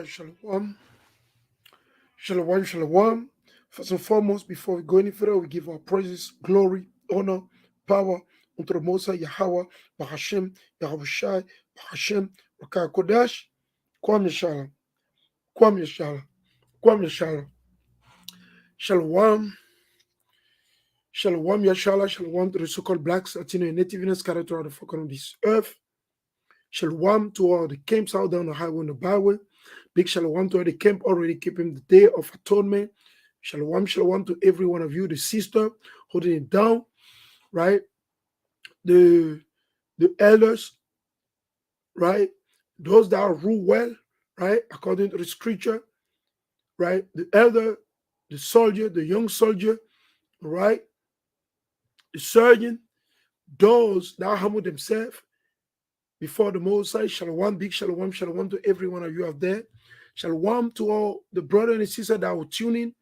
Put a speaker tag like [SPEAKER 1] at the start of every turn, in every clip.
[SPEAKER 1] Shalom. Shalom, shalom. First and foremost, before we go any further, we give our praises, glory, honor, power unto the Most High YAHAWAH, Bahashem, Yahawashi, Bahashem, Rakah Kodash, Kwam Yashala, Kwam Yashala, Kwam Yashala. Shalom, Shalom Yashala, Shalom to the so-called blacks, Latino, and native Indians scattered throughout the fuck on this earth. Shalom to all the camps out there on the highway and the byway. Big shalom to all the camp already keeping the day of atonement. Shalom, shalom to every one of you, the sister holding it down, right? The elders, right? Those that rule well, right? According to the scripture, right? The elder, the soldier, the young soldier, right? The surgeon, those that humble themselves before the Most High. Shalom, big shalom, shalom to every one of you out there. Shalom to all the brothers and sisters that will tune in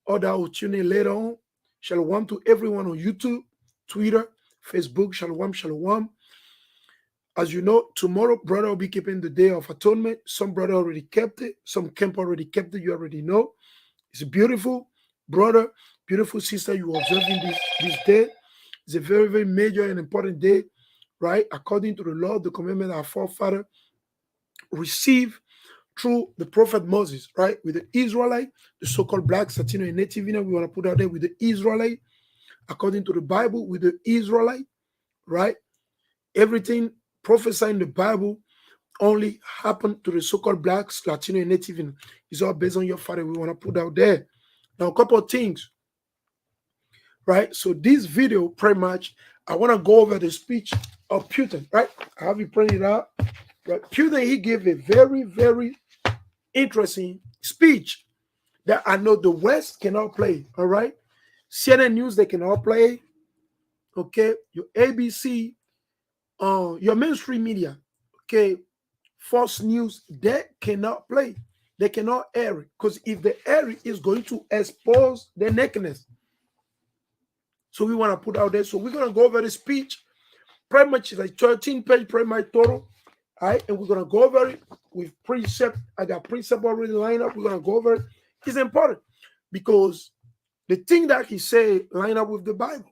[SPEAKER 1] or that will tune in later on. Shalom to everyone on YouTube, Twitter, Facebook. Shalom, shalom. As you know, tomorrow, brother will be keeping the Day of Atonement. Some brother already kept it. Some camp already kept it. You already know. It's a beautiful brother, beautiful sister. You observing this day. It's a very, very major and important day, right? According to the law, the commandment our forefather received through the prophet Moses, right? With the Israelite, the so-called black, Latino, and native Indian, we want to put out there with the Israelite, according to the Bible, with the Israelite, right? Everything prophesied in the Bible only happened to the so-called blacks, Latino, and native Indian. It's all based on your father. We want to put out there. Now, a couple of things, right? So this video, pretty much, I want to go over the speech of Putin, right? I have you printed out. Right? Putin, he gave a very, very interesting speech that I know the West cannot play, all right? CNN News, they cannot play, okay? Your ABC, your mainstream media, okay? Fox News, they cannot play. They cannot air it, because if they air it, it's going to expose their nakedness. So we want to put out there. So we're going to go over the speech. Pretty much like 13-page, pretty much total. All right, and we're going to go over it with precept. I got precept already lined up. We're going to go over it. It's important because the thing that he said line up with the Bible.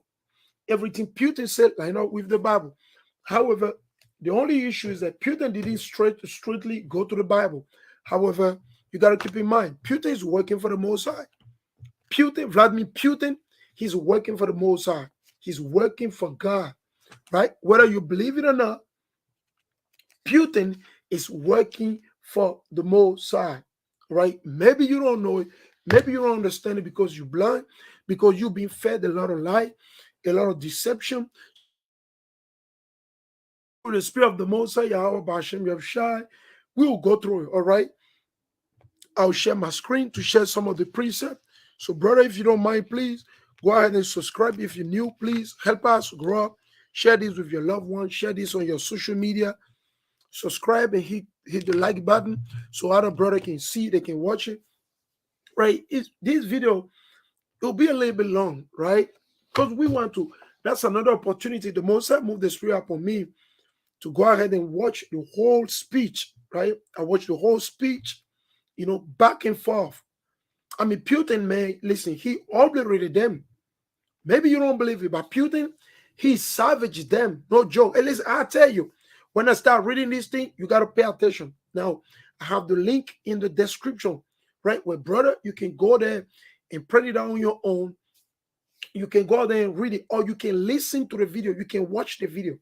[SPEAKER 1] Everything Putin said line up with the Bible. However, the only issue is that Putin didn't straightly go to the Bible. However, you got to keep in mind, Putin is working for the Most High. Vladimir Putin, he's working for the Most High. He's working for God, right? Whether you believe it or not, Putin is working for the Most High, right? Maybe you don't know it. Maybe you don't understand it because you're blind, because you've been fed a lot of lie, a lot of deception. Through the Spirit of the Most High, YAHAWAH, Bahashem, Yahawashi, we will go through it, all right? I'll share my screen to share some of the precepts. So, brother, if you don't mind, please go ahead and subscribe. If you're new, please help us grow up. Share this with your loved ones. Share this on your social media. Subscribe and hit the like button so other brother can see, they can watch it, right? This video will be a little bit long, right? Because we want to, that's another opportunity. The Most High moved the Spirit upon me to go ahead and watch the whole speech, right? I watched the whole speech, back and forth. I mean, Putin, man, listen, he obliterated them. Maybe you don't believe it, but Putin, he savaged them. No joke. At least I tell you, when I start reading this thing, you got to pay attention. Now, I have the link in the description, right? Where, brother, you can go there and print it out on your own. You can go there and read it, or you can listen to the video. You can watch the video.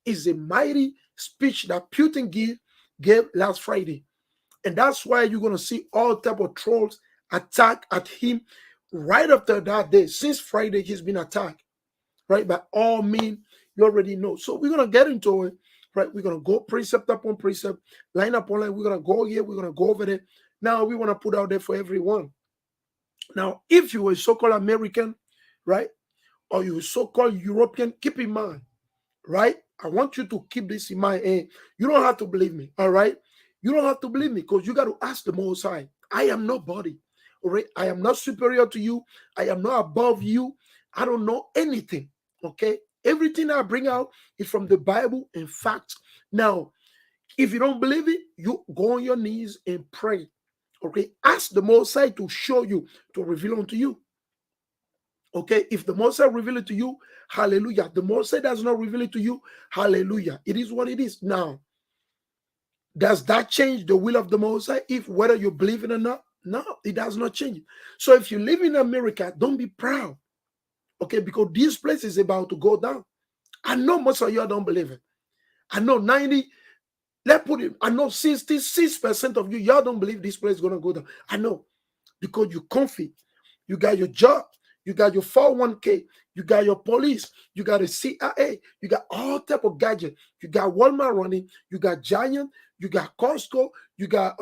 [SPEAKER 1] It's a mighty speech that Putin gave last Friday. And that's why you're going to see all type of trolls attack at him right after that day. Since Friday, he's been attacked, right? By all means, you already know. So we're going to get into it. Right, we're gonna go precept upon precept, line up on line. We're gonna go here, we're gonna go over there. Now we want to put out there for everyone. Now, if you are a so-called American, right, or you so-called European, keep in mind, right? I want you to keep this in mind. And you don't have to believe me, all right? You don't have to believe me because you got to ask the Most High. I am nobody, all right? I am not superior to you. I am not above you. I don't know anything, okay? Everything I bring out is from the Bible and facts. Now, if you don't believe it, you go on your knees and pray. Okay, ask the Most High to show you, to reveal unto you. Okay, if the Most High reveal it to you, hallelujah. The Most High does not reveal it to you, hallelujah. It is what it is. Now, does that change the will of the Most High? If whether you believe it or not? No, it does not change it. So if you live in America, don't be proud. Okay, because this place is about to go down. I know most of you don't believe it. I know 90, let's put it, I know 66% of you, y'all don't believe this place is gonna go down. I know, because you're comfy. You got your job, you got your 401k, you got your police, you got a CIA, you got all type of gadget. You got Walmart running, you got Giant, you got Costco, you got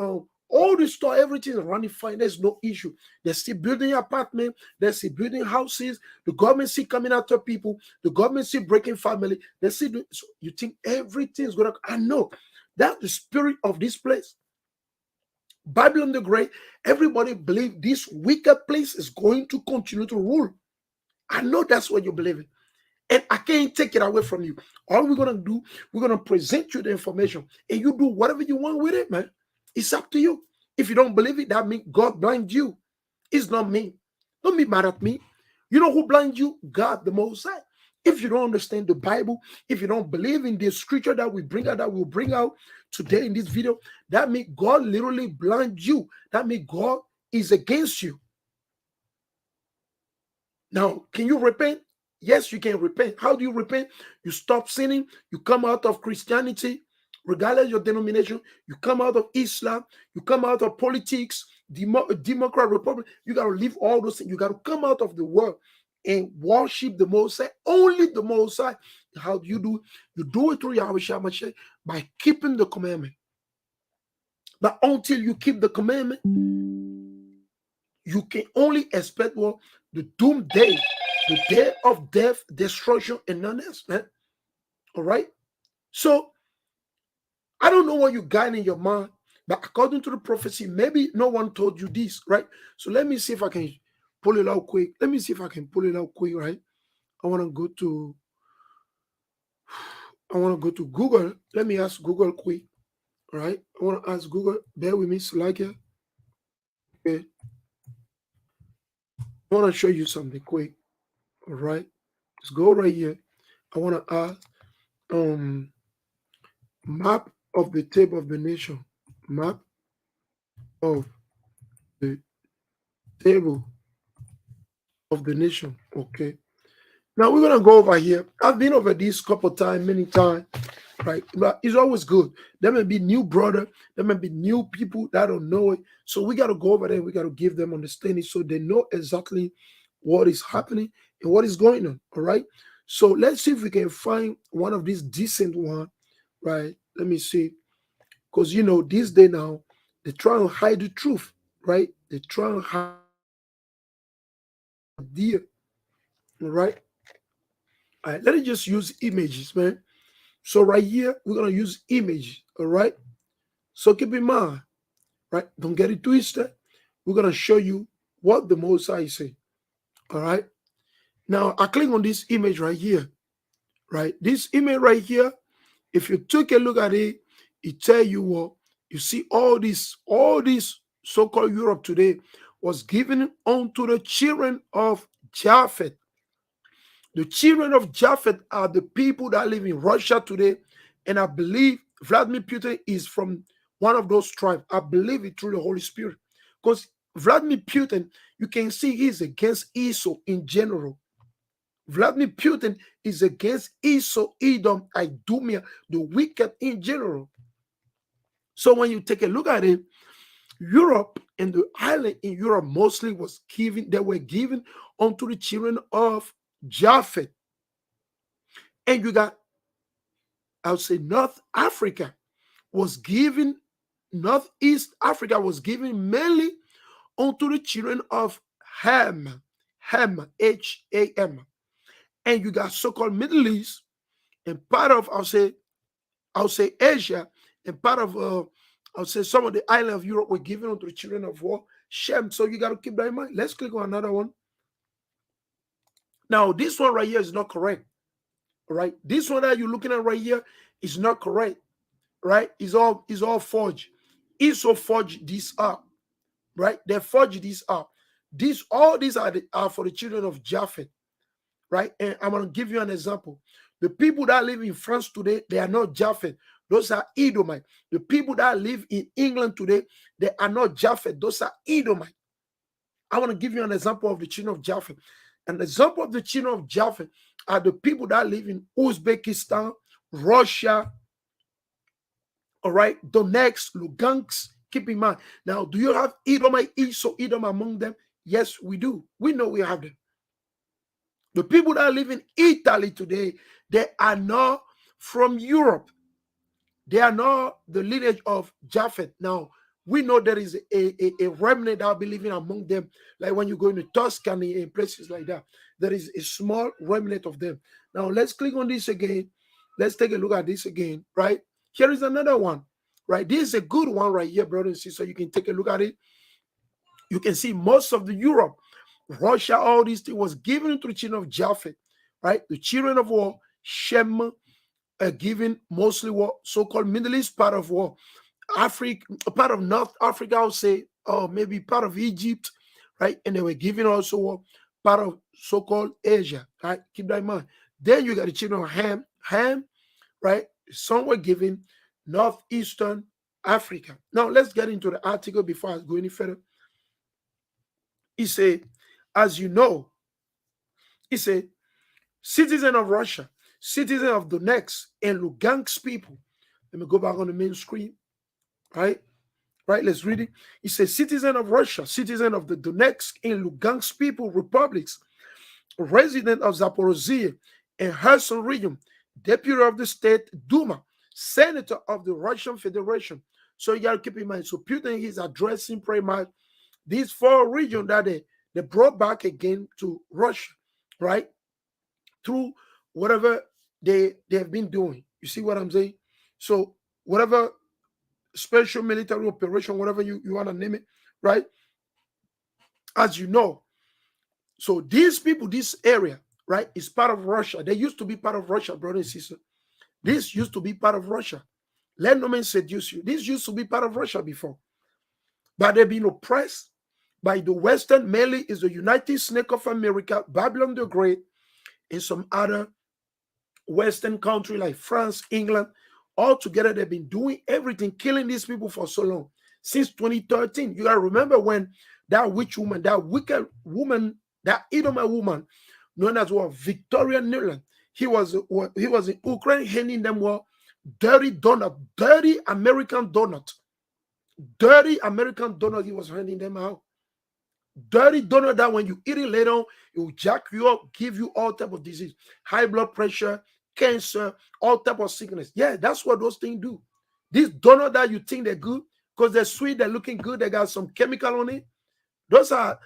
[SPEAKER 1] all the store, everything is running fine. There's no issue. They're still building apartments, they're still building houses, the government still coming after people, the government still breaking family, they still do, so you think everything is gonna, I know that's the spirit of this place. Babylon the Great, everybody believe this wicked place is going to continue to rule. I know that's what you believe in. And I can't take it away from you. All we're going to do, we're going to present you the information. And you do whatever you want with it, man. It's up to you. If you don't believe it, that means God blind you. It's not me. Don't be mad at me. You know who blind you? God, the Most High. If you don't understand the Bible, if you don't believe in the scripture that we bring out, that we'll bring out today in this video, that means God literally blind you. That means God is against you. Now, can you repent? Yes, you can repent. How do you repent? You stop sinning. You come out of Christianity, regardless of your denomination. You come out of Islam. You come out of politics, Democrat, Republic. You got to leave all those things. You got to come out of the world and worship the Most High. Only the Most High. How do you do it? You do it through YAHAWAH by keeping the commandment. But until you keep the commandment, you can only expect what? The doom day, the day of death, destruction, and none else, man. All right? So I don't know what you got in your mind, but according to the prophecy, maybe no one told you this, right? So let me see if I can pull it out quick. Let me see if I can pull it out quick, right? I want to go to Google. Let me ask Google quick. All right. I want to ask Google. Bear with me, Slakia. Okay. I want to show you something quick. All right. Let's go right here. I want to ask map of the table of the nation. Map of the table of the nation. Okay. Now we're gonna go over here. I've been over this couple times, many times, right? But it's always good. There may be new brother, there may be new people that don't know it. So we gotta go over there. We gotta give them understanding so they know exactly what is happening and what is going on. All right. So let's see if we can find one of these decent one, right? Let me see. Because you know, this day now, they try and hide the truth, right? They try and hide the idea, all right? All right, let me just use images, man. So right here, we're gonna use images, all right? So keep in mind, right? Don't get it twisted. We're gonna show you what the Most High say, all right? Now I click on this image right here, right? This image right here, if you took a look at it, it tell you what you see. All this so-called Europe today was given unto the children of Japheth. The children of Japheth are the people that live in Russia today, and I believe Vladimir Putin is from one of those tribes. I believe it through the Holy Spirit, because Vladimir Putin, you can see he's against Esau in general. Vladimir Putin is against Esau-Edom, Idumea, the wicked in general. So when you take a look at it, Europe and the island in Europe mostly was given, they were given unto the children of Japheth. And you got, I would say, North Africa was given, Northeast Africa was given mainly unto the children of Ham, Ham, H-A-M. And you got so-called Middle East and part of, I'll say Asia, and part of I'll say some of the island of Europe were given unto the children of war, Shem. So you got to keep that in mind. Let's click on another one. Now, this one right here is not correct. All right. This one that you're looking at right here is not correct. Right? It's all forged. Esau forged this up. right? They forged these up. All these are for the children of Japheth, right? And I'm going to give you an example. The people that live in France today, they are not Japheth. Those are Edomite. The people that live in England today, they are not Japheth. Those are Edomite. I want to give you an example of the children of Japheth. An example of the children of Japheth are the people that live in Uzbekistan, Russia, all right, Donetsk, Lugansk. Keep in mind. Now, do you have Edomite, Esau-Edom among them? Yes, we do. We know we have them. The people that live in Italy today, they are not from Europe. They are not the lineage of Japheth. Now, we know there is a remnant that will be living among them. Like when you go into Tuscany and places like that, there is a small remnant of them. Now, let's click on this again. Let's take a look at this again, right? Here is another one, right? This is a good one right here, brother and sister. You can take a look at it. You can see most of the Europe, Russia, all these things was given to the children of Japheth, right? The children of war, Shem, given mostly what so-called Middle East part of war, Africa, part of North Africa, I would say, or maybe part of Egypt, right? And they were given also what part of so-called Asia, right? Keep that in mind. Then you got the children of Ham, right? Some were given northeastern Africa. Now let's get into the article before I go any further. He said, as you know, he said, citizen of Russia, citizen of Donetsk and Lugansk people. Let me go back on the main screen. Right? Right, let's read it. He says, citizen of Russia, citizen of the Donetsk and Lugansk people republics, resident of Zaporozhye and Kherson region, deputy of the state Duma, senator of the Russian Federation. So you got to keep in mind. So Putin is addressing pretty much these four regions that they brought back again to Russia, right? Through whatever they have been doing. You see what I'm saying? So whatever special military operation, whatever you want to name it, right? As you know, so these people, this area, right, is part of Russia. They used to be part of Russia, brother and sister. This used to be part of Russia. Let no man seduce you. This used to be part of Russia before. But they've been oppressed by the Western, mainly is the United States of America, Babylon the Great, and some other Western country like France, England. All together, they've been doing everything, killing these people for so long. Since 2013. You gotta remember when that witch woman, that wicked woman, that Edomite woman, known as what Victoria Nuland, he was in Ukraine handing them what dirty donut, dirty American donut. Dirty American donut, he was handing them out. Dirty donut that when you eat it later on, it will jack you up, give you all type of disease, high blood pressure, cancer, all type of sickness. Yeah, that's what those things do. These donut that you think they're good because they're sweet, they're looking good, they got some chemical on it. Those are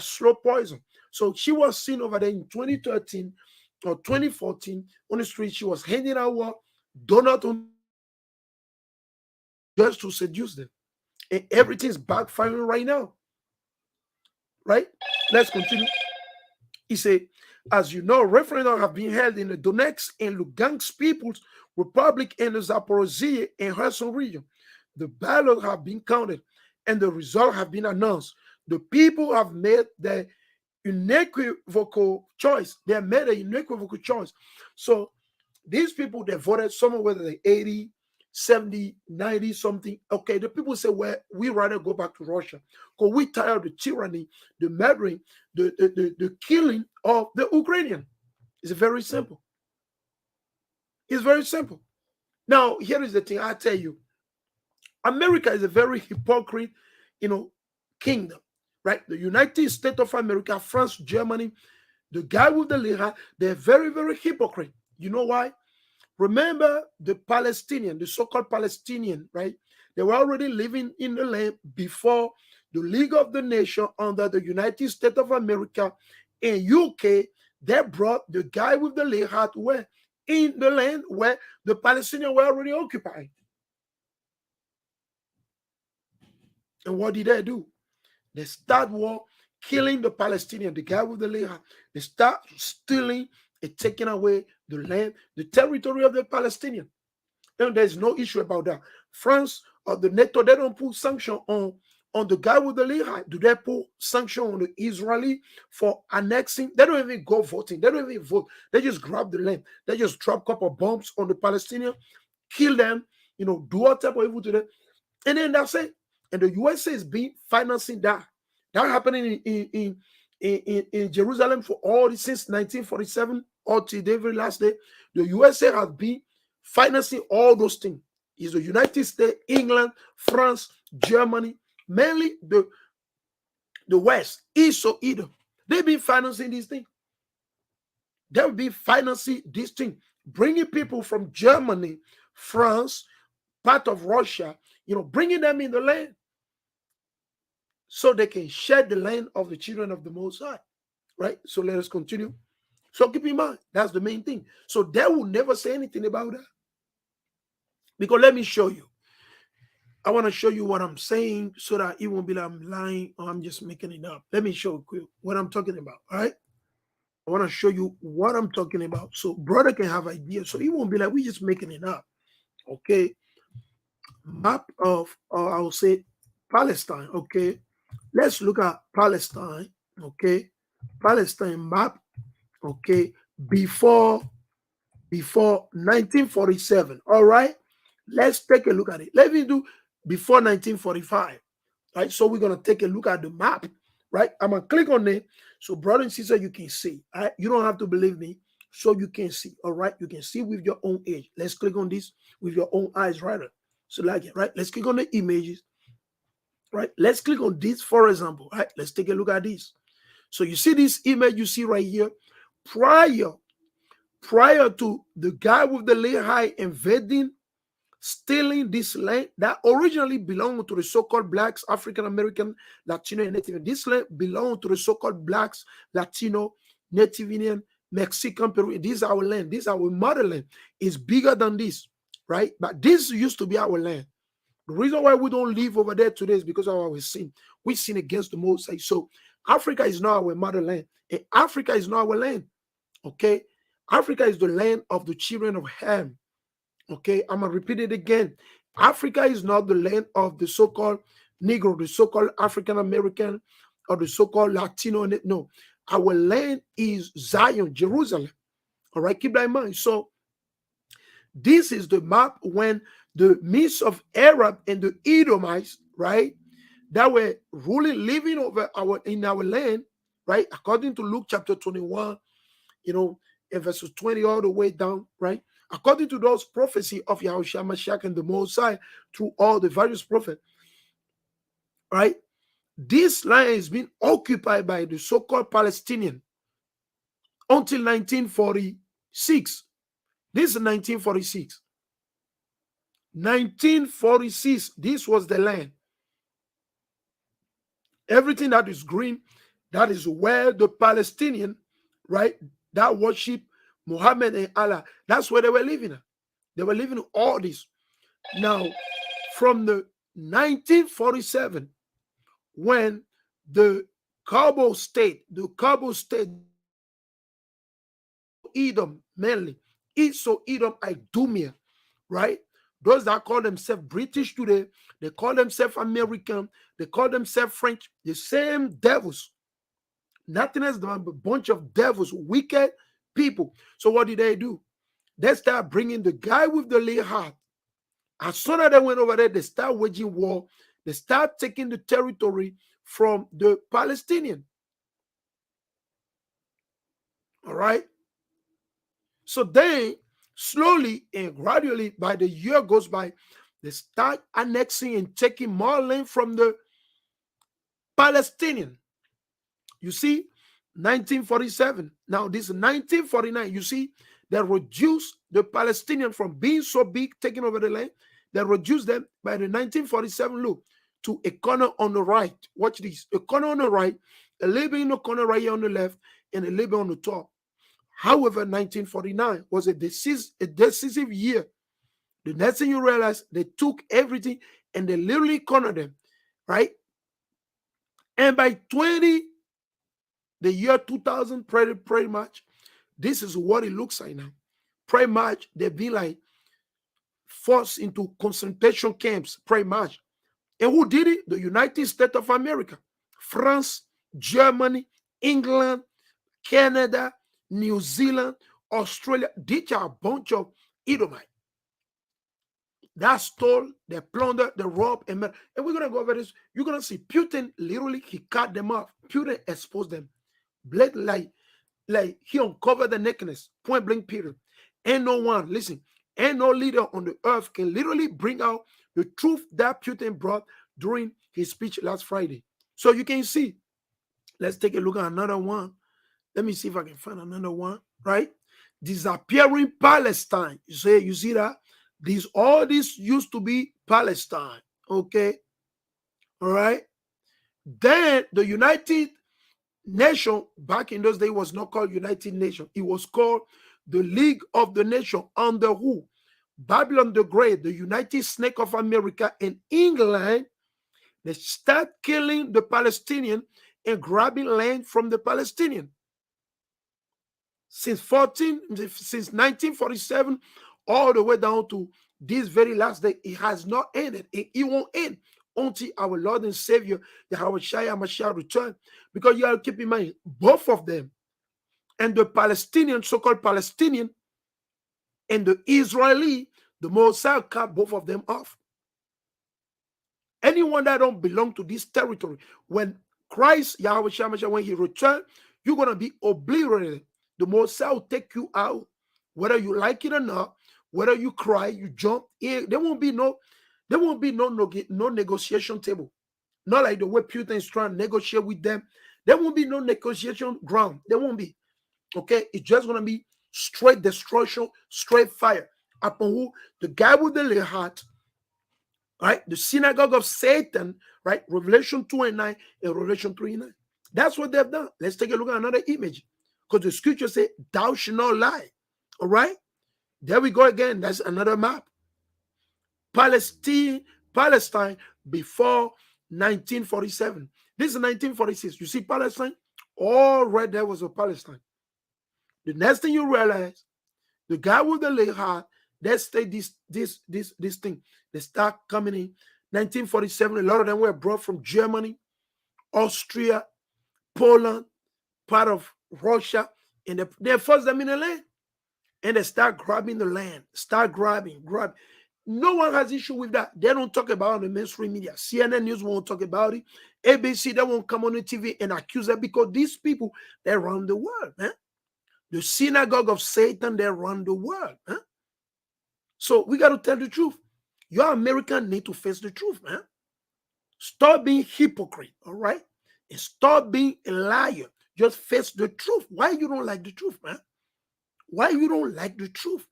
[SPEAKER 1] slow poison. So she was seen over there in 2013 or 2014 on the street. She was handing out what donut on just to seduce them, and everything's backfiring right now. Right? Let's continue. He said, as you know, referendums have been held in the Donetsk and Lugansk People's Republic and the Zaporozhye and Kherson region. The ballots have been counted and the results have been announced. The people have made the unequivocal choice. They have made an unequivocal choice. So these people, they voted somewhere whether they 80, 70, 90 something. Okay, the people say, well, we rather go back to Russia because we tired of the tyranny, the murdering, the killing of the Ukrainian. It's very simple. It's very simple. Now, here is the thing. I tell you, America is a very hypocrite, kingdom, right? The United States of America, France, Germany, the guy with the lira, they're very, very hypocrite. You know why? Remember the Palestinian, the so-called Palestinian, right? They were already living in the land before the League of the Nation under the United States of America and UK. They brought the guy with the lira to where? In the land where the Palestinians were already occupied. And what did they do? They start war, killing the Palestinian, the guy with the lira. They start stealing and taking away the land, the territory of the Palestinian. And there's no issue about that. France or the NATO, they don't put sanction on on the guy with the Lehigh? Do they put sanction on the Israeli for annexing? They don't even go voting. They don't even vote. They just grab the land. They just drop a couple of bombs on the Palestinians, kill them, do all type of evil to them. And then that's it. And the USA is being financing that. That happening in Jerusalem for all this since 1947 or to the very last day. The USA has been financing all those things. Is the United States, England, France, Germany, mainly the West, Esau-Edom. They've been financing these things. They'll be financing this thing, bringing people from Germany, France, part of Russia, bringing them in the land so they can share the land of the children of the Most High, right? So let us continue. So keep in mind, that's the main thing. So they will never say anything about that. Because let me show you. I want to show you what I'm saying so that it won't be like I'm lying or I'm just making it up. Let me show you what I'm talking about, all right? I want to show you what I'm talking about so brother can have ideas. So it won't be like we're just making it up, okay? Map of, I will say, Palestine, okay? Let's look at Palestine, okay? Palestine map, okay, before 1947, all right? Let's take a look at it. Let me do before 1945, right? So we're going to take a look at the map, right? I'm going to click on it so brother and sister, you can see, all right? You don't have to believe me, so you can see, all right? You can see with your own age. Let's click on this with your own eyes, right? So like it, right? Let's click on the images, right? Let's click on this, for example, right? Let's take a look at this. So you see this image you see right here, prior to the guy with the Lehigh invading, stealing this land that originally belonged to the so-called blacks, African American, Latino, and Native. This land belonged to the so-called blacks, Latino, Native Indian, Mexican, Peru. This is our land. This is our motherland. It's bigger than this, right? But this used to be our land. The reason why we don't live over there today is because of our sin. We sin against the Most High. So Africa is not our motherland, and Africa is not our land. Okay, Africa is the land of the children of Ham. Okay, I'm gonna repeat it again. Africa is not the land of the so-called Negro, the so-called African American, or the so-called Latino. No, our land is Zion, Jerusalem. All right, keep that in mind. So this is the map when the midst of Arab and the Edomites, right, that were ruling, living over in our land, right, according to Luke chapter 21, in verses 20 all the way down, right? According to those prophecy of Yahushua Mashiach and the Mosai through all the various prophets, right? This land has been occupied by the so-called Palestinian until 1946. This is 1946. 1946, this was the land. Everything that is green, that is where the Palestinian, right, that worship Muhammad and Allah, that's where they were living at. They were living all this. Now, from the 1947, when the Cabo state, Edom mainly, Esau-Edom, Idumea, right? Those that call themselves British today, they call themselves American, they call themselves French, the same devils. Nothing else than a bunch of devils, wicked people. So what did they do? They start bringing the guy with the little heart. As soon as they went over there, they start waging war. They start taking the territory from the Palestinian. All right? So then, slowly and gradually, by the year goes by, they start annexing and taking more land from the Palestinian. You see, 1947. Now, this is 1949. You see, they reduced the Palestinian from being so big, taking over the land. They reduced them by the 1947 look to a corner on the right. Watch this. A corner on the right, a little bit in the corner right here on the left, and a little bit on the top. However, 1949 was a decisive year. The next thing you realize, they took everything and they literally cornered them, right? And by the year 2000, pretty much, this is what it looks like now. Pretty much, they've been like forced into concentration camps, pretty much. And who did it? The United States of America, France, Germany, England, Canada, New Zealand, Australia. These are a bunch of Edomites that stole, they plundered, they robbed, and murdered. And we're going to go over this. You're going to see Putin literally, he cut them off. Putin exposed them. Black like he uncovered the nakedness, point blank period. And no one, listen, and no leader on the earth can literally bring out the truth that Putin brought during his speech last Friday. So you can see, let's take a look at another one. Let me see if I can find another one, right? Disappearing Palestine. You see that? All this used to be Palestine, okay? All right? Then the United Nation, back in those days, was not called United Nation. It was called the League of the Nation, under who? Babylon the Great, the United Snake of America, and England. They start killing the Palestinian and grabbing land from the Palestinian. Since 1947, all the way down to this very last day, it has not ended. It won't end until our Lord and Savior, YAHAWAH return. Because you have to keep in mind, both of them, and the Palestinian, so-called Palestinian, and the Israeli, the Mosai cut both of them off. Anyone that don't belong to this territory, when Christ, YAHAWAH, when he returns, you're going to be obliterated. The Mosai will take you out, whether you like it or not, whether you cry, you jump. There won't be no negotiation table. Not like the way Putin is trying to negotiate with them. There won't be no negotiation ground. There won't be. Okay? It's just going to be straight destruction, straight fire. Upon who? The guy with the little heart, right? The synagogue of Satan, right? Revelation 2:9 and Revelation 3:9. That's what they've done. Let's take a look at another image. Because the scripture says, thou shalt not lie. All right? There we go again. That's another map. Palestine before 1947. This is 1946. You see Palestine? All right there was a Palestine. The next thing you realize, the guy with the lay heart, they stay this thing. They start coming in 1947. A lot of them were brought from Germany, Austria, Poland, part of Russia, and they force them in the land. And they start grabbing the land, start grabbing. No one has issue with that. They don't talk about it on the mainstream media. CNN News won't talk about it. ABC, they won't come on the TV and accuse them, because these people, they run the world, man. The synagogue of Satan, they run the world, man. So we got to tell the truth. Your American need to face the truth, man. Stop being hypocrite, all right? And stop being a liar. Just face the truth. Why you don't like the truth, man? Why you don't like the truth?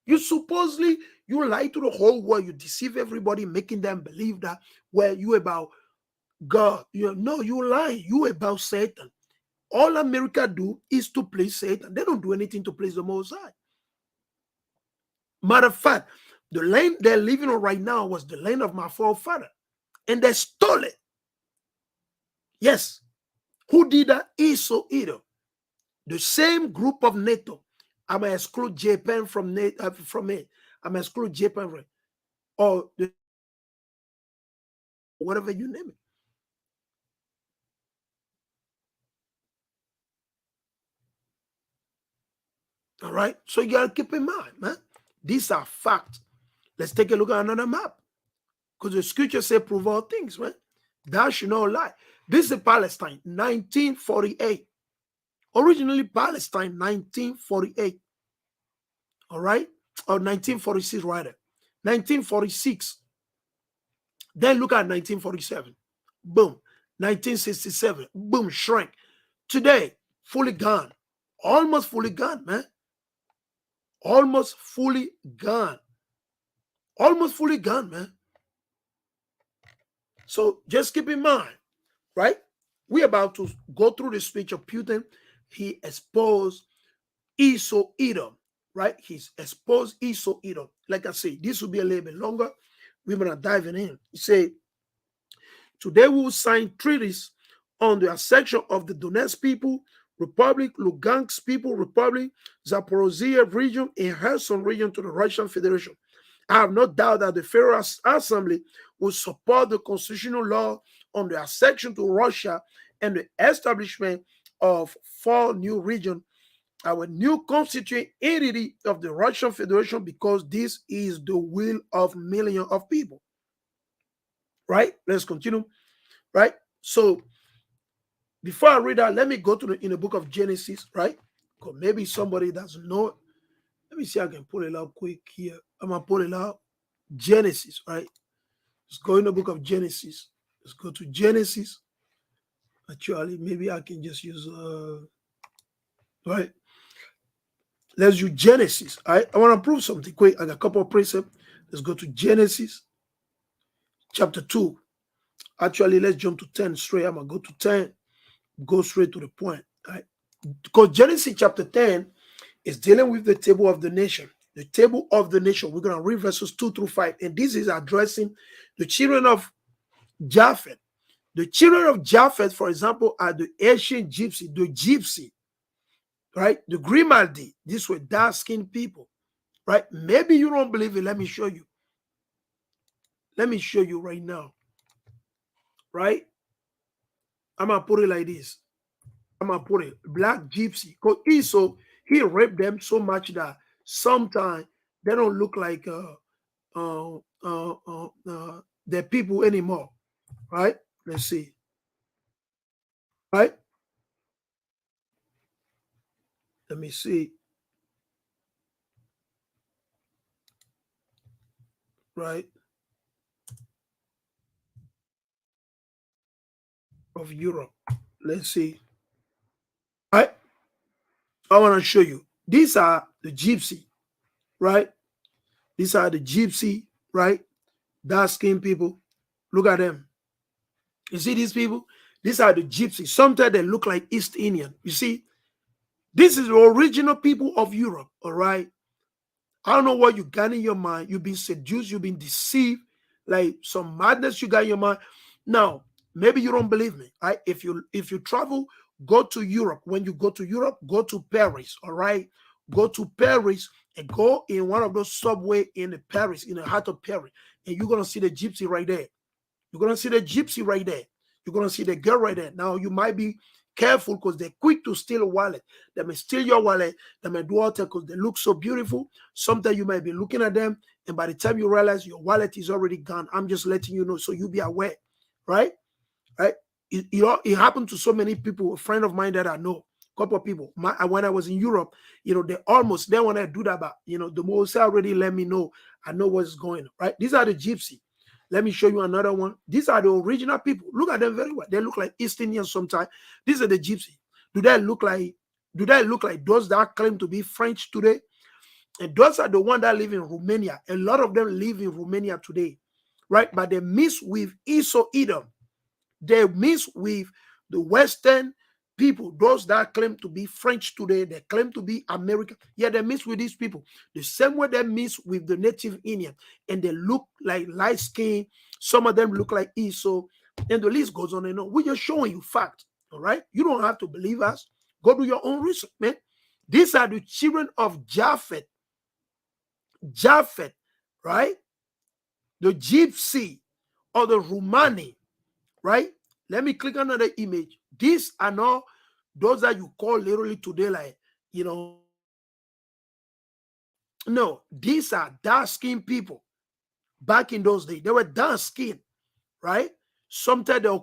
[SPEAKER 1] You supposedly, you lie to the whole world. You deceive everybody, making them believe that, well, you about God. No, you lie. You about Satan. All America do is to please Satan. They don't do anything to please the Most High. Matter of fact, the land they're living on right now was the land of my forefather. And they stole it. Yes. Who did that? Esau-Edom. The same group of NATO. I'm going to exclude Japan from it. I'm going to exclude Japan from it. Or whatever you name it. All right? So you got to keep in mind, man. These are facts. Let's take a look at another map. Because the scripture says, prove all things, right? Thou shalt not lie. This is Palestine, 1948. Originally Palestine, 1948. All right? Or 1946, rather. 1946. Then look at 1947. Boom. 1967. Boom. Shrank. Today, fully gone. Almost fully gone, man. Almost fully gone. Almost fully gone, man. So just keep in mind, right? We're about to go through the speech of Putin. He exposed Esau-Edom, right? He's exposed Esau-Edom. Like I say, this will be a little bit longer. We're going to dive in. He said, today we will sign treaties on the section of the Donetsk people, Republic, Lugansk people, Republic, Zaporozhye region, and Kherson region to the Russian Federation. I have no doubt that the Federal Assembly will support the constitutional law on the accession to Russia and the establishment of 4 new regions, our new constituent entity of the Russian Federation, because this is the will of millions of people. Right? Let's continue. Right? So before I read that, let me go to in the book of Genesis, right? Because maybe somebody doesn't know it. Let me see if I can pull it out quick here. I'm gonna pull it out. Genesis, right? Let's go in the book of Genesis. Let's go to Genesis. Actually, maybe I can just use right. Let's use Genesis. I want to prove something quick. I got a couple of precepts. Let's go to Genesis chapter 2. Actually, let's jump to 10 straight. I'm gonna go to 10, go straight to the point. Right? Because Genesis chapter 10 is dealing with the table of the nation. The table of the nation. We're gonna read verses 2 through 5. And this is addressing the children of Japheth. The children of Japheth, for example, are the ancient gypsy, the gypsy, right? The Grimaldi. These were dark-skinned people, right? Maybe you don't believe it. Let me show you. Let me show you right now, right? I'm going to put it like this. I'm going to put it, black gypsy. Because Esau, he raped them so much that sometimes they don't look like the people anymore, right? Let's see, right? Let me see. Right? Of Europe. Let's see. Right? I want to show you. These are the gypsy, right? These are the gypsy, right? Dark skinned people. Look at them. You see these people? These are the gypsies. Sometimes they look like East Indian. You see, this is the original people of Europe, all right? I don't know what you got in your mind. You've been seduced, you've been deceived, like some madness you got in your mind. Now, maybe you don't believe me, right? If you travel, go to Europe. When you go to Europe, go to Paris, all right? Go to Paris and go in one of those subway in the Paris, in the heart of Paris, and you're gonna see the gypsy right there. You're gonna see the gypsy right there. You're gonna see the girl right there. Now you might be careful because they're quick to steal a wallet. They may steal your wallet. They may do all that because they look so beautiful. Sometimes you might be looking at them, and by the time you realize your wallet is already gone, I'm just letting you know so you be aware, right? Right? It happened to so many people. A friend of mine that I know, a couple of people. When I was in Europe, they almost they want to do that, but the most already let me know. I know what's going on, right? These are the gypsy. Let me show you another one. These are the original people. Look at them very well. They look like East Indians sometimes. These are the gypsy. Do they look like those that claim to be French today? And those are the ones that live in Romania. A lot of them live in Romania today, right? But they mix with Esau-Edom. They mix with the Western people, those that claim to be French today, they claim to be American. Yeah, they mix with these people. The same way they mix with the native Indian, and they look like light skin. Some of them look like Esau, and the list goes on and on. We're just showing you facts, all right? You don't have to believe us. Go do your own research, man. These are the children of Japheth. Japheth, right? The Gypsy or the Romani, right? Let me click on another image. These are not those that you call literally today, like, no, these are dark-skinned people. Back in those days, they were dark-skinned, right? Sometimes they'll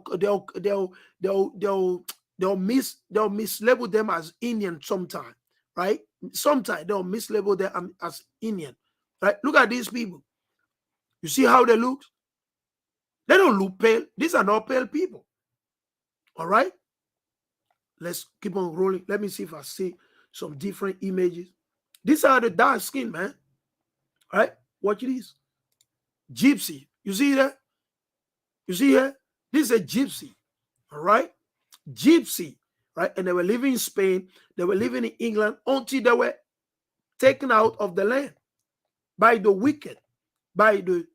[SPEAKER 1] mislabel them as Indian sometimes, right? Sometimes they'll mislabel them as Indian, right? Look at these people. You see how they look? They don't look pale. These are not pale people. All right? Let's keep on rolling. Let me see if I see some different images. These are the dark skin, man. All right? Watch this. Gypsy. You see that? You see here? This is a gypsy. All right? Gypsy. Right? And they were living in Spain. They were living in England until they were taken out of the land by the wicked, by the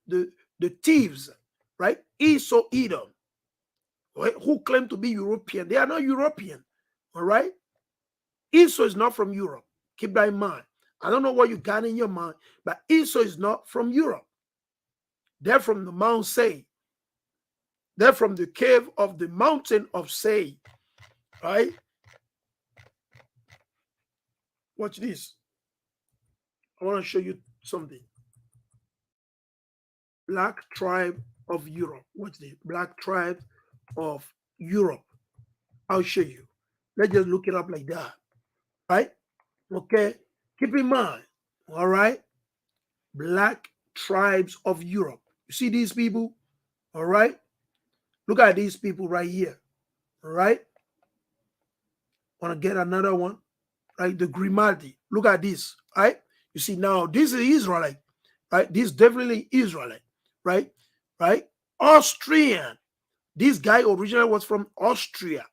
[SPEAKER 1] thieves, right? Esau-Edom, right? Who claim to be European. They are not European. All right? Esau is not from Europe. Keep that in mind. I don't know what you got in your mind, but Esau is not from Europe. They're from the Mount Seir. They're from the cave of the mountain of Seir. Right? Watch this. I want to show you something. Black tribe of Europe. Watch this. Black tribe of Europe. I'll show you. Let's just look it up like that. Right? Okay. Keep in mind. All right. Black tribes of Europe. You see these people? All right. Look at these people right here. All right. Want to get another one? Right. The Grimaldi. Look at this. Right. You see now, this is Israelite. Right. This is definitely Israelite. Right. Right. Austrian. This guy originally was from Austria.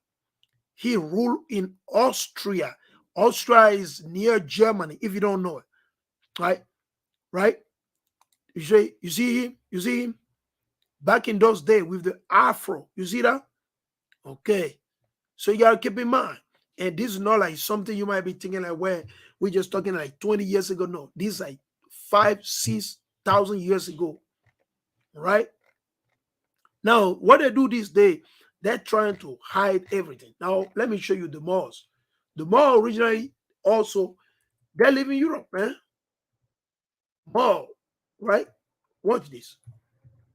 [SPEAKER 1] He ruled in Austria. Austria is near Germany, if you don't know it. Right? Right? You see him? You see him? Back in those days with the afro. You see that? Okay. So you gotta keep in mind. And this is not like something you might be thinking like where we're just talking like 20 years ago. No, this is like 5,000-6,000 years ago. Right? Now, what they do this day, they're trying to hide everything. Now, let me show you the Moors. The Moors originally also, they live in Europe, man. Moors, right? Watch this.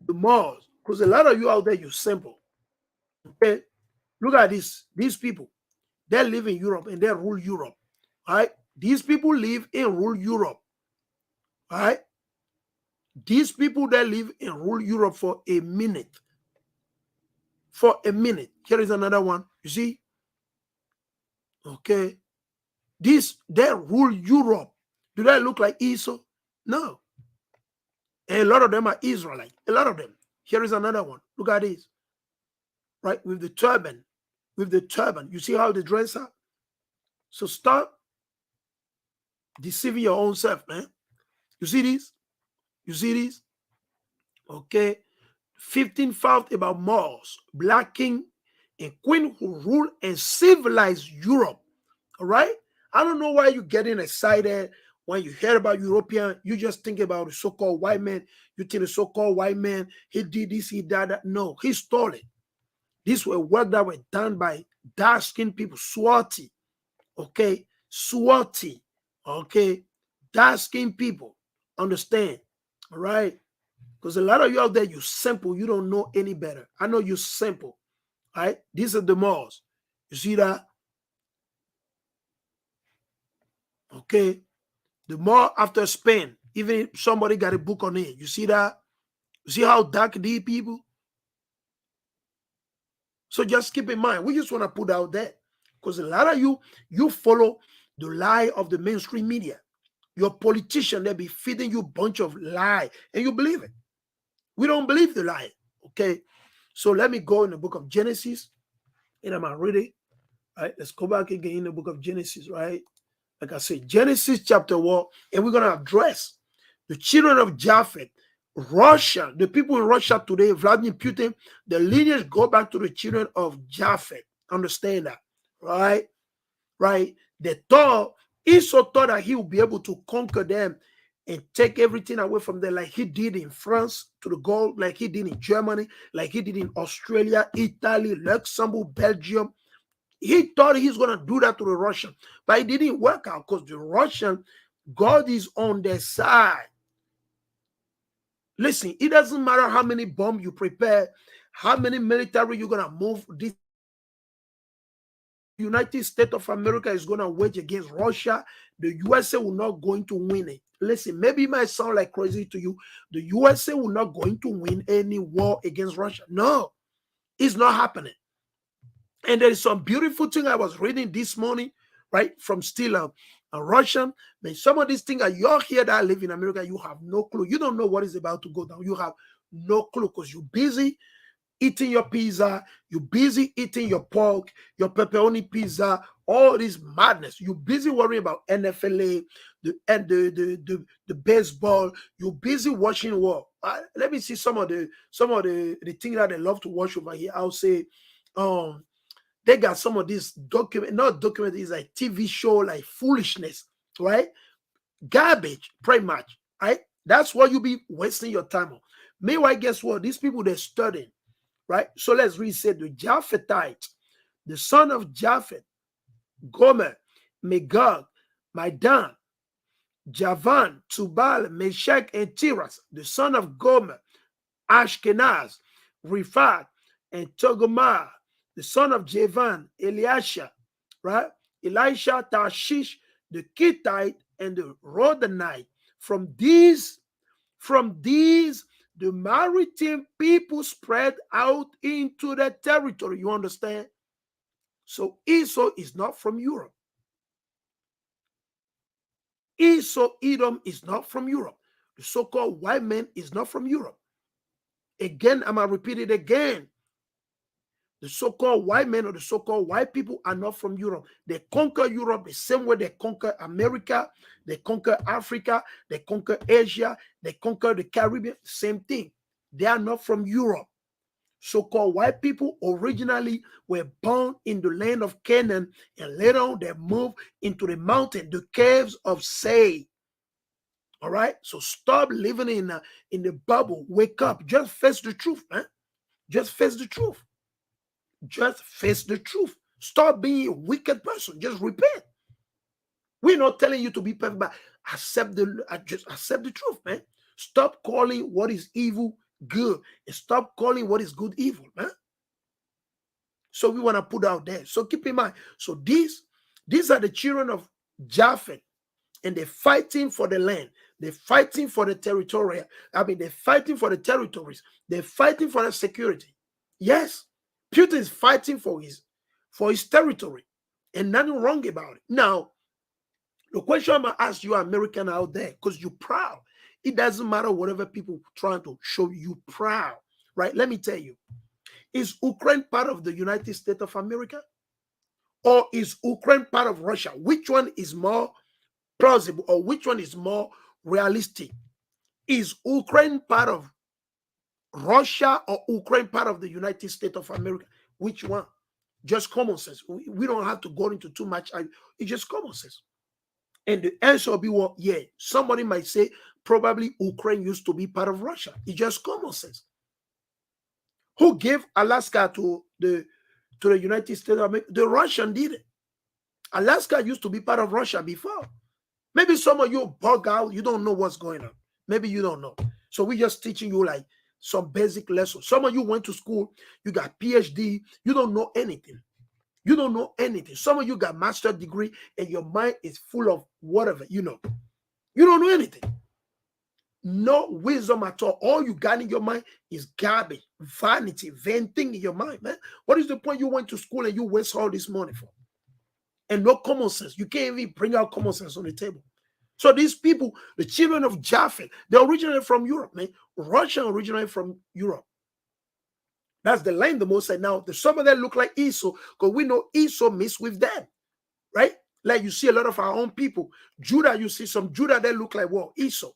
[SPEAKER 1] The Moors, because a lot of you out there, you're simple. Okay? Look at this. These people, they live in Europe and they rule Europe. Right? These people live and rule Europe. Right? These people, they live and rule Europe for a minute. For a minute. Here is another one. You see? Okay. They rule Europe. Do they look like Esau? No. And a lot of them are Israelite. A lot of them. Here is another one. Look at this. Right? With the turban. With the turban. You see how they dress up? So stop deceiving your own self, man. You see this? You see this? Okay. 15 facts about Moors, black king and queen who rule and civilize Europe. All right? I don't know why you're getting excited when you hear about European. You just think about the so-called white man. You think the so-called white man, he did this, he did that. No, he stole it. These were work that were done by dark-skinned people, Swati. Okay? Swati. Okay? Dark-skinned people. Understand? All right? Because a lot of you out there, you're simple. You don't know any better. I know you're simple. Right? These are the Moors. You see that? Okay. The more after Spain, even if somebody got a book on it. You see that? You see how dark these people? So just keep in mind, we just want to put out that. Because a lot of you follow the lie of the mainstream media. Your politician, they be feeding you a bunch of lie, and you believe it. We don't believe the lie. Okay. So let me go in the book of Genesis, and I'm read it. Right. Let's go back again in the book of Genesis, right? Like I said, Genesis chapter 1, and we're going to address the children of Japheth, Russia, the people in Russia today, Vladimir Putin, the lineage go back to the children of Japheth. Understand that, right? Right? Esau thought that he would be able to conquer them and take everything away from them, like he did in France to the gold, like he did in Germany, like he did in Australia, Italy, Luxembourg, Belgium. He thought he's going to do that to the Russian, but it didn't work out because the Russian, God is on their side. Listen, it doesn't matter how many bombs you prepare, how many military you're going to move. This United States of America is going to wage against Russia. The USA will not going to win it. Listen, maybe it might sound like crazy to you. The USA will not going to win any war against Russia. No, it's not happening. And there is some beautiful thing I was reading this morning, right, from still a Russian. But some of these things, you're here that live in America, you have no clue. You don't know what is about to go down. You have no clue because you're busy eating your pizza, you're busy eating your pork, your pepperoni pizza, all this madness. You're busy worrying about NFLA, the baseball. You're busy watching war. Let me see some of the things that they love to watch over here. I'll say, they got some of this document, not document, is like TV show, like foolishness, right? Garbage, pretty much, right? That's what you be wasting your time on. Meanwhile, guess what? These people, they're studying, right? So let's read, say, the Japhethites, the son of Japhet, Gomer, Magog, Midan, Javan, Tubal, Meshach, and Tiras, the son of Gomer, Ashkenaz, Riphat, and Togomar, the son of Javan, Eliasha, right? Elisha, Tarshish, the Kittite, and the Rodanite. From these, the maritime people spread out into the territory. You understand? So Esau is not from Europe. Esau-Edom is not from Europe. The so-called white man is not from Europe. Again, I'm going to repeat it again. The so-called white men or the so-called white people are not from Europe. They conquer Europe the same way they conquer America, they conquer Africa, they conquer Asia, they conquer the Caribbean. Same thing. They are not from Europe. So-called white people originally were born in the land of Canaan, and later on they moved into the mountain, the caves of Say. All right? So stop living in the bubble. Wake up. Just face the truth, man. Just face the truth. Just face the truth. Stop being a wicked person. Just repent. We're not telling you to be perfect, but just accept the truth, man. Stop calling what is evil good and stop calling what is good evil, man. So we want to put out there. So keep in mind. So these are the children of Japhet, and they're fighting for the land. They're fighting for the territorial. They're fighting for the territories. They're fighting for the security. Yes. Putin is fighting for his territory, and nothing wrong about it. Now, the question I'm going to ask you, American out there, because you're proud. It doesn't matter whatever people trying to show you proud, right? Let me tell you, is Ukraine part of the United States of America? Or is Ukraine part of Russia? Which one is more plausible, or which one is more realistic? Is Ukraine part of Russia or Ukraine part of the United States of America? Which one? Just common sense. We don't have to go into too much. It's just common sense. And the answer will be, well, yeah. Somebody might say probably Ukraine used to be part of Russia. It's just common sense. Who gave Alaska to the United States of America? The Russian did it. Alaska used to be part of Russia before. Maybe some of you bug out. You don't know what's going on. Maybe you don't know. So we're just teaching you like some basic lessons. Some of you went to school, you got PhD, you don't know anything. You don't know anything. Some of you got master's degree and your mind is full of whatever, you know. You don't know anything. No wisdom at all. All you got in your mind is garbage, vanity, vain thing in your mind, man. What is the point you went to school and you waste all this money for? And no common sense. You can't even bring out common sense on the table. So these people, the children of Japhet, they originated from Europe, man. Russia originated from Europe. That's the land the Most said. Now, some of them look like Esau, because we know Esau mixed with them, right? Like you see a lot of our own people. Judah, you see some Judah, they look like what? Esau.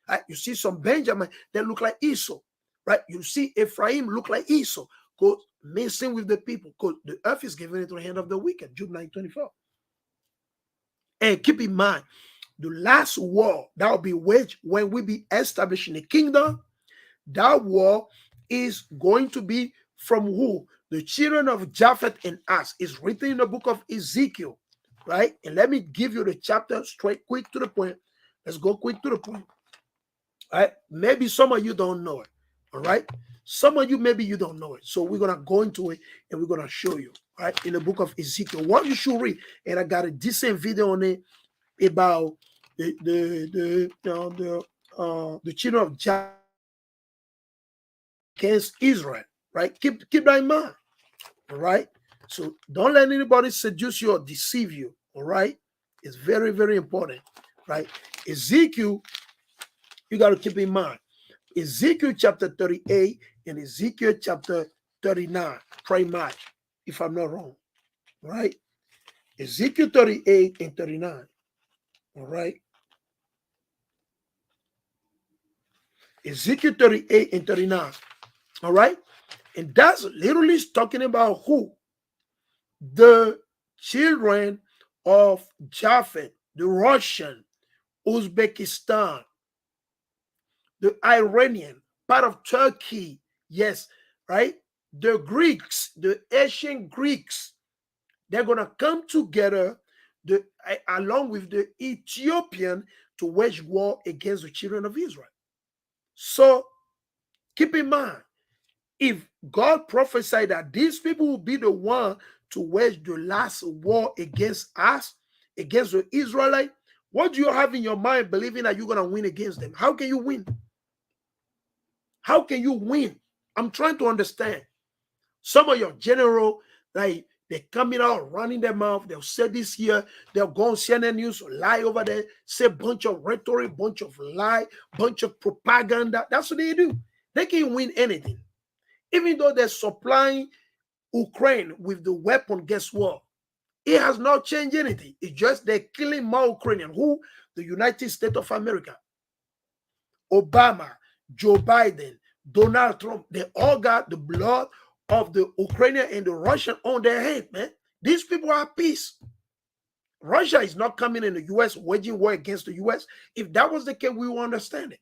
[SPEAKER 1] Right? You see some Benjamin, they look like Esau, right? You see Ephraim look like Esau, because mixing with the people, because the earth is given into the hand of the wicked, Job 9:24. And keep in mind, the last war that will be waged when we be establishing a kingdom, that war is going to be from who? The children of Japhet and us. Is written in the book of Ezekiel, right? And let me give you the chapter straight, quick to the point. Let's go quick to the point. All right? Maybe some of you don't know it, all right? Some of you, maybe you don't know it. So we're going to go into it and we're going to show you, right? In the book of Ezekiel, what you should read. And I got a decent video on it about the children of Japhet against Israel, right? Keep that in mind, all right? So don't let anybody seduce you or deceive you, all right? It's very, very important, right? Ezekiel, you got to keep in mind. Ezekiel chapter 38 and Ezekiel chapter 39, pretty much, if I'm not wrong, right? Ezekiel 38 and 39, all right? Ezekiel 38 and 39, all right? And that's literally talking about who? The children of Japhet, the Russian, Uzbekistan, the Iranian, part of Turkey, yes, right? The Greeks, the ancient Greeks, they're going to come together along with the Ethiopian to wage war against the children of Israel. So keep in mind, if God prophesied that these people will be the one to wage the last war against us, against the Israelites, what do you have in your mind believing that you're going to win against them? How can you win? How can you win? I'm trying to understand. Some of your general, like, they're coming out, running their mouth. They'll say this here. They'll go on CNN News, lie over there, say a bunch of rhetoric, bunch of lie, bunch of propaganda. That's what they do. They can't win anything. Even though they're supplying Ukraine with the weapon, guess what? It has not changed anything. It's just they're killing more Ukrainians. Who? The United States of America, Obama, Joe Biden, Donald Trump. They all got the blood of the Ukrainian and the Russian on their head, man. These people are at peace. Russia is not coming in the U.S. waging war against the U.S. If that was the case, we will understand it.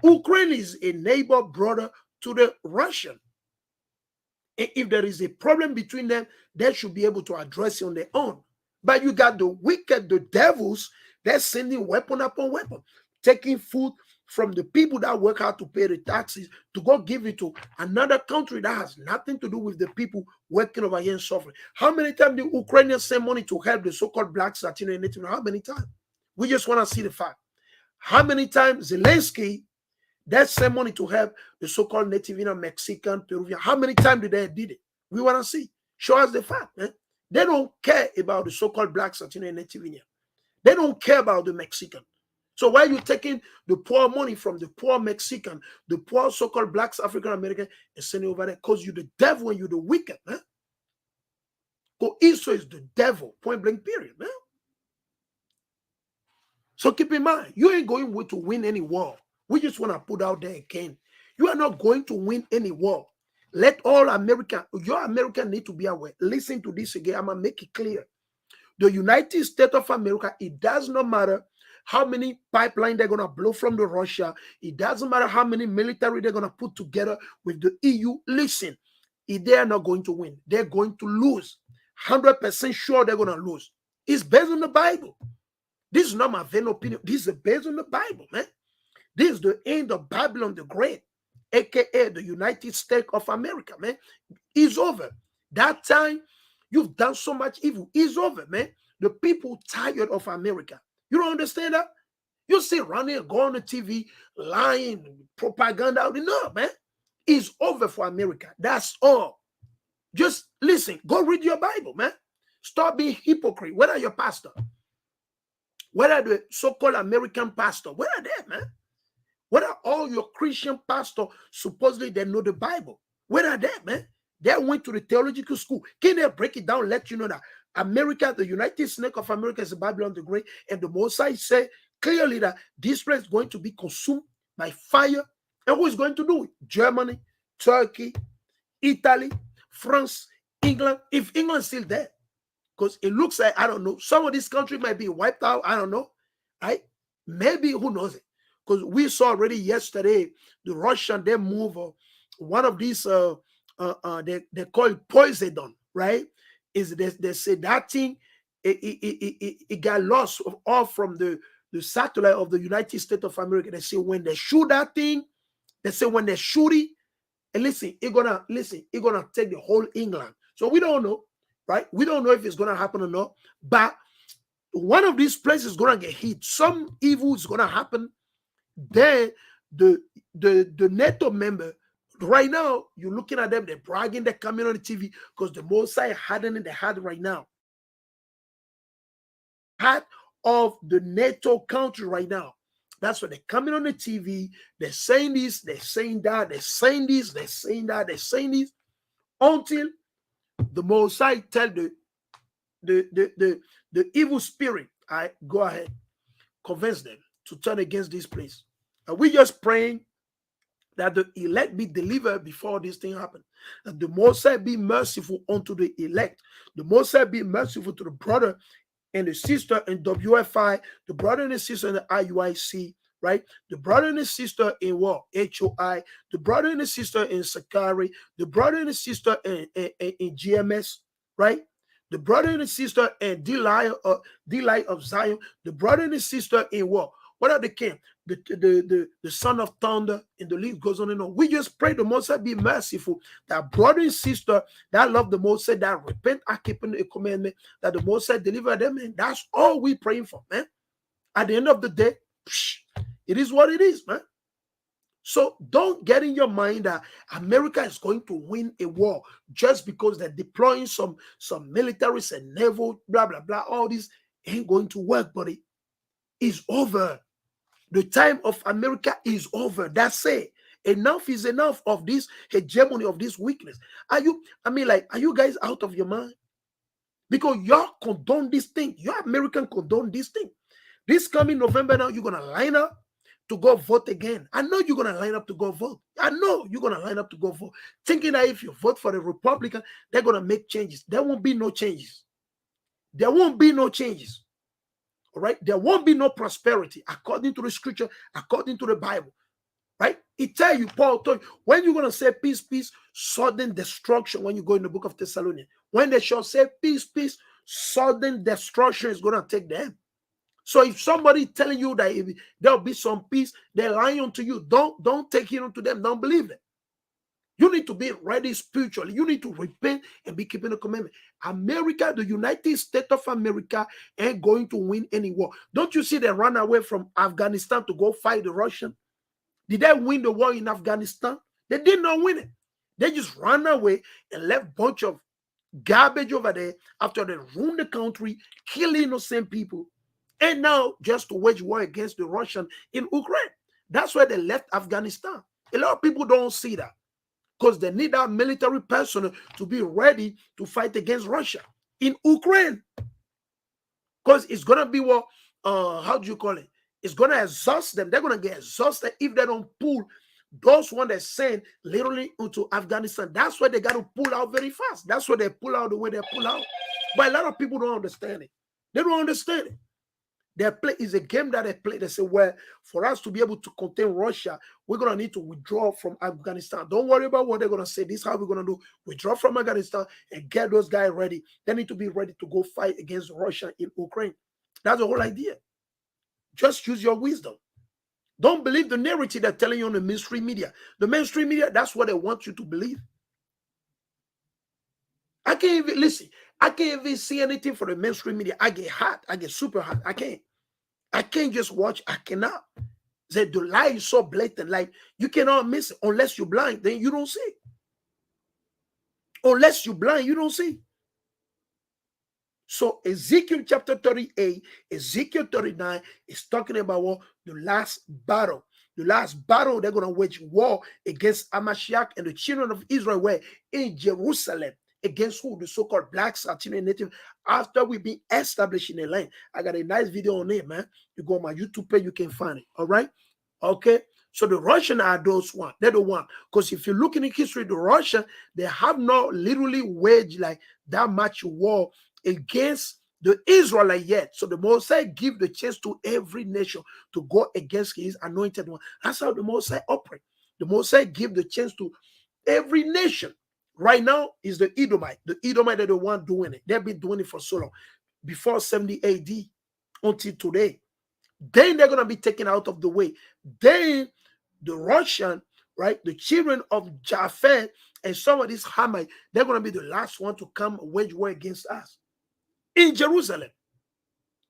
[SPEAKER 1] Ukraine is a neighbor brother to the Russian. And if there is a problem between them, they should be able to address it on their own. But you got the wicked, the devils, they're sending weapon upon weapon, taking food from the people that work hard to pay the taxes to go give it to another country that has nothing to do with the people working over here and suffering. How many times the Ukrainians send money to help the so-called blacks, Latino, and Native? How many times? We just want to see the fact. How many times Zelensky, that send money to help the so-called Native, Mexican, Peruvian? How many times did they did it? We want to see. Show us the fact, man. They don't care about the so-called blacks, Latino, and Native. They don't care about the Mexican. So why are you taking the poor money from the poor Mexican, the poor so-called blacks, African American, and sending over there? Because you're the devil and you're the wicked, man. Because Esau is the devil, point blank, period, man. So keep in mind, you ain't going to win any war. We just want to put out there again. You are not going to win any war. Let all American, your American need to be aware. Listen to this again. I'm going to make it clear. The United States of America, it does not matter how many pipelines they're going to blow from the Russia. It doesn't matter how many military they're going to put together with the EU. Listen, they are not going to win. They're going to lose. 100% sure they're going to lose. It's based on the Bible. This is not my vain opinion. This is based on the Bible, man. This is the end of Babylon the Great, a.k.a. the United States of America, man. It's over. That time, you've done so much evil. It's over, man. The people tired of America. You don't understand that? You sit around here, go on the TV, lying, propaganda. No, man. It's over for America. That's all. Just listen. Go read your Bible, man. Stop being hypocrite. Where are your pastor? Where are the so-called American pastor? Where are they, man? Where are all your Christian pastors? Supposedly they know the Bible. Where are they, man? They went to the theological school. Can they break it down, let you know that America, the United States of America, is Babylon the Great, and the Mosai say clearly that this place is going to be consumed by fire. And who is going to do it? Germany, Turkey, Italy, France, England. If England's still there, because it looks like, I don't know, some of these countries might be wiped out. I don't know. Right? Maybe, who knows it? Because we saw already yesterday, the Russian, they move one of these, they call it Poseidon, right? Is they say that thing, it got lost off from the satellite of the United States of America. They say when they shoot that thing, they say when they shoot it, and listen, it's gonna take the whole England. So we don't know, right? We don't know if it's gonna happen or not, but one of these places is gonna get hit. Some evil is gonna happen. Then the NATO member, right now, you're looking at them, they're bragging, they're coming on the TV because the Mosai hardening the heart right now. Heart of the NATO country right now. That's why they're coming on the TV, they're saying this, they're saying that, they're saying this, they're saying that, they're saying this, until the Mosai tell the evil spirit, I go ahead, convince them to turn against this place. And we just praying that the elect be delivered before this thing happen. That the Most High be merciful unto the elect. The Most High be merciful to the brother and the sister in WFI, the brother and the sister in the IUIC, right? The brother and the sister in what? HOI, the brother and the sister in Sakari, the brother and the sister in GMS, right? The brother and the sister in Delight of Zion, the brother and the sister in what? What are the king? The son of thunder, and the list goes on and on. We just pray the Most High be merciful. That brother and sister that love the Most High, that repent are keeping the commandment, that the Most High deliver them, and that's all we praying for, man. At the end of the day, it is what it is, man. So don't get in your mind that America is going to win a war just because they're deploying some militaries and naval, blah, blah, blah. All this ain't going to work, buddy. It's over. The time of America is over. That's it. Enough is enough of this hegemony, of this weakness. Are you guys out of your mind? Because y'all condone this thing. Your American condone this thing. This coming November now, you're going to line up to go vote again. I know you're going to line up to go vote. I know you're going to line up to go vote. Thinking that if you vote for the Republican, they're going to make changes. There won't be no changes. There won't be no changes. All right? There won't be no prosperity according to the scripture, according to the Bible. Right? It tell you, Paul told you, when you're going to say peace, peace, sudden destruction, when you go in the book of Thessalonians, when they shall say peace, peace, sudden destruction is going to take them. So if somebody telling you that there'll be some peace, they're lying unto you. Don't take it unto them. Don't believe them. You need to be ready spiritually. You need to repent and be keeping the commandment. America, the United States of America, ain't going to win any war. Don't you see they ran away from Afghanistan to go fight the Russians? Did they win the war in Afghanistan? They did not win it. They just ran away and left a bunch of garbage over there after they ruined the country, killing innocent people. And now just to wage war against the Russian in Ukraine. That's why they left Afghanistan. A lot of people don't see that because they need that military personnel to be ready to fight against Russia in Ukraine. Because it's going to be what, how do you call it? It's going to exhaust them. They're going to get exhausted if they don't pull those ones that send literally into Afghanistan. That's why they got to pull out very fast. That's why they pull out the way they pull out. But a lot of people don't understand it. They don't understand it. Their play is a game that they play. They say, well, for us to be able to contain Russia, we're going to need to withdraw from Afghanistan. Don't worry about what they're going to say. This is how we're going to do. Withdraw from Afghanistan and get those guys ready. They need to be ready to go fight against Russia in Ukraine. That's the whole idea. Just use your wisdom. Don't believe the narrative they're telling you on the mainstream media. The mainstream media, that's what they want you to believe. I can't even, listen, I can't even see anything for the mainstream media. I get hot. I get super hot. I can't just watch. I cannot. The lie is so blatant. Like, you cannot miss it. Unless you're blind, then you don't see. Unless you're blind, you don't see. So Ezekiel chapter 38, Ezekiel 39 is talking about what? The last battle. The last battle they're going to wage war against Amashiach and the children of Israel were in Jerusalem. Against who? The so-called blacks, Latino native, after we be established in the land. I got a nice video on it, man. You go on my YouTube page, you can find it. All right? Okay? So the Russian are those one. They're the one. Because if you look in the history, the Russian, they have not literally waged like that much war against the Israelite yet. So the Mosai give the chance to every nation to go against his anointed one. That's how the Mosai operate. The Mosai give the chance to every nation. Right now is the Edomite. The Edomite are the one doing it. They've been doing it for so long. Before 70 AD until today. Then they're going to be taken out of the way. Then the Russian, right, the children of Japheth and some of these Hamite, they're going to be the last one to come wage war against us in Jerusalem.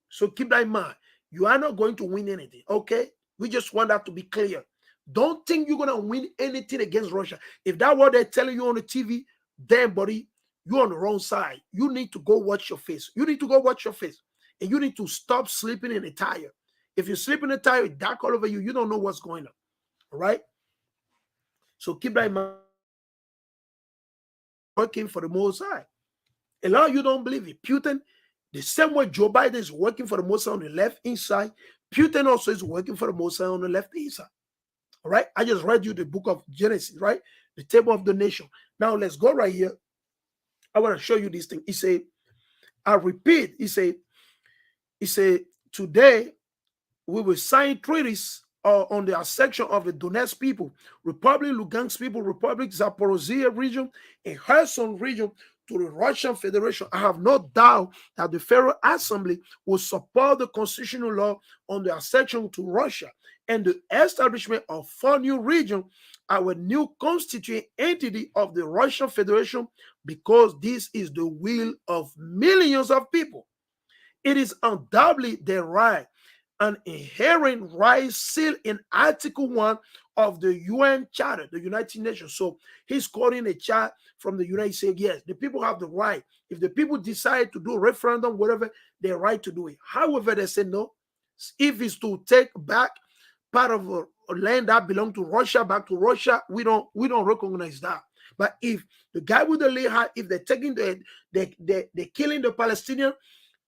[SPEAKER 1] So keep that in mind. You are not going to win anything, okay? We just want that to be clear. Don't think you're going to win anything against Russia. If that's what they're telling you on the TV, then, buddy, you're on the wrong side. You need to go watch your face. You need to go watch your face. And you need to stop sleeping in a tire. If you sleep in a tire, it's dark all over you. You don't know what's going on. All right? So keep that in mind. Working for the Most High. A lot of you don't believe it. Putin, the same way Joe Biden is working for the Most High on the left inside, Putin also is working for the Most High on the left inside. All right? I just read you the book of Genesis, right? The table of the nation. Now let's go right here. I want to show you this thing. He said, I repeat, he said, He said, today we will sign treaties on the section of the Donetsk people, Republic Lugansk people, Republic Zaporozhye region, and Kherson region to the Russian Federation. I have no doubt that the Federal Assembly will support the constitutional law on the accession to Russia and the establishment of 4 new regions, our new constituent entity of the Russian Federation, because this is the will of millions of people. It is undoubtedly their right, an inherent right sealed in Article 1 of the UN Charter, the United Nations. So he's quoting a chart from the United States. Yes, the people have the right. If the people decide to do a referendum, whatever, they're right to do it. However, they say no. If it's to take back part of a land that belongs to Russia back to Russia, we don't recognize that. But if the guy with the Lehi, if they're taking they're killing the Palestinian,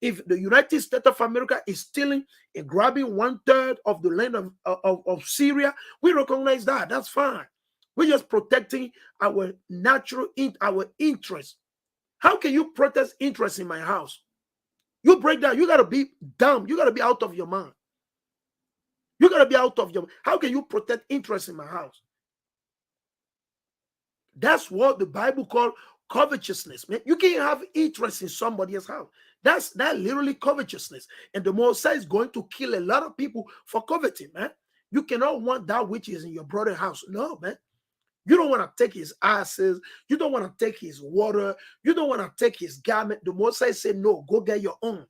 [SPEAKER 1] if the United States of America is stealing and grabbing 1/3 of the land of Syria, we recognize that. That's fine. We're just protecting our natural our interest. How can you protest interest in my house? You break that. You got to be dumb. You got to be out of your mind. You got to be out of your mind. How can you protect interest in my house? That's what the Bible called covetousness, man. You can't have interest in somebody else's house. That's literally covetousness. And the Messiah is going to kill a lot of people for coveting, man. You cannot want that which is in your brother's house. No, man. You don't want to take his asses. You don't want to take his water. You don't want to take his garment. The Messiah said, no, go get your own.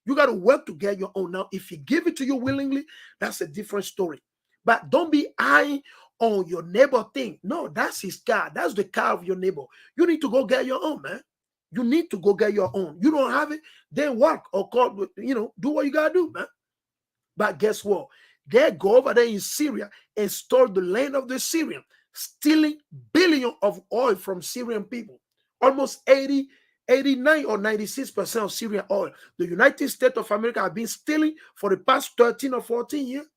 [SPEAKER 1] You got to work to get your own. Now, if he give it to you willingly, that's a different story. But don't be eyeing on your neighbor thing. No, that's his car. That's the car of your neighbor. You need to go get your own, man. You need to go get your own. You don't have it, then work or call, do what you got to do, man. But guess what? They go over there in Syria and store the land of the Syrian, stealing billions of oil from Syrian people. Almost 89 or 96% of Syrian oil. The United States of America have been stealing for the past 13 or 14 years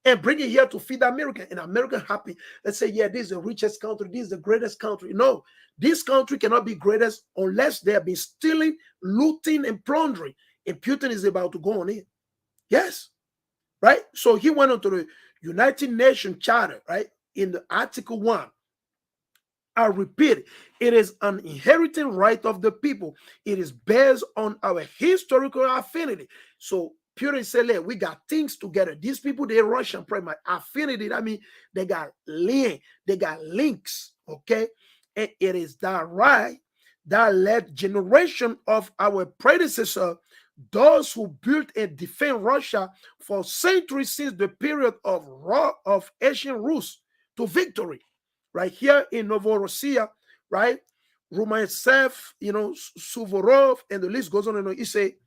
[SPEAKER 1] and bring it here to feed America. And America happy. Let's say, yeah, this is the richest country. This is the greatest country. No, this country cannot be greatest unless they have been stealing, looting, and plundering. And Putin is about to go on it. Yes. Right? So he went on to the United Nations Charter, right? In the Article 1. I repeat, it is an inheriting right of the people. It is based on our historical affinity. So Putin said, "Look, we got things together. These people, they're Russian primary affinity. I mean, they got links, okay? And it is that right that led generation of our predecessor, those who built and defend Russia for centuries since the period of ancient Rus to victory. Right here in Novorossiya, right? Rumaitsev, Suvorov, and the list goes on and on. He say,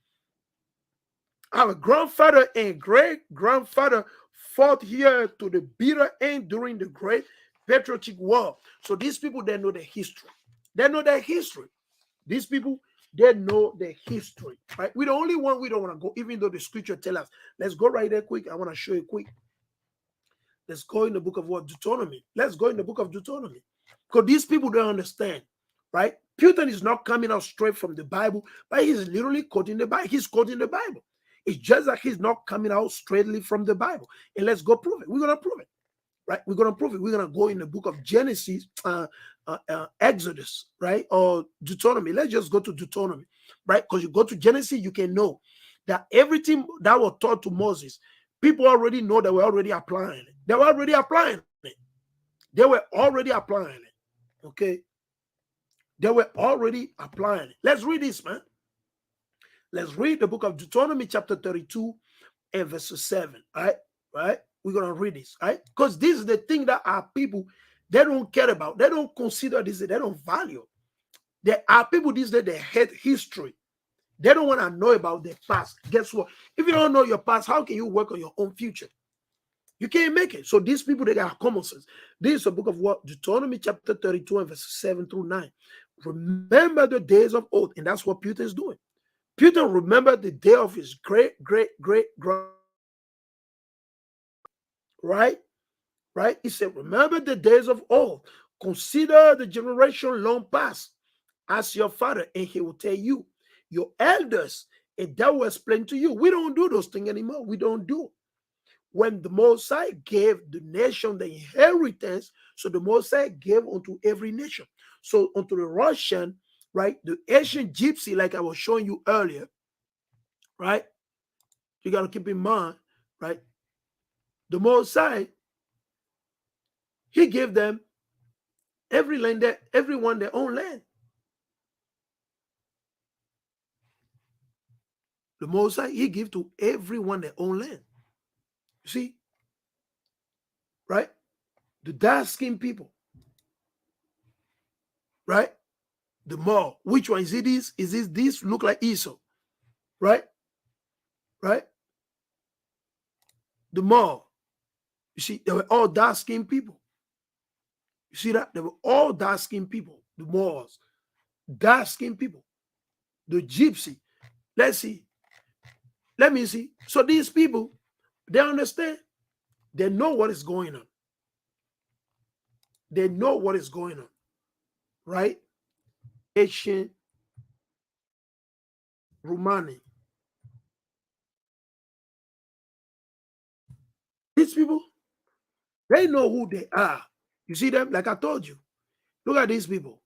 [SPEAKER 1] our grandfather and great-grandfather fought here to the bitter end during the Great Patriotic War. So these people, they know their history. They know their history. These people, they know their history, right? We're the only one we don't want to go, even though the scripture tells us. Let's go right there quick. I want to show you quick. Let's go in the book of what? Deuteronomy. Let's go in the book of Deuteronomy. Because these people don't understand, right? Putin is not coming out straight from the Bible, but he's literally quoting the Bible. He's quoting the Bible. It's just that he's not coming out straightly from the Bible. And let's go prove it. We're going to prove it, right? We're going to prove it. We're going to go in the book of Genesis, Exodus, right? Or Deuteronomy. Let's just go to Deuteronomy, right? Because you go to Genesis, you can know that everything that was taught to Moses, people already know that we're already applying it. They were already applying it. They were already applying it. Okay? They were already applying it. Let's read this, man. Let's read the book of Deuteronomy chapter 32 and verse 7. Right? We're going to read this, right? Because this is the thing that our people, they don't care about. They don't consider this. They don't value. There are people these days, they hate history. They don't want to know about their past. Guess what? If you don't know your past, how can you work on your own future? You can't make it. So these people, they got common sense. This is a book of what? Deuteronomy chapter 32 and verses 7 through 9. Remember the days of old. And that's what Putin is doing. Putin remembered the day of his great, right? He said, remember the days of old. Consider the generation long past as your father. And he will tell you, your elders And that will explain to you. We don't do those things anymore. We don't do. When the Mosai gave the nation the inheritance, so the Mosai gave unto every nation. So unto the Russian, right, the ancient gypsy, like I was showing you earlier, right? You got to keep in mind, right? The Mosai, he gave them every land, everyone their own land. The Mosai, he gave to everyone their own land. You see, right? The dark-skinned people, right? The more, which one is it? This look like Esau, right? Right? The more, you see, they were all dark-skinned people. You see that? They were all dark-skinned people. The Moors, dark-skinned people. The Gypsy. Let's see. Let me see. So these people, they understand. They know what is going on. They know what is going on. Right? Ancient Romani. These people, they know who they are. You see them? Like I told you. Look at these people.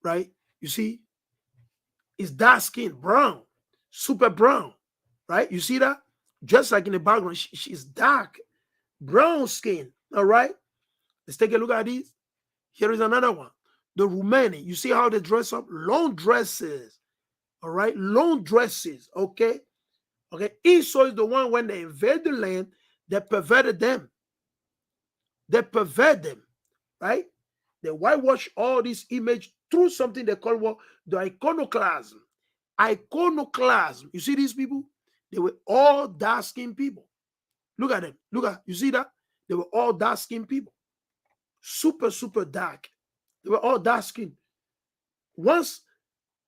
[SPEAKER 1] Right? You see? It's dark skin, brown, super brown. Right? You see that? Just like in the background, she's dark, brown skin. All right? Let's take a look at this. Here is another one. The Romani. You see how they dress up? Long dresses. All right? Long dresses. Okay? Okay? Esau is the one when they invade the land, they perverted them. They pervert them. Right? They whitewash all this image through something they call what? The iconoclasm. Iconoclasm. You see these people? They were all dark-skinned people. Look at them. Look at, you see that? They were all dark-skinned people. Super, super dark. They were all dark-skinned. Once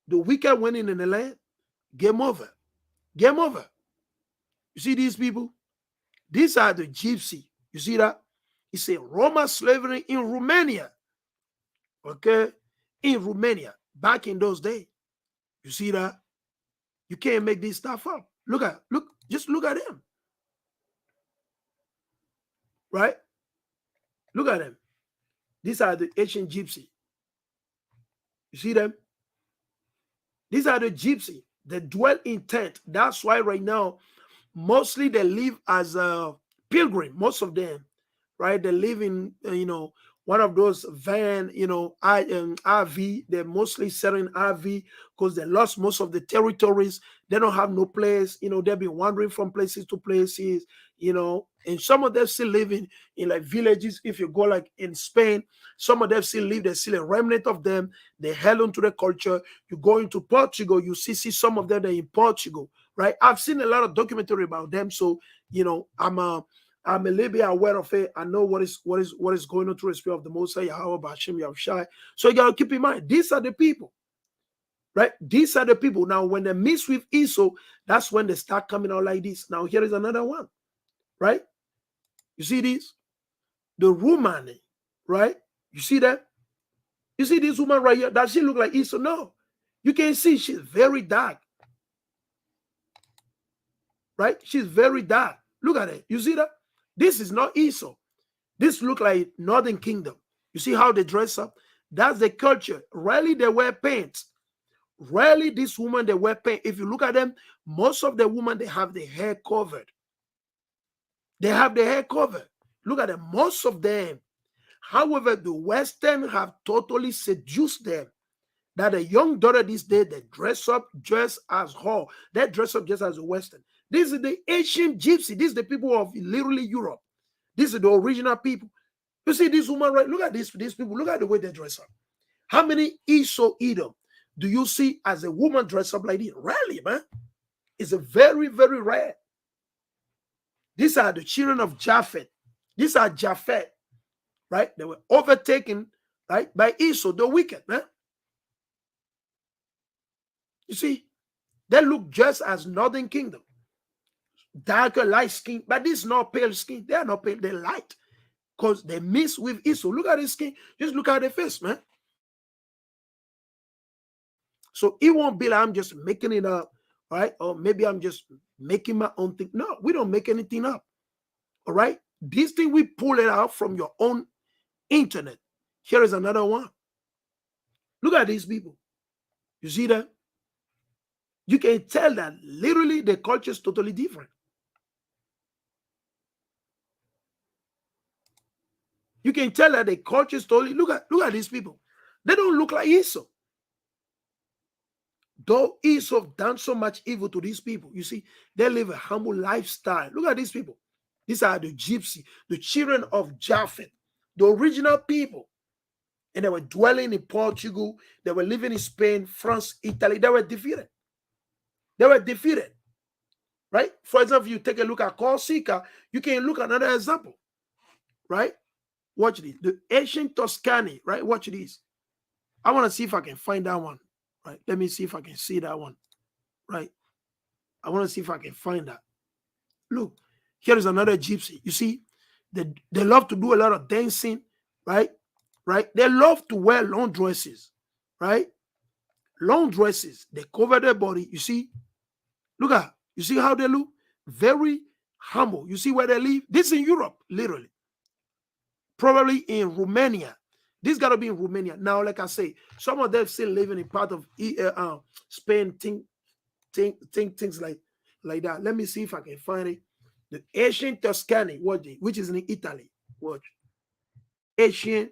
[SPEAKER 1] the wicked went in the land, game over. Game over. You see these people? These are the gypsy. You see that? It's a Roman slavery in Romania. Okay? In Romania. Back in those days. You see that? You can't make this stuff up. Just look at them. Right? Look at them. These are the ancient gypsy. You see them? These are the gypsy. They dwell in tent. That's why right now, mostly they live as a pilgrim. Most of them, right? They live in, one of those van, RV. They're mostly selling RV because they lost most of the territories. They don't have no place. They've been wandering from places to places, and some of them still living in like villages. If you go like in Spain, some of them still live. There's still a remnant of them. They held on to the culture. You go into Portugal, you see some of them, they're in Portugal, right? I've seen a lot of documentary about them. So, I'm a little bit aware of it. I know what is going on through the spirit of the Most High, YAHAWAH, Ba'ashem, Yahushai. So you gotta keep in mind, these are the people, right? These are the people. Now, when they mix with Esau, that's when they start coming out like this. Now, here is another one, right? You see this? The Romani, right? You see that? You see this woman right here? Does she look like Esau? No. You can see she's very dark, right? She's very dark. Look at it. You see that? This is not Esau. This look like Northern Kingdom. You see how they dress up? That's the culture. Rarely they wear pants. Rarely this woman, they wear pants. If you look at them, most of the women, they have the hair covered. They have the hair covered. Look at them. Most of them. However, the Western have totally seduced them. That a young daughter this day, they dress up just as her. They dress up just as a Western. This is the ancient gypsy. This is the people of literally Europe. This is the original people. You see this woman, right? Look at these people. Look at the way they dress up. How many Esau-Edom do you see as a woman dress up like this? Rarely, man. It's a very, very rare. These are the children of Japhet. These are Japhet, right? They were overtaken, right, by Esau, the wicked, man. You see, they look just as Northern Kingdom. Darker, light skin, but this is not pale skin. They are not pale, they're light. Because they mix with Esau. Look at his skin. Just look at their face, man. So it won't be like I'm just making it up, All right. Or maybe I'm just making my own thing. No, we don't make anything up. All right. This thing, we pull it out from your own internet. Here is another one. Look at these people. You see that? You can tell that literally the culture is totally different. You can tell that the culture is totally. Look at these people. They don't look like Esau. Though Esau done so much evil to these people, you see, they live a humble lifestyle. Look at these people. These are the gypsy, the children of Japhet, the original people. And they were dwelling in Portugal. They were living in Spain, France, Italy. They were defeated. They were defeated. Right? For example, you take a look at Corsica, you can look at another example. Right? Watch this. The ancient Tuscany, right? Watch this. I want to see if I can find that one. Right? Let me see if I can see that one. Right? I want to see if I can find that. Look, here is another gypsy. You see, they love to do a lot of dancing, right? Right? They love to wear long dresses, right? Long dresses. They cover their body. You see, look at, you see how they look? Very humble. You see where they live? This is in Europe, literally. Probably in Romania. This got to be in Romania. Now, like I say, some of them still living in part of Spain, things like that. Let me see if I can find it. The ancient Tuscany, which is in Italy. Watch. Ancient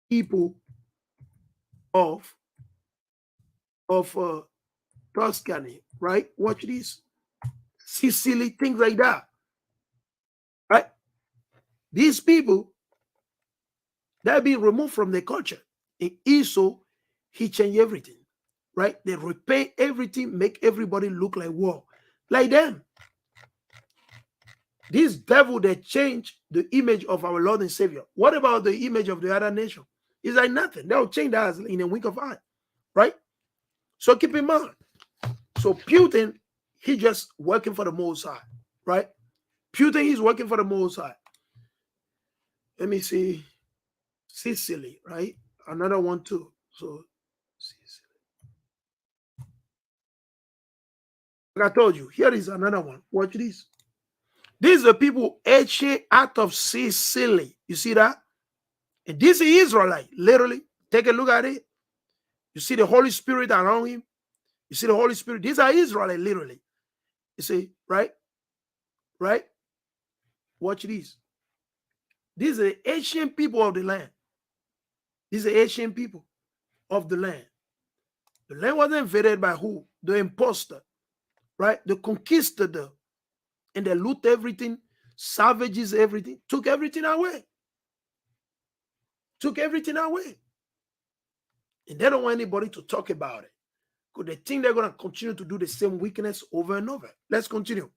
[SPEAKER 1] people of Tuscany, right? Watch this. Sicily, things like that. Right? These people, they're being removed from their culture. In Esau, he changed everything. Right? They repaint everything, make everybody look like war. Like them. This devil, they change the image of our Lord and Savior. What about the image of the other nation? It's like nothing. They'll change that in a wink of eye. Right? So keep in mind. So Putin, he just working for the Most High. Right? Putin, he's working for the Most High. Let me see. Sicily, right? Another one too. So Sicily. Like I told you, here is another one. Watch this. These are people etching out of Sicily. You see that? And this is Israelite, literally. Take a look at it. You see the Holy Spirit around him. You see the Holy Spirit. These are Israelite, literally. You see, right? Right? Watch this. These are the ancient people of the land. These are ancient people of the land. The land wasn't invaded by who? The imposter, right? The conquistador. And they loot everything, savages everything, took everything away. Took everything away. And they don't want anybody to talk about it. Because they think they're going to continue to do the same wickedness over and over. Let's continue.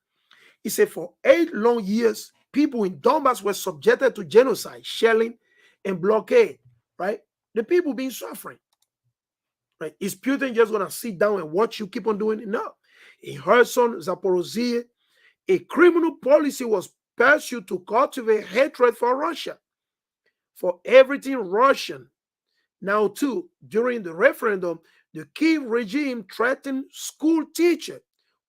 [SPEAKER 1] He said, for 8 long years, people in Donbass were subjected to genocide, shelling, and blockade, right? The people being suffering. Right? Is Putin just going to sit down and watch you keep on doing it? No. In Kherson, Zaporozhye, a criminal policy was pursued to cultivate hatred for Russia, for everything Russian. Now, too, during the referendum, the Kiev regime threatened school teachers,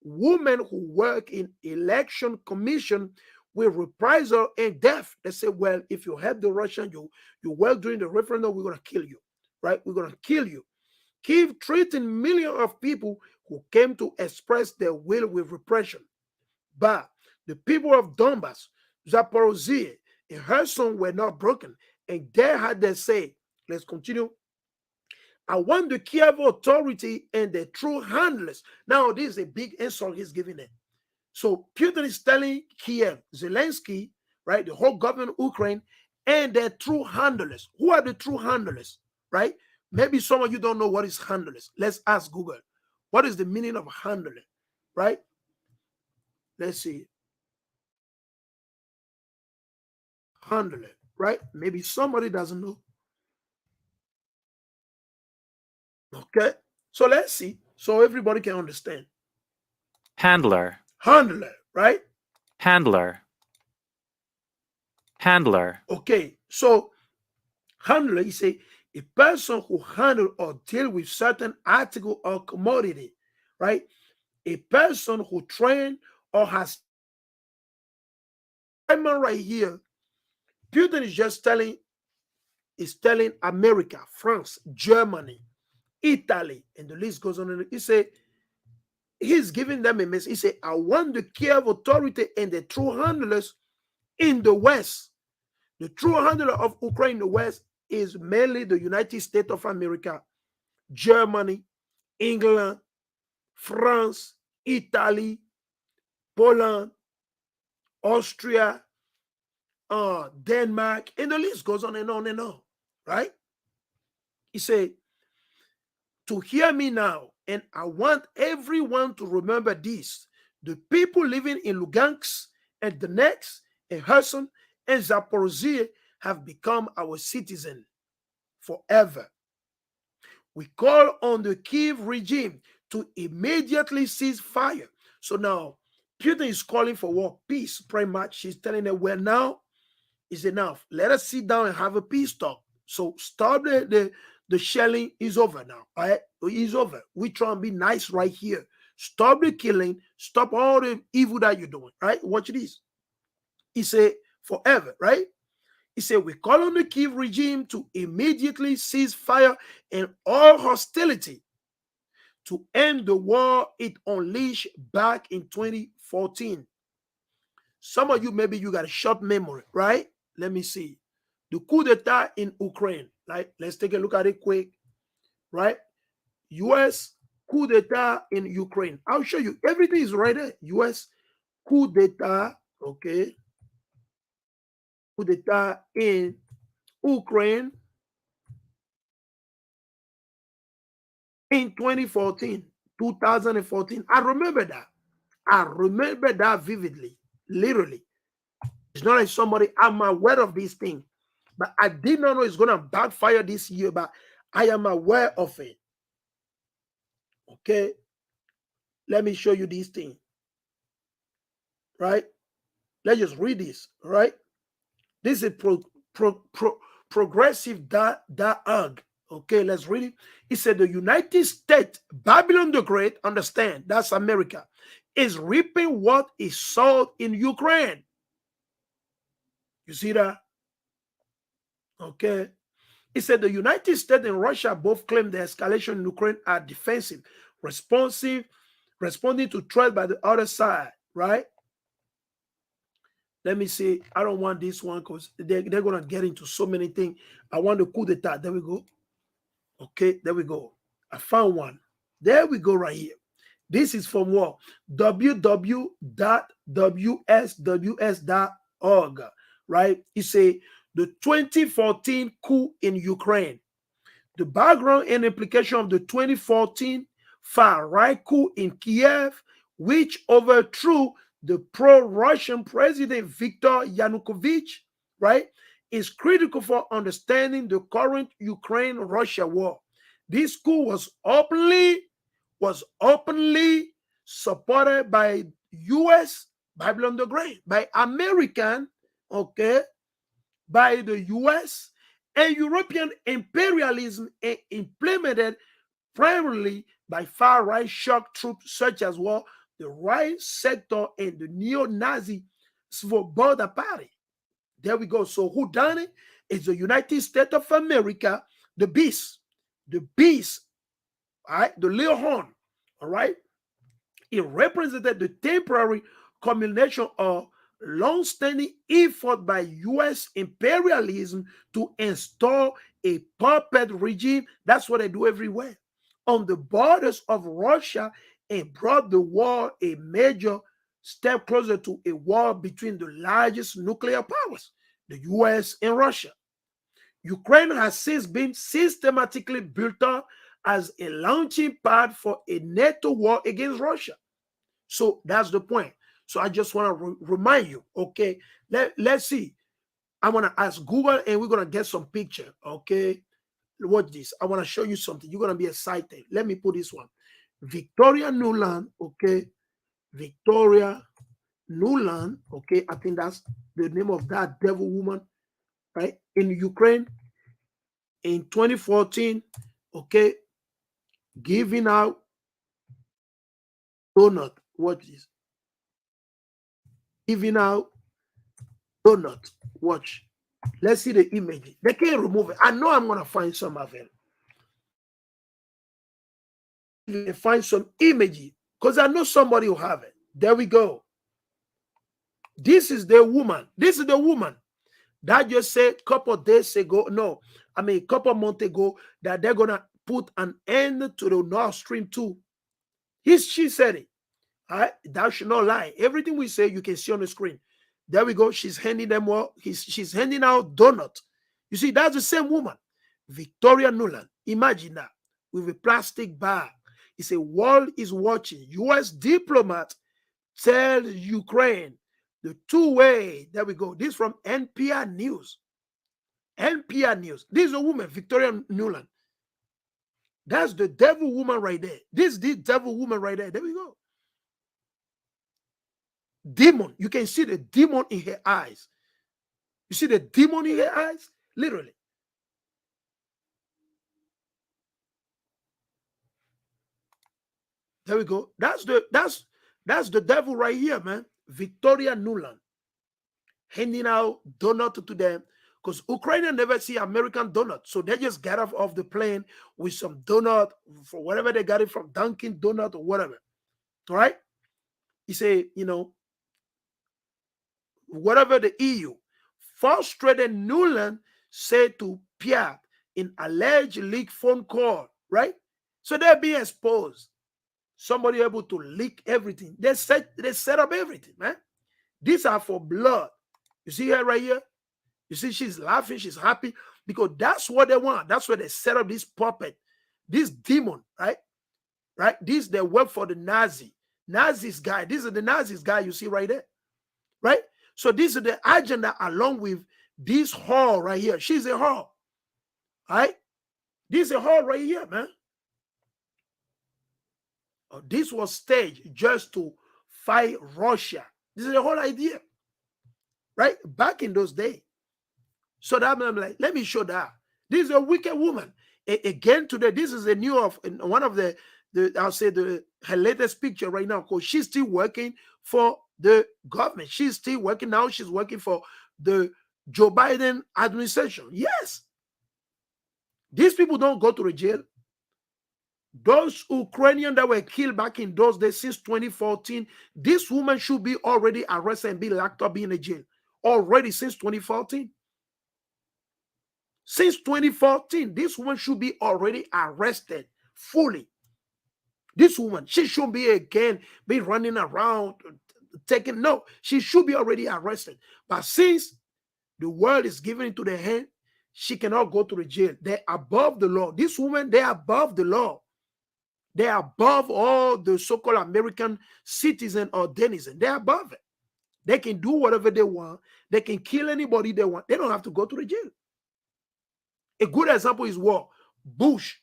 [SPEAKER 1] women who work in election commission with reprisal and death. They say, well, if you help the Russian, you work during the referendum, we're going to kill you, right? We're going to kill you. Kiev threatened millions of people who came to express their will with repression. But the people of Donbass, Zaporozhye, and Kherson were not broken, and they had their say. Let's continue. I want the Kiev authority and the true handlers. Now, this is a big insult he's giving them. So Putin is telling Kiev, Zelensky, right, the whole government of Ukraine, and their true handlers. Who are the true handlers, right? Maybe some of you don't know what is handlers. Let's ask Google. What is the meaning of handler, right? Let's see. Handler, right? Maybe somebody doesn't know. Okay, so let's see, so everybody can understand.
[SPEAKER 2] Handler.
[SPEAKER 1] Handler, right?
[SPEAKER 2] Handler. Handler.
[SPEAKER 1] Okay, so handler, you say a person who handle or deal with certain article or commodity, right? A person who trained or has right here. Putin is telling America, France, Germany, Italy, and the list goes on. And he said he's giving them a message. He said, I want the Kiev authority and the true handlers in the West. The true handler of Ukraine in the West is mainly the United States of America, Germany, England, France, Italy, Poland, Austria, Denmark, and the list goes on and on and on, right? He said, to hear me now, and I want everyone to remember this. The people living in Lugansk and Donetsk and Kherson and Zaporozhye have become our citizens forever. We call on the Kiev regime to immediately cease fire. So now, Putin is calling for war, peace, pretty much. She's telling them, well, now is enough. Let us sit down and have a peace talk. So stop the shelling is over now. All right? It's over. We try and be nice right here. Stop the killing. Stop all the evil that you're doing. Right? Watch this. He said, forever, right? He said, we call on the Kiev regime to immediately cease fire and all hostility to end the war it unleashed back in 2014. Some of you, maybe you got a short memory, right? Let me see. The coup d'etat in Ukraine, right? Let's take a look at it quick, right? U.S. coup d'etat in Ukraine. I'll show you. Everything is right there. U.S. coup d'etat, okay? Coup d'etat in Ukraine in 2014, 2014. I remember that. I remember that vividly, literally. It's not like somebody, I'm aware of this thing, but I did not know it's going to backfire this year, but I am aware of it. Okay? Let me show you this thing. Right? Let's just read this. Right? This is progressive.org. Okay, let's read it. It said the United States, Babylon the Great, understand, that's America, is reaping what is sowed in Ukraine. You see that? Okay. It said the United States and Russia both claim the escalation in Ukraine are defensive, responding to threat by the other side, right? Let me see. I don't want this one because they're going to get into so many things. I want the coup d'etat. There we go. Okay, there we go. I found one. There we go right here. This is from what? www.wsws.org, right? It say the 2014 coup in Ukraine. The background and implication of the 2014 far-right coup in Kiev, which overthrew the pro-Russian president Viktor Yanukovych, right, is critical for understanding the current Ukraine-Russia war. This coup was openly supported by U.S. Babylon the Great, by American, okay, by the U.S. and European imperialism, and implemented primarily by far-right shock troops such as the right sector and the neo-Nazi Svoboda Party. There we go. So who done it? It's the United States of America, the beast, all right, the little horn, all right. It represented the temporary culmination of long-standing effort by U.S. imperialism to install a puppet regime. That's what they do everywhere on the borders of Russia, and brought the war a major step closer to a war between the largest nuclear powers, the U.S. and Russia. Ukraine has since been systematically built up as a launching pad for a NATO war against Russia. So that's the point. So I just want to remind you, okay? Let's see. I want to ask Google and we're going to get some picture, okay? Watch this. I want to show you something. You're going to be excited. Let me put this one. Victoria Nuland, okay? Victoria Nuland, okay? I think that's the name of that devil woman, right? In Ukraine in 2014, okay? Giving out Donut. Watch this. Even now, donut. Watch. Let's see the image. They can't remove it. I know I'm gonna find some of it. Find some image because I know somebody will have it. There we go. This is the woman. This is the woman that just said a couple of days ago. No, I mean a couple of months ago that they're gonna put an end to the Nord Stream 2. She said it. All right, thou should not lie. Everything we say, you can see on the screen. There we go. She's handing them all. She's handing out donuts. You see, that's the same woman, Victoria Nuland. Imagine that with a plastic bag. It's a world is watching. U.S. diplomat tell Ukraine the two-way. There we go. This from NPR News. NPR News. This is a woman, Victoria Nuland. That's the devil woman right there. This is the devil woman right there. There we go. Demon. You can see the demon in her eyes. You see the demon in her eyes? Literally. There we go. That's the devil right here, man. Victoria Nuland handing out donuts to them because Ukrainians never see American donuts, so they just get off the plane with some donut for whatever they got it from, Dunkin' Donut or whatever. All right? He say, you know, whatever the EU. Frustrated Nuland said to Pierre in alleged leak phone call, right? So they're being exposed. Somebody able to leak everything. They set up everything, man. These are for blood. You see her right here? You see she's laughing, she's happy because that's what they want. That's where they set up this puppet, this demon, right? Right? This they work for the Nazis guy. This is the Nazis guy you see right there, right? So this is the agenda along with this whore right here. She's a whore, right? This is a whore right here, man. This was staged just to fight Russia. This is the whole idea, right? Back in those days. So that I'm like, let me show that. This is a wicked woman. Again today, this is a new of one of the I'll say her latest picture right now because she's still working for the government. She's still working now. She's working for the Joe Biden administration. Yes. These people don't go to the jail. Those Ukrainians that were killed back in those days since 2014, this woman should be already arrested and be locked up in a jail already since 2014. Since 2014, this woman should be already arrested fully. This woman, she shouldn't be again be running around taking. No, she should be already arrested. But since the world is given into their hand, she cannot go to the jail. They're above the law. This woman, they're above the law. They're above all the so-called American citizen or denizen. They're above it. They can do whatever they want. They can kill anybody they want. They don't have to go to the jail. A good example is what? Bush,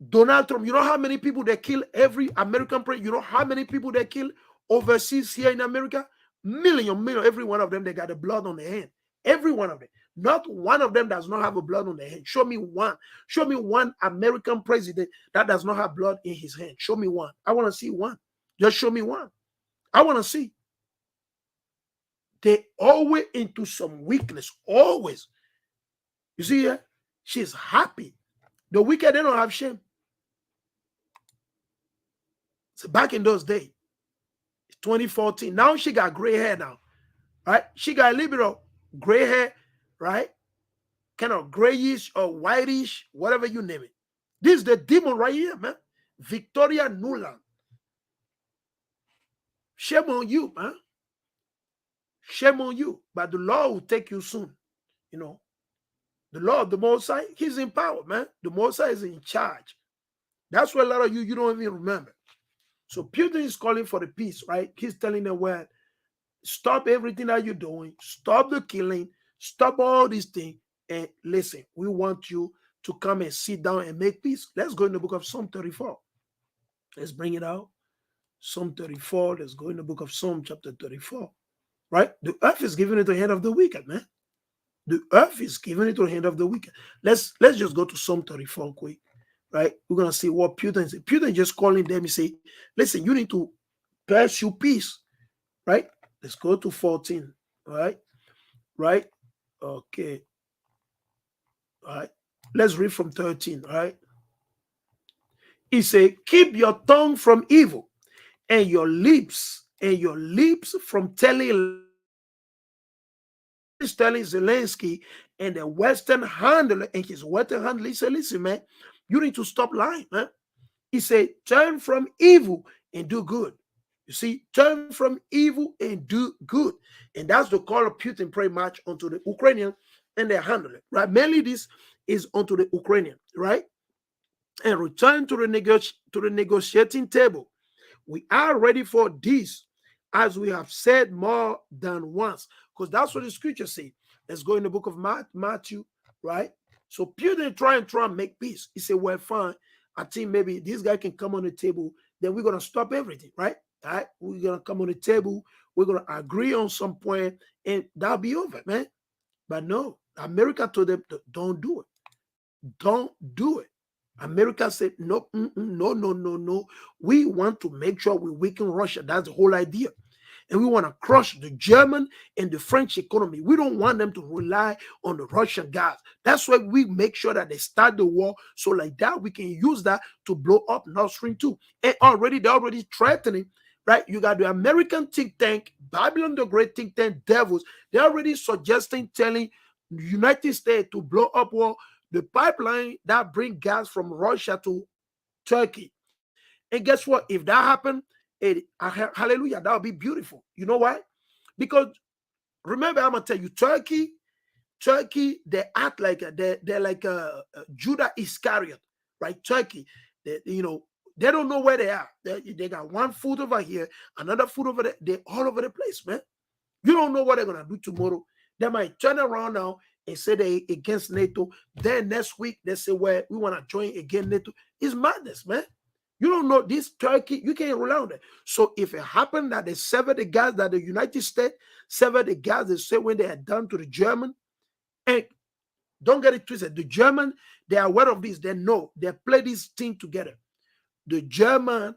[SPEAKER 1] Donald Trump. You know how many people they kill every American president? You know how many people they kill overseas here in America? Million. Every one of them, they got the blood on their hand. Every one of them. Not one of them does not have a blood on their hand. Show me one. Show me one American president that does not have blood in his hand. Show me one. I want to see one. Just show me one. I want to see. They always into some weakness. Always. You see her? She's happy. The wicked, they don't have shame. So back in those days, 2014. Now she got gray hair now. Right? She got a little bit of gray hair, right? Kind of grayish or whitish, whatever you name it. This is the demon right here, man. Victoria Nuland. Shame on you, man. Shame on you. But the Lord will take you soon. You know. The Lord, the Most High, He's in power, man. The Most High is in charge. That's what a lot of you don't even remember. So Putin is calling for the peace, right? He's telling them, well, stop everything that you're doing. Stop the killing. Stop all these things. And listen, we want you to come and sit down and make peace. Let's go in the book of Psalm 34. Let's bring it out. Psalm 34. Let's go in the book of Psalm chapter 34. Right? The earth is given into the hand of the wicked, man. The earth is given into the hand of the wicked. Let's just go to Psalm 34 quick. right? We're gonna see what Putin said. Putin just calling them and say, listen, you need to pursue peace, right? Let's go to 14, right? Right? Okay, all right. Let's read from 13, all right? He said, keep your tongue from evil and your lips from telling is telling Zelensky and the Western handler and his Western handler, he said, listen, man, you need to stop lying, man. He said, turn from evil and do good. You see, turn from evil and do good. And that's the call of Putin pretty much onto the Ukrainian and their handler, right? Mainly this is onto the Ukrainian, right? And return to the negotiating table. We are ready for this, as we have said more than once, because that's what the scripture say. Let's go in the book of Matthew, right? So Putin try and make peace. He said, well, fine. I think maybe this guy can come on the table, then we're gonna stop everything, right? All right, we're gonna come on the table, we're gonna agree on some point, and that'll be over, man. But no, America told them, don't do it. Don't do it. America said, no, no, no, no, no. We want to make sure we weaken Russia. That's the whole idea. And we want to crush the German and the French economy. We don't want them to rely on the Russian gas. That's why we make sure that they start the war. So like that, we can use that to blow up Nord Stream 2. And they're already threatening, right? You got the American think tank, Babylon the Great think tank, devils. They're already suggesting, telling the United States to blow up the pipeline that bring gas from Russia to Turkey. And guess what? If that happened, hallelujah, that would be beautiful. You know why? Because remember, I'm gonna tell you, Turkey, they act like they're like a Judah Iscariot, right? Turkey, they don't know where they are. They got one foot over here, another foot over there. They're all over the place, man. You don't know what they're gonna do tomorrow. They might turn around now and say they against NATO. Then next week they say, well, we want to join against NATO. It's madness, man. You don't know this Turkey, you can't rely on it. So if it happened that they severed the gas, that the United States severed the gas, they said when they had done to the German, and don't get it twisted, the German, they are aware of this, they know, they play this thing together. The German,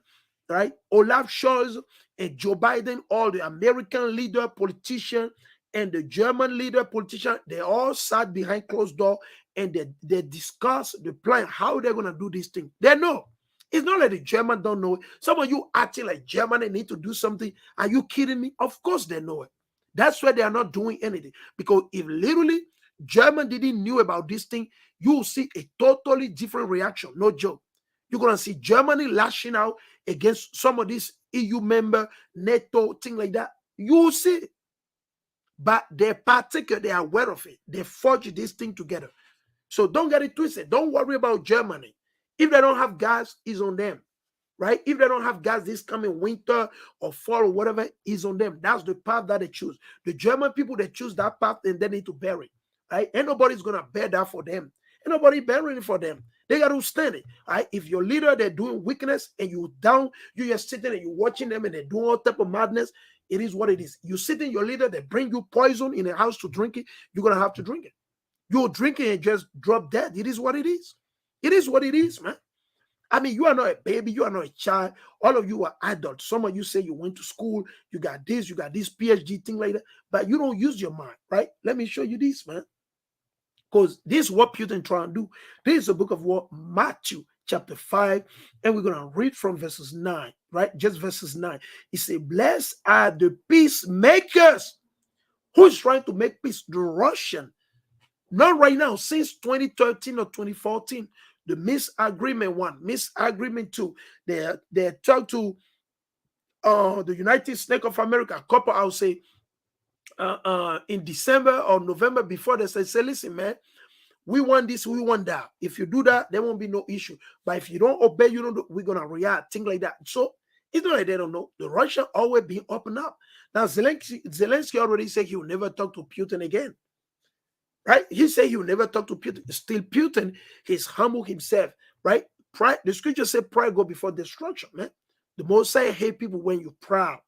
[SPEAKER 1] right, Olaf Scholz and Joe Biden, all the American leader, politician, and the German leader, politician, they all sat behind closed door and they discuss the plan, how they're going to do this thing. They know. It's not like the German don't know it. Some of you acting like Germany need to do something. Are you kidding me? Of course they know it. That's why they are not doing anything. Because if literally German didn't knew about this thing, you will see a totally different reaction. No joke. You're going to see Germany lashing out against some of these EU member, NATO, thing like that. You will see it. But they're particular, they are aware of it. They forge this thing together. So don't get it twisted. Don't worry about Germany. If they don't have gas, it's on them, right? If they don't have gas this coming winter or fall or whatever, it's on them. That's the path that they choose. The German people, they choose that path and they need to bear it, right? Ain't nobody's going to bear that for them. Ain't nobody bearing it for them. They got to stand it, right? If your leader, they're doing weakness and you down, you just sitting and you're watching them and they're doing all type of madness, it is what it is. You sit in your leader, they bring you poison in the house to drink it, you're going to have to drink it. You'll drink it and just drop dead. It is what it is. It is what it is, man. I mean, you are not a baby. You are not a child. All of you are adults. Some of you say you went to school. You got this PhD thing like that. But you don't use your mind, right? Let me show you this, man. Because this is what Putin trying to do. This is the book of Matthew chapter 5. And we're going to read from verses 9, right? Just verses 9. He said, blessed are the peacemakers. Who's trying to make peace? The Russian. Not right now, since 2013 or 2014, the misagreement 1, misagreement 2, they talked to the United States of America, a couple, I'll say, in December or November before, they say, listen, man, we want this, we want that. If you do that, there won't be no issue. But if you don't obey, we're going to react, things like that. So it's not like they don't know. The Russian always been up and up. Now, Zelensky already said he will never talk to Putin again. Right? He said he will never talk to Putin. Still, Putin, he's humble himself, right? Pride, the scripture said pride go before destruction, man. The Most High hate people when you're proud.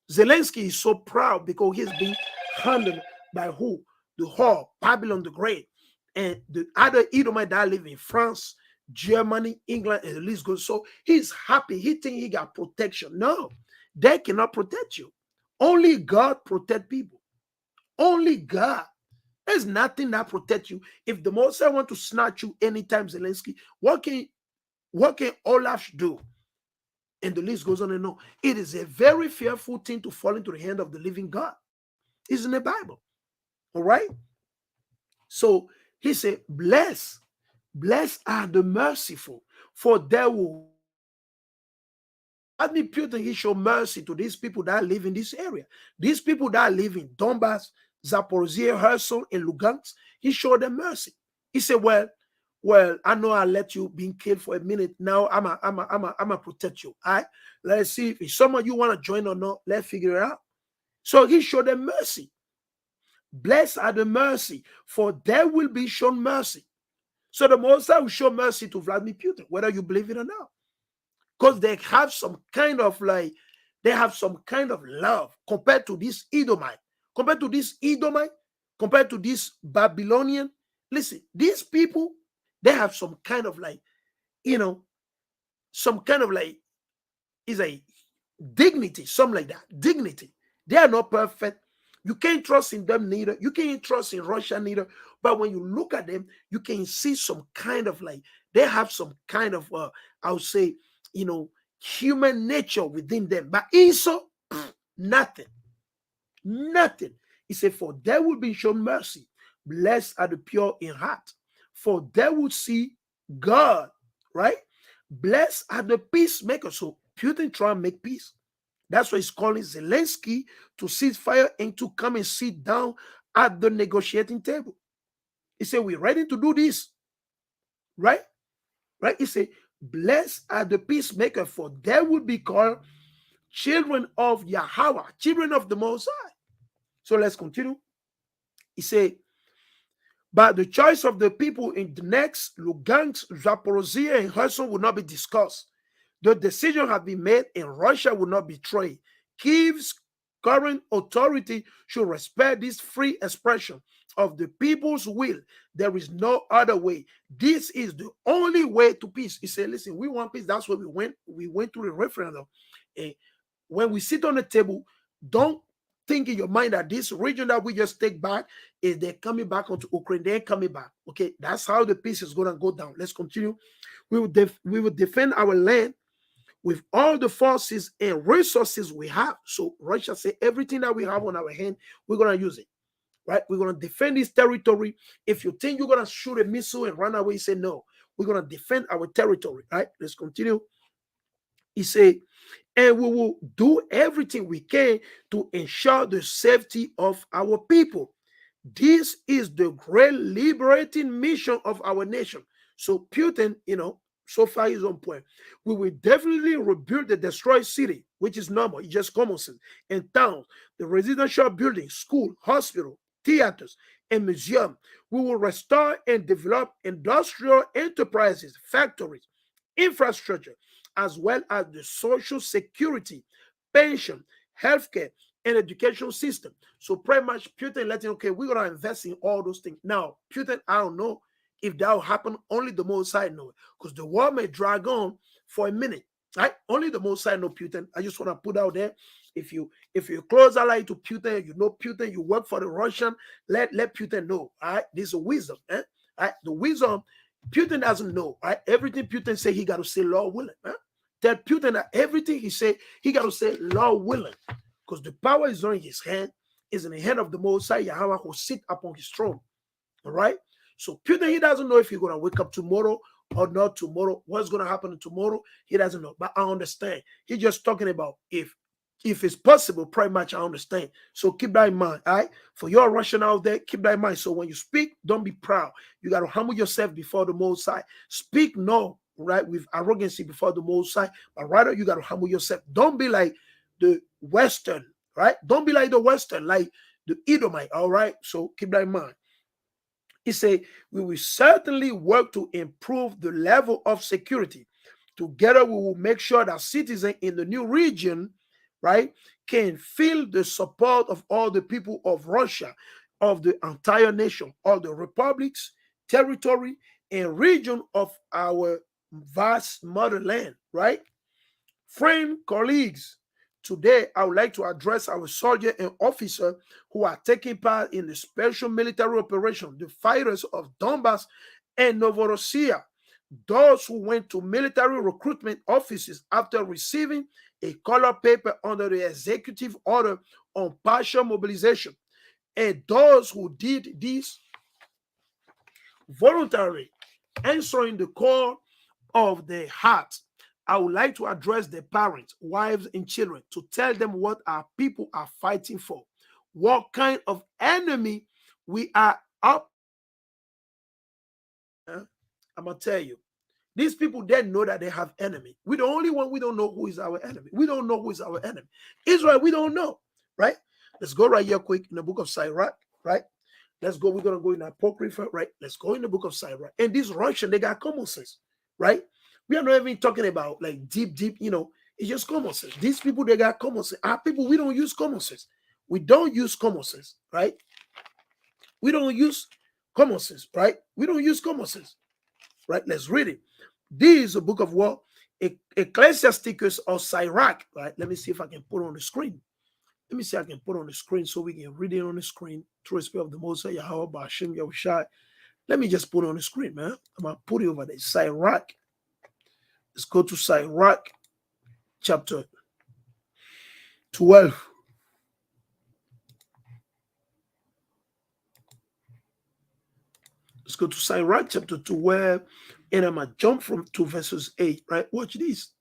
[SPEAKER 1] Zelensky is so proud because he's being handled by who? The whore, Babylon the Great. And the other Edomite that live in France, Germany, England, and the list goes. So he's happy. He think he got protection. No, they cannot protect you. Only God protect people. Only God. There's nothing that protect you. If the Mosai want to snatch you anytime, Zelensky, what can Olaf do? And the list goes on and on. It is a very fearful thing to fall into the hand of the living God. It's in the Bible. All right. So he said, blessed are the merciful, for they will. Vladimir Putin, he showed mercy to these people that live in this area. These people that live in Donbass, Zaporozhye, Kherson, and Lugansk, he showed them mercy. He said, well, I know I let you being killed for a minute. Now I'm a protect you. All right. Let's see if some of you want to join or not. Let's figure it out. So he showed them mercy. Blessed are the mercy, for they will be shown mercy. So the Most High will show mercy to Vladimir Putin, whether you believe it or not. Because they have some kind of love compared to this Edomite, compared to this Babylonian. Listen, these people, they have some kind of is a dignity, something like that. Dignity. They are not perfect. You can't trust in them neither. You can't trust in Russia neither. But when you look at them, you can see some kind of they have some kind of I would say, human nature within them. But Esau, nothing. Nothing. He said, for they will be shown mercy. Blessed are the pure in heart, for they will see God. Right? Blessed are the peacemakers. So Putin try and make peace. That's why he's calling Zelensky to cease fire and to come and sit down at the negotiating table. He said, we're ready to do this. Right? Right? He said, blessed are the peacemakers, for they will be called children of YAHAWAH, children of the Most High. So let's continue. He said, but the choice of the people in the next Lugansk, Zaporozhye, and Kherson will not be discussed. The decision has been made and Russia will not betray. Kiev's current authority should respect this free expression of the people's will. There is no other way. This is the only way to peace. He said, listen, we want peace. That's why we went to the referendum. And when we sit on the table, don't think in your mind that this region that we just take back is they're coming back onto Ukraine. They're coming back. Okay, that's how the peace is going to go down. Let's continue. We will defend our land with all the forces and resources we have. So Russia said everything that we have on our hand, we're going to use it. Right? We're going to defend this territory. If you think you're going to shoot a missile and run away, say no. We're going to defend our territory. Right? Let's continue. He said, and we will do everything we can to ensure the safety of our people. This is the great liberating mission of our nation. So Putin, so far he's on point. We will definitely rebuild the destroyed city, which is normal. It's just common sense. And towns, the residential buildings, school, hospital, theaters, and museum. We will restore and develop industrial enterprises, factories, infrastructure, as well as the social security, pension, healthcare, and education system. So pretty much Putin letting, okay, we're going to invest in all those things. Now, Putin, I don't know if that will happen. Only the Most High know it, because the war may drag on for a minute. Right? Only the Most High know Putin. I just want to put out there, if you close ally to Putin, you know Putin, you work for the Russian, let Putin know. All right? This is a wisdom. All right? The wisdom, Putin doesn't know. Right? Everything Putin say, he got to say Lord willing. Tell Putin that everything he say, he got to say Lord willing. Because the power is not in his hand, is in the hand of the Most High YAHAWAH, who sit upon his throne. All right? So Putin, he doesn't know if he's going to wake up tomorrow or not tomorrow. What's going to happen tomorrow? He doesn't know. But I understand. He's just talking about if it's possible, pretty much I understand. So keep that in mind. All right? For your Russian out there, keep that in mind. So when you speak, don't be proud. You got to humble yourself before the Most High. Speak no, right, with arrogancy before the Most High. But rather, you got to humble yourself. Don't be like the Western, right? Don't be like the Western, like the Edomite, all right? So keep that in mind. He said, we will certainly work to improve the level of security. Together, we will make sure that citizens in the new region, right, can feel the support of all the people of Russia, of the entire nation, all the republics, territory, and region of our vast motherland, right? Friend, colleagues, today I would like to address our soldiers and officers who are taking part in the special military operation, the fighters of Donbass and Novorossiya, those who went to military recruitment offices after receiving a color paper under the executive order on partial mobilization, and those who did this voluntarily, answering the call of their heart. I would like to address the parents, wives, and children to tell them what our people are fighting for, what kind of enemy we are up. I'm gonna tell you, these people they know that they have enemy. We the only one we don't know who is our enemy. We don't know who is our enemy. Israel, we don't know, right? Let's go right here quick in the book of Sirach, right? Let's go. We're gonna go in Apocrypha, right? Let's go in the book of Sirach. And this Russian, they got common sense, right? We are not even talking about like deep, it's just common sense. These people, they got common sense. Our people, we don't use common sense. We don't use common sense, right? We don't use common sense, right? We don't use common sense, right? Let's read it. This is a book of what? Ecclesiasticus or Sirach, right? Let me see if I can put it on the screen. Let me see if I can put it on the screen so we can read it on the screen. Through the spirit of the Most High, YAHAWAH, Ba'ashem, Yahushai. Let me just put it on the screen, man. I'm going to put it over there. Sirach. Let's go to Sirach chapter 12. Let's go to Sirach chapter 12, and I'm going to jump from to verses 8, right? Watch this.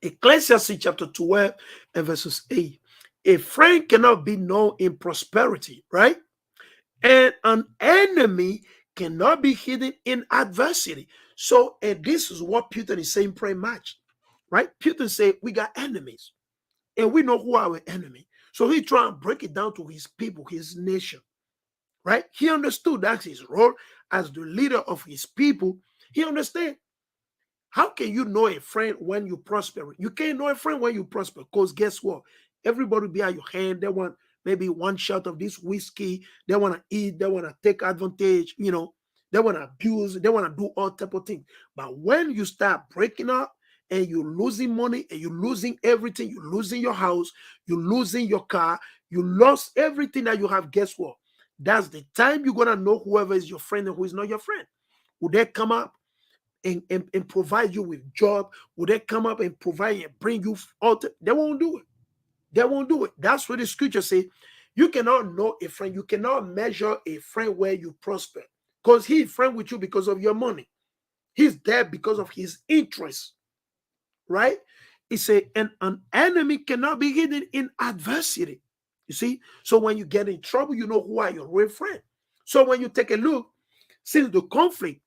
[SPEAKER 1] Ecclesiastes chapter 12 and verses 8. A friend cannot be known in prosperity, right? And an enemy cannot be hidden in adversity. So, and this is what Putin is saying pretty much, right? Putin said we got enemies, and we know who are our enemy. So he trying to break it down to his people, his nation, right? He understood that's his role as the leader of his people. He understand. How can you know a friend when you prosper? You can't know a friend when you prosper, because guess what? Everybody be at your hand. They want maybe one shot of this whiskey. They want to eat. They want to take advantage. They want to abuse. They want to do all type of things. But when you start breaking up and you're losing money and you're losing everything, you're losing your house, you're losing your car, you lost everything that you have, guess what? That's the time you're going to know whoever is your friend and who is not your friend. Will they come up and provide you with job? Will they come up and provide and bring you all? They won't do it. They won't do it. That's what the scripture say. You cannot know a friend. You cannot measure a friend where you prosper, because he's friend with you because of your money. He's there because of his interest, right? He said, and an enemy cannot be hidden in adversity. You see? So when you get in trouble, you know who are your real friend. So when you take a look, since the conflict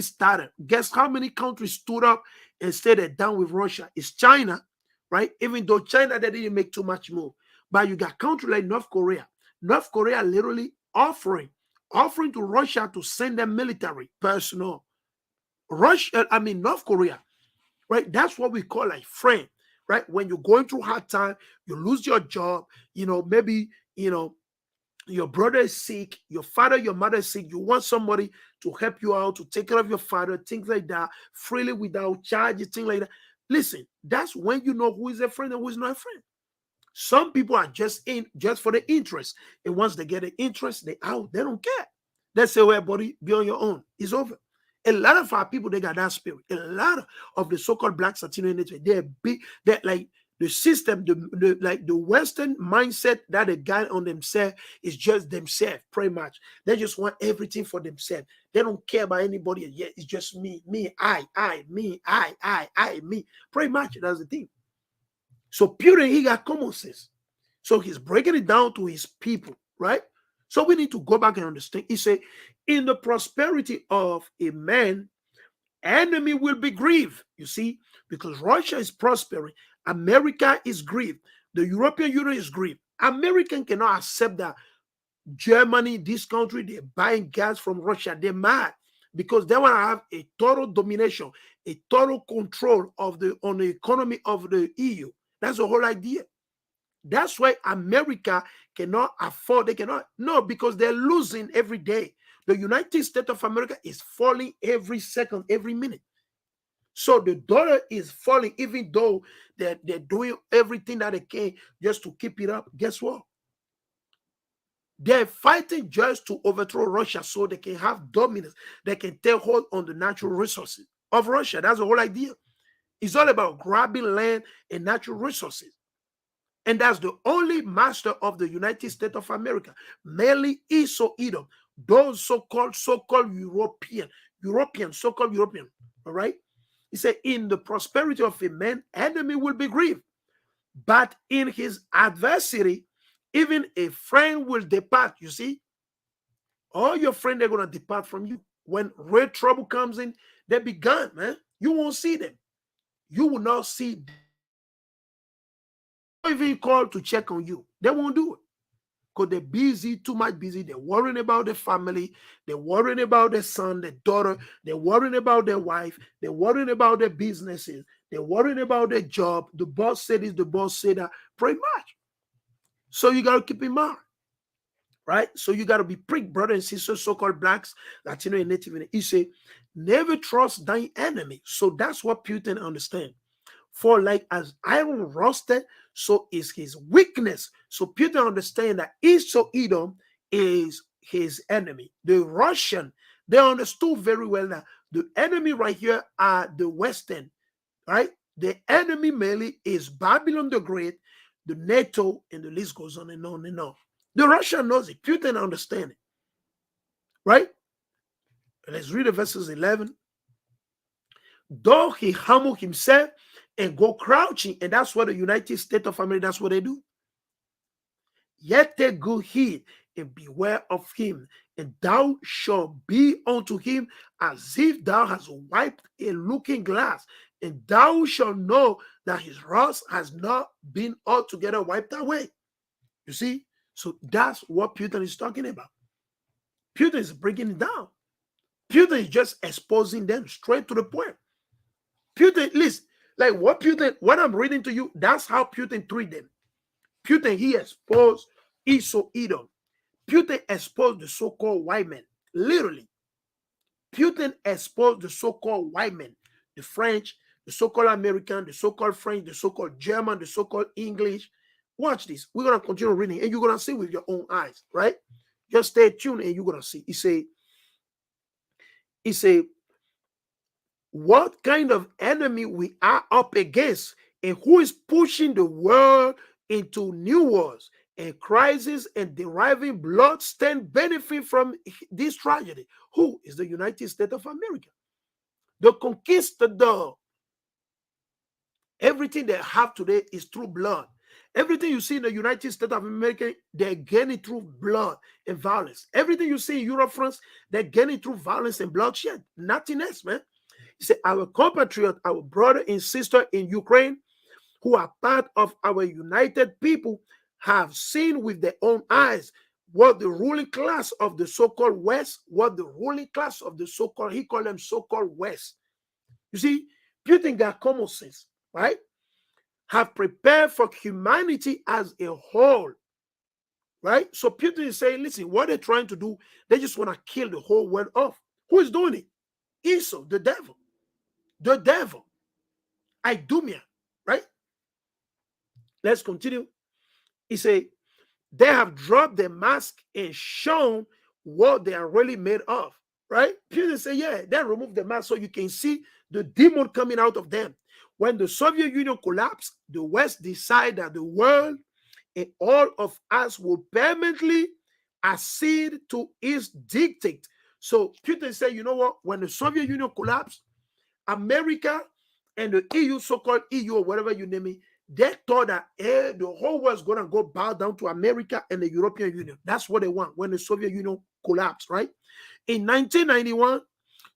[SPEAKER 1] started, guess how many countries stood up and said they're down with Russia? It's China, right? Even though China, they didn't make too much move. But you got countries like North Korea. North Korea literally offering to Russia to send them military personnel. North Korea, right? That's what we call a friend, right? When you're going through hard time, you lose your job, maybe, your brother is sick, your father, your mother is sick, you want somebody to help you out, to take care of your father, things like that, freely without charges, things like that. Listen, that's when you know who is a friend and who is not a friend. Some people are just in just for the interest. And once they get the interest, they out. They don't care. They say, well, buddy, be on your own. It's over. A lot of our people, they got that spirit. A lot of the so-called black Latino they're big, they're like the system, the Western mindset that they got on themselves is just themselves, pretty much. They just want everything for themselves. They don't care about anybody. Yeah, it's just me, I, me, I, me. Pretty much, that's the thing. So Putin, he got common sense. So he's breaking it down to his people, right? So we need to go back and understand. He said, in the prosperity of a man, enemy will be grieved. You see, because Russia is prospering, America is grieved. The European Union is grieved. American cannot accept that Germany, this country, they're buying gas from Russia. They're mad because they want to have a total domination, a total control on the economy of the EU. That's the whole idea. That's why America cannot afford, they cannot, no, because they're losing every day. The United States of America is falling every second, every minute. So the dollar is falling, even though they're doing everything that they can just to keep it up. Guess what? They're fighting just to overthrow Russia so they can have dominance. They can take hold on the natural resources of Russia. That's the whole idea. It's all about grabbing land and natural resources. And that's the only master of the United States of America, mainly Esau-Edom, those so-called European, so-called European. All right. He said, in the prosperity of a man, enemy will be grieved. But in his adversity, even a friend will depart. You see, all your friends are going to depart from you. When real trouble comes in, they be gone, man. You won't see them. You will not see them. Even call to check on you. They won't do it. Because they're busy, too much busy. They're worrying about their family. They're worrying about their son, their daughter. They're worrying about their wife. They're worrying about their businesses. They're worrying about their job. The boss said this, the boss said that. Pretty much. So you got to keep in mind, right? So you got to be prick, brother and sister, so-called blacks, Latino and Native. He say, never trust thine enemy. So that's what Putin understands. For like as iron rusted, so is his weakness. So Putin understands that Esau-Edom is his enemy. The Russian, they understood very well that the enemy right here are the Western, right? The enemy mainly is Babylon the Great, the NATO, and the list goes on and on and on. The Russian knows it. Putin understands it, right? Let's read the verses 11. Though he humble himself and go crouching, and that's what the United States of America, that's what they do. Yet take good heed and beware of him, and thou shalt be unto him as if thou hast wiped a looking glass, and thou shalt know that his wrath has not been altogether wiped away. You see? So that's what Putin is talking about. Putin is breaking it down. Putin is just exposing them straight to the point. Putin, listen, like what I'm reading to you, that's how Putin treat them. Putin, he exposed Esau-Edom. Putin exposed the so-called white men. Literally. Putin exposed the so-called white men, the French, the so-called American, the so-called French, the so-called German, the so-called English. Watch this. We're going to continue reading, and you're going to see with your own eyes, right? Just stay tuned, and you're going to see. He say, what kind of enemy we are up against, and who is pushing the world into new wars and crisis and deriving bloodstained benefit from this tragedy? Who is the United States of America? The conquistador. Everything they have today is through blood. Everything you see in the United States of America, they're getting through blood and violence. Everything you see in Europe, France, they're getting through violence and bloodshed. Nothing else, man. He said, our compatriot, our brother and sister in Ukraine, who are part of our united people, have seen with their own eyes what the ruling class of the so-called West, what the ruling class of the so-called, he called them so-called West. You see, Putin got common sense, right? Have prepared for humanity as a whole, right? So Putin is saying, listen, what they're trying to do, they just want to kill the whole world off. Who is doing it? Esau, the devil. The devil. Idumea, right? Let's continue. He said, they have dropped their mask and shown what they are really made of, right? Putin said, yeah, they removed the mask so you can see the demon coming out of them. When the Soviet Union collapsed, the West decided that the world and all of us will permanently accede to its dictate. So Putin said, you know what? When the Soviet Union collapsed, America and the EU, so-called EU or whatever you name it, they thought that the whole world is going to go bow down to America and the European Union. That's what they want when the Soviet Union collapsed, right? In 1991,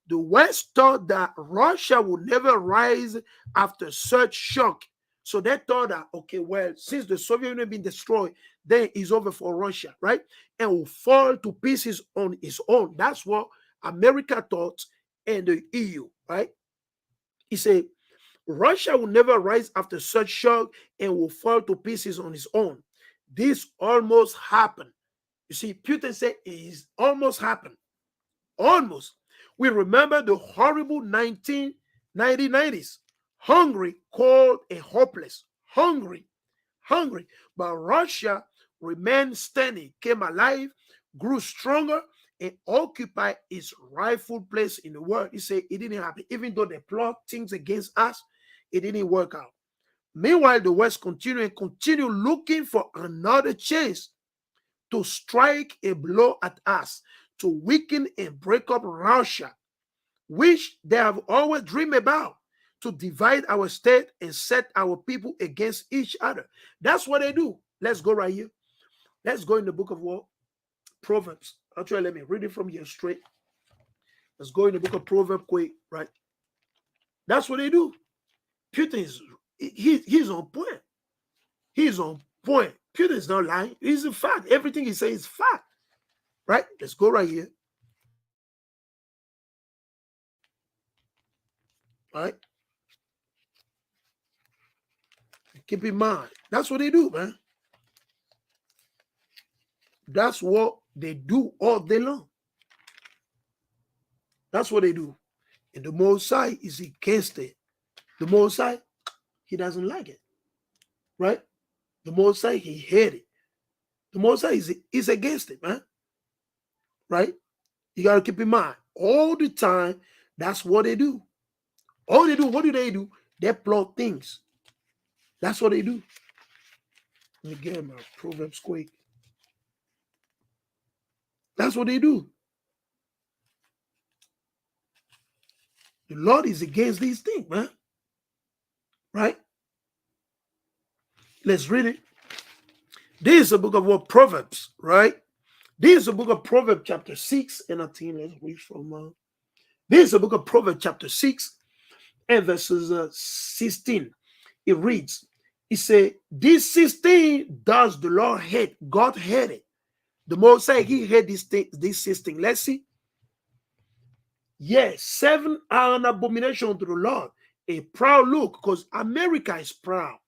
[SPEAKER 1] the West thought that Russia would never rise after such shock. So they thought that, okay, well, since the Soviet Union been destroyed, then it's over for Russia, right? And will fall to pieces on its own. That's what America thought and the EU, right? He said, Russia will never rise after such shock and will fall to pieces on its own. This almost happened. You see, Putin said it almost happened. Almost. We remember the horrible 1990s. Hungry, cold, and hopeless. Hungry. But Russia remained standing, came alive, grew stronger, and occupied its rightful place in the world. He said it didn't happen. Even though they plot things against us, it didn't work out. Meanwhile, the West continue looking for another chance to strike a blow at us, to weaken and break up Russia, which they have always dreamed about, to divide our state and set our people against each other. That's what they do. Let's go right here. Let's go in the book of Proverbs. Actually, let me read it from here straight. Let's go in the book of Proverbs quick, right? That's what they do. Putin is he's on point. He's on point. Putin is not lying. It's a fact. Everything he says is fact. Right? Let's go right here. Right? Keep in mind. That's what they do, man. That's what they do all day long. That's what they do. And the Most High is against it. The Most High, he doesn't like it. Right? The Most High, he hates it. The Most High is against it, man. Right? You got to keep in mind. All the time, that's what they do. All they do, what do? They plot things. That's what they do. Let me get my Proverbs quick. That's what they do. The Lord is against these things, man. Right? Let's read it. This is the book of Proverbs, right? This is the book of Proverbs chapter 6 and 13. Let's read from this is the book of Proverbs chapter 6 and verses 16. It reads, it says, this 16 does the Lord hate. God hated it. The Most High, he hated this 16. Let's see. Yes, 7 are an abomination to the Lord. A proud look, because America is proud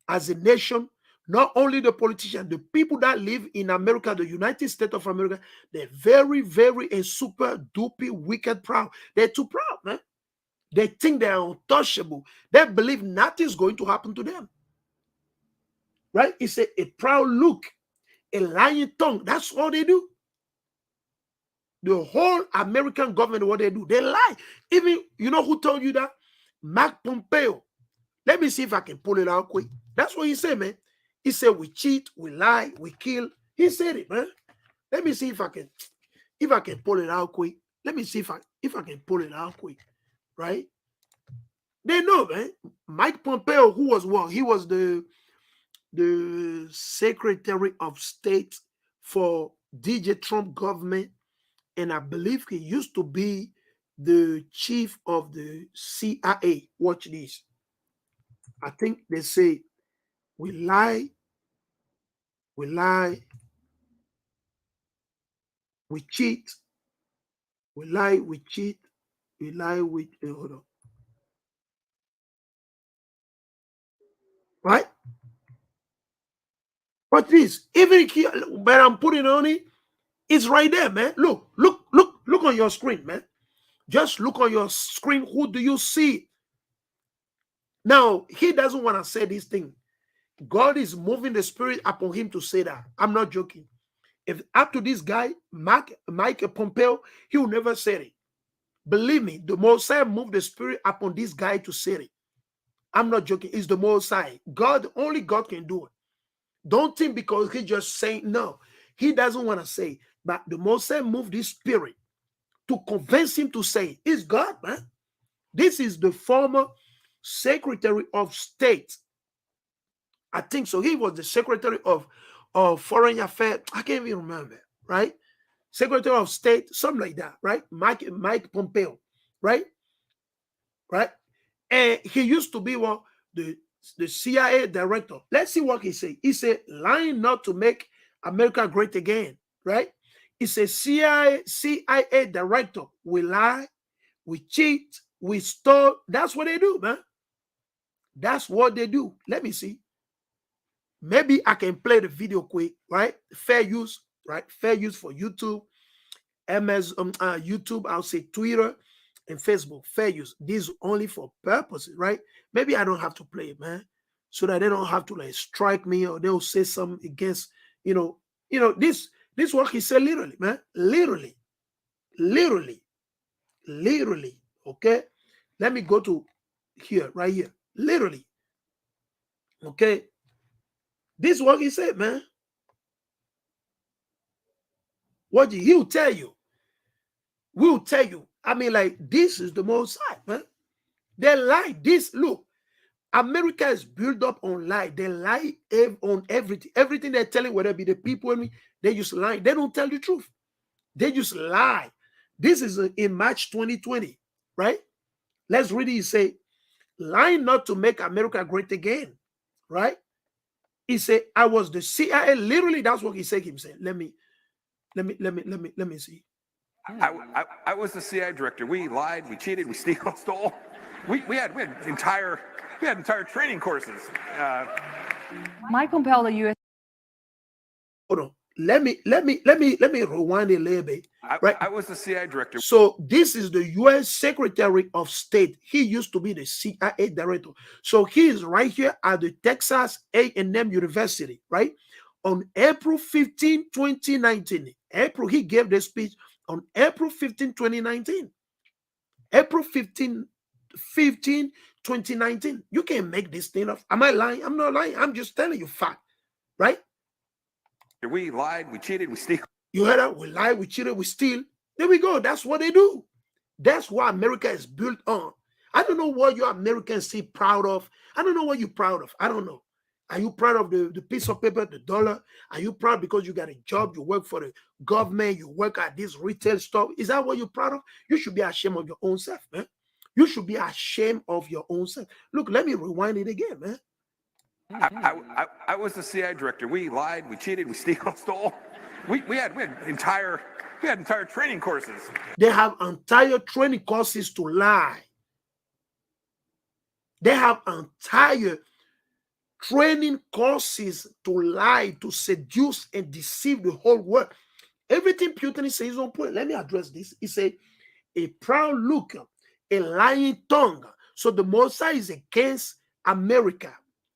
[SPEAKER 1] as a nation. Not only the politicians, the people that live in America, the United States of America, they're very, very and super duper wicked proud. They're too proud, man. They think they're untouchable. They believe nothing's going to happen to them. Right? It's a proud look, a lying tongue. That's all they do. The whole American government, what they do, they lie. Even, you know who told you that? Mark Pompeo. Let me see if I can pull it out quick. That's what he said, man. He said we cheat, we lie, we kill. He said it, man. Let me see if I can pull it out quick. Let me see if I can pull it out quick. Right? They know, man. Mike Pompeo, who was what? He was the Secretary of State for DJ Trump government. And I believe he used to be the chief of the CIA. Watch this. I think they say, we lie, we cheat, we lie, we cheat, we lie, we hold on. Right? But this, even here, but I'm putting on it, it's right there, man. Look on your screen, man. Just look on your screen. Who do you see? Now, he doesn't want to say this thing. God is moving the spirit upon him to say that. I'm not joking. If up to this guy, Mike Pompeo, he will never say it. Believe me, the Most High moved the spirit upon this guy to say it. I'm not joking. It's the Most High. God, only God can do it. Don't think because he's just saying no. He doesn't want to say. But the Most High moved this spirit to convince him to say, it's God, man. This is the former Secretary of State. I think so. He was the Secretary of Foreign Affairs. I can't even remember, right? Secretary of State, something like that, right? Mike Pompeo, right? Right? And he used to be the CIA director. Let's see what he said. He said, lying not to make America great again, right? He said, CIA director. We lie, we cheat, we stole. That's what they do, man. That's what they do. Let me see. Maybe I can play the video quick, right? Fair use, right? Fair use for YouTube. YouTube, I'll say Twitter and Facebook, fair use. This only for purposes, right? Maybe I don't have to play it, man, so that they don't have to like strike me or they'll say something against, this what he said literally, man, literally, literally, literally. Okay, let me go to here, right here, literally. Okay, this is what he said, man. What he'll tell you, we'll tell you. I mean, like, this is the most side, man. They lie. This, look, America is built up on lie. They lie on everything. Everything they're telling, whether it be the people in me, they just lie. They don't tell the truth. They just lie. This is in March 2020, right? Let's read it. He say, lying not to make America great again, right? He said, I was the CIA. Literally, that's what he said himself. Let me see.
[SPEAKER 3] I was the CIA director. We lied, we cheated, we stole. We had entire training courses.
[SPEAKER 4] Might compel the U.S.
[SPEAKER 1] Hold on. Let me rewind a little bit. Right.
[SPEAKER 3] I was the CIA director.
[SPEAKER 1] So this is the U.S. Secretary of State. He used to be the CIA director. So he is right here at the Texas A&M University, right? On April 15, 2019. He gave the speech on April 15, 2019. April 15, 2019. You can't make this thing up. Am I lying? I'm not lying. I'm just telling you fact, right?
[SPEAKER 3] We lied, we cheated, we steal.
[SPEAKER 1] You heard that? We lie, we cheated, we steal. There we go. That's what they do. That's what America is built on. I don't know what you Americans see proud of. I don't know what you're proud of. I don't know. Are you proud of the piece of paper, the dollar? Are you proud because you got a job, you work for the government, you work at this retail store? Is that what you're proud of? You should be ashamed of your own self, man. You should be ashamed of your own self. Look, let me rewind it again, man.
[SPEAKER 3] I was the CIA director. We lied, we cheated, we stole. We had entire training courses.
[SPEAKER 1] They have entire training courses to lie. They have entire training courses to lie, to seduce and deceive the whole world. Everything Putin says on point. Let me address this. He said, a proud look, a lying tongue. So the Mosai is against America.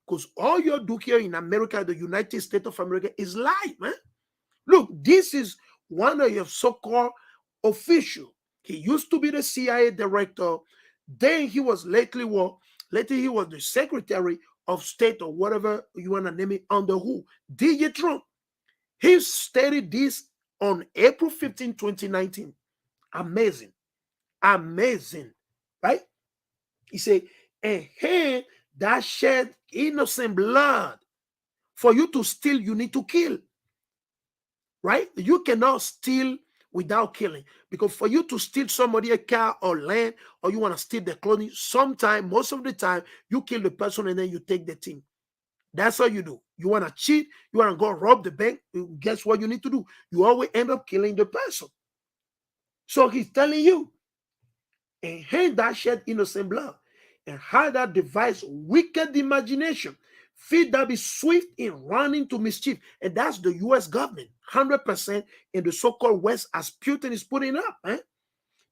[SPEAKER 1] Because all you do here in America, the United States of America, is lie, man. Look, this is one of your so-called officials. He used to be the CIA director. Then he was later he was the Secretary of State or whatever you want to name it, under who? DJ Trump. He stated this on April 15, 2019. Amazing. Amazing. Right? He said, and hand that shed innocent blood. For you to steal, you need to kill. Right? You cannot steal without killing. Because for you to steal somebody a car or land, or you want to steal their clothing, sometimes, most of the time, you kill the person and then you take the thing. That's what you do. You want to cheat, you want to go rob the bank, guess what you need to do? You always end up killing the person. So he's telling you, and hand that shed innocent blood, and how that devise wicked imagination, feet that be swift in running to mischief. And that's the U.S. government, 100% in the so-called West, as Putin is putting up.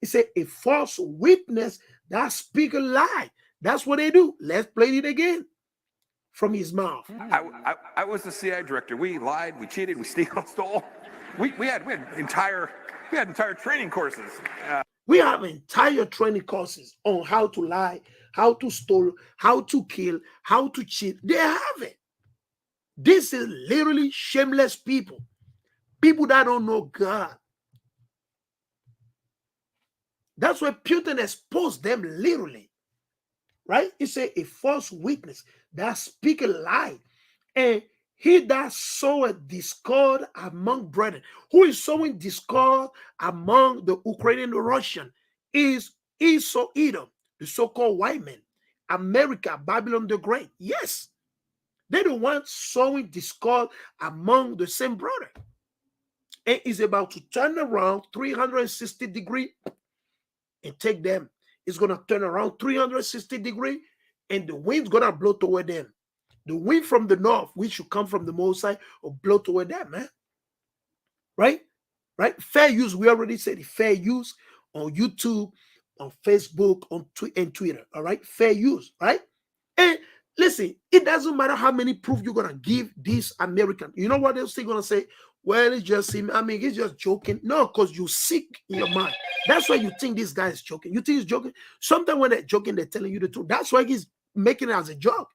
[SPEAKER 1] He said, a false witness that speak a lie. That's what they do. Let's play it again from his mouth.
[SPEAKER 3] I was the CIA director. We lied, we cheated, we stole. We had entire training courses.
[SPEAKER 1] We have entire training courses on how to lie, how to steal, how to kill, how to cheat. They have it. This is literally shameless people. People that don't know God. That's why Putin exposed them literally. Right? He said a false witness that speak a lie. And he that soweth discord among brethren. Who is sowing discord among the Ukrainian and Russian is Esau-Edom, the so-called white man. America, Babylon the Great. Yes. They the ones sowing discord among the same brother. And is about to turn around 360 degrees and take them. It's going to turn around 360 degrees and the wind's going to blow toward them. The wind from the north, which should come from the most side, or blow toward them, man. Right? right? Fair use, we already said it. Fair use on YouTube, on Facebook, on Twitter, all right? Fair use, right? And listen, it doesn't matter how many proof you're gonna give this American. You know what they're still gonna say? Well, it's just him. I mean, he's just joking. No, because you sick in your mind. That's why you think this guy is joking. You think he's joking. Sometimes when they're joking, they're telling you the truth. That's why he's making it as a joke.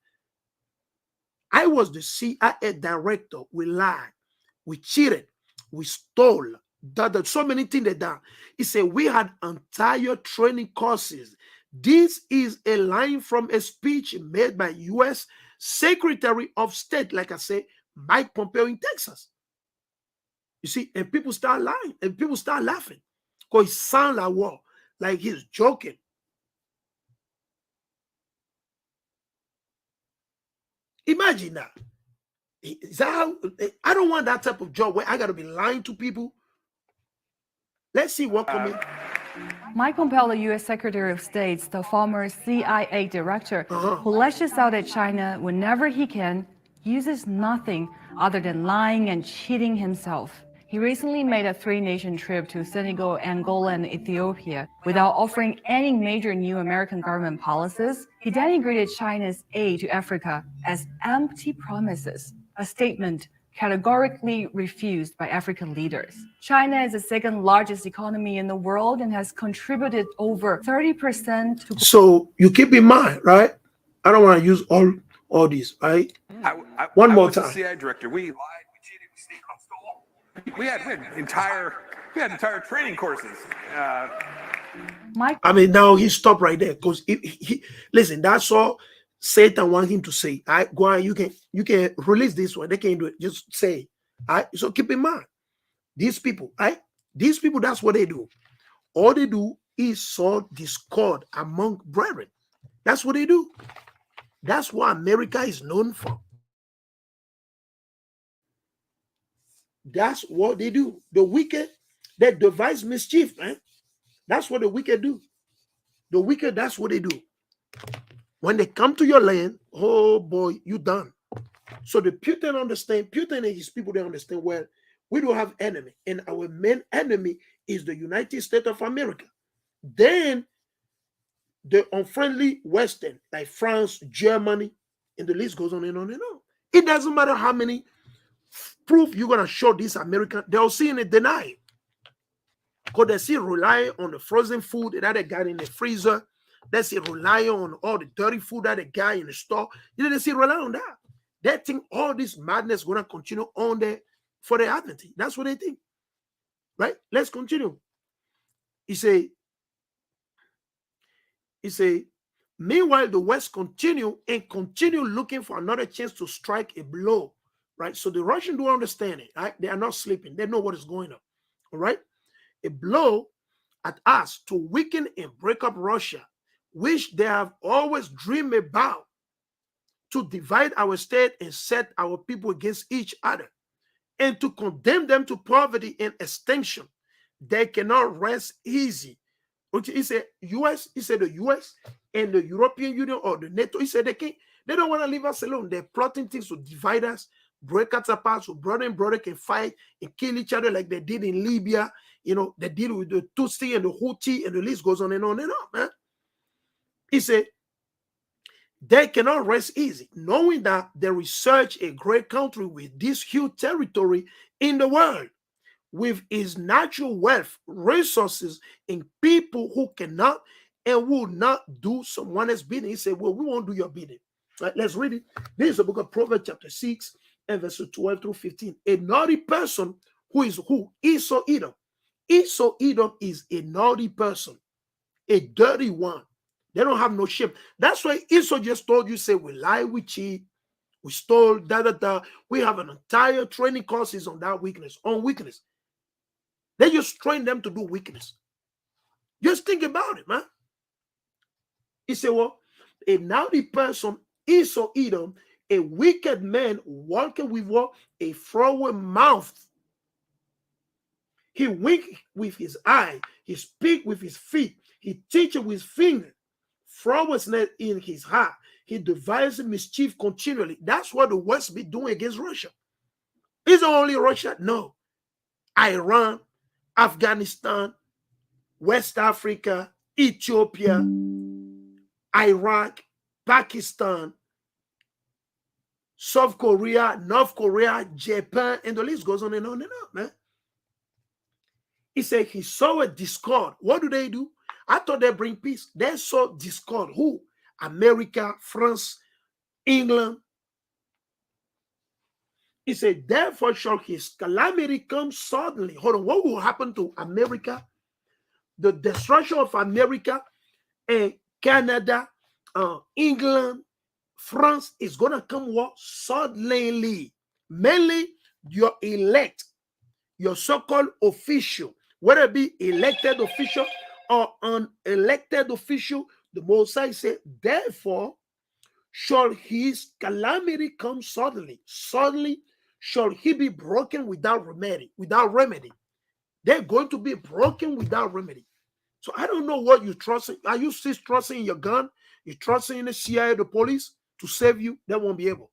[SPEAKER 1] I was the CIA director. We lied, we cheated, we stole. So many things they done. He said we had entire training courses. This is a line from a speech made by U.S. Secretary of State, like I said, Mike Pompeo in Texas. You see, and people start lying, and people start laughing because it sounds like what? Like he's joking. Imagine that. Is that how, I don't want that type of job where I got to be lying to people. Let's see what comes in.
[SPEAKER 4] Mike Pompeo, the U.S. Secretary of State, the former CIA director, who lashes out at China whenever he can, uses nothing other than lying and cheating himself. He recently made a three-nation trip to Senegal, Angola, and Ethiopia without offering any major new American government policies. He denigrated China's aid to Africa as empty promises, a statement categorically refused by African leaders. China is the second largest economy in the world and has contributed over 30% to...
[SPEAKER 1] So you keep in mind, right? I don't want to use all these, right? One more time.
[SPEAKER 3] I was the CIA director. We lied, we cheated, we stole. We had entire training courses.
[SPEAKER 1] I mean, now he stopped right there because listen, that's all Satan wants him to say. Go on, you can release this one. They can't do it. Just say. So keep in mind, these people, these people, that's what they do. All they do is sow discord among brethren. That's what they do. That's what America is known for. That's what they do. The wicked, they devise mischief, man. That's what the wicked do. The wicked, that's what they do. When they come to your land, oh boy, you done. So the Putin understand, Putin and his people, they understand, well, we don't have enemy. And our main enemy is the United States of America. Then the unfriendly Western, like France, Germany, and the list goes on and on and on. It doesn't matter how many proof you're going to show this American, they'll see and deny it. Because they still rely on the frozen food that they got in the freezer. They still rely on all the dirty food that they got in the store. You know, they still rely on that. They think all this madness is going to continue on there for the advantage. That's what they think. Right? Let's continue. He say, meanwhile, the West continue looking for another chance to strike a blow. Right? So the Russians do understand it. Right? They are not sleeping. They know what is going on. All right? A blow at us to weaken and break up Russia, which they have always dreamed about, to divide our state and set our people against each other, and to condemn them to poverty and extinction. They cannot rest easy. He said, the US and the European Union or the NATO, he said they don't want to leave us alone. They're plotting things to divide us, break us apart, so brother and brother can fight and kill each other like they did in Libya. You know, they deal with the Tutsi and the Houthi, and the list goes on and on and on, man. He said, they cannot rest easy, knowing that they research a great country with this huge territory in the world, with its natural wealth, resources, and people who cannot and will not do someone else's bidding. He said, well, we won't do your bidding. Right, let's read it. This is the book of Proverbs chapter 6 and verses 12 through 15. A naughty person who? Esau-Edom. Esau-Edom is a naughty person, a dirty one. They don't have no shame. That's why Esau just told you, say, we lie, we cheat, we stole, We have an entire training courses on that weakness, on weakness. They just train them to do weakness. Just think about it, man. He said, well, a naughty person, Esau-Edom, a wicked man walking with what? A froward mouth. He wink with his eye. He speak with his feet. He teach with his finger. Frowardness in his heart. He devises mischief continually. That's what the West be doing against Russia. Is it only Russia? No. Iran, Afghanistan, West Africa, Ethiopia, Iraq, Pakistan, South Korea, North Korea, Japan, and the list goes on and on and on, man. He said he saw a discord. What do? I thought they bring peace. They saw discord. Who? America, France, England. He said, therefore shall his calamity come suddenly. Hold on, what will happen to America? The destruction of America and Canada, England, France is going to come what? Suddenly. Mainly your elect, your so-called official, whether it be elected official or unelected official, the Most High said, therefore shall his calamity come suddenly. Suddenly shall he be broken without remedy. Without remedy. They're going to be broken without remedy. So I don't know what you trust in. Are you still trusting in your gun? You trusting in the CIA, the police to save you? They won't be able.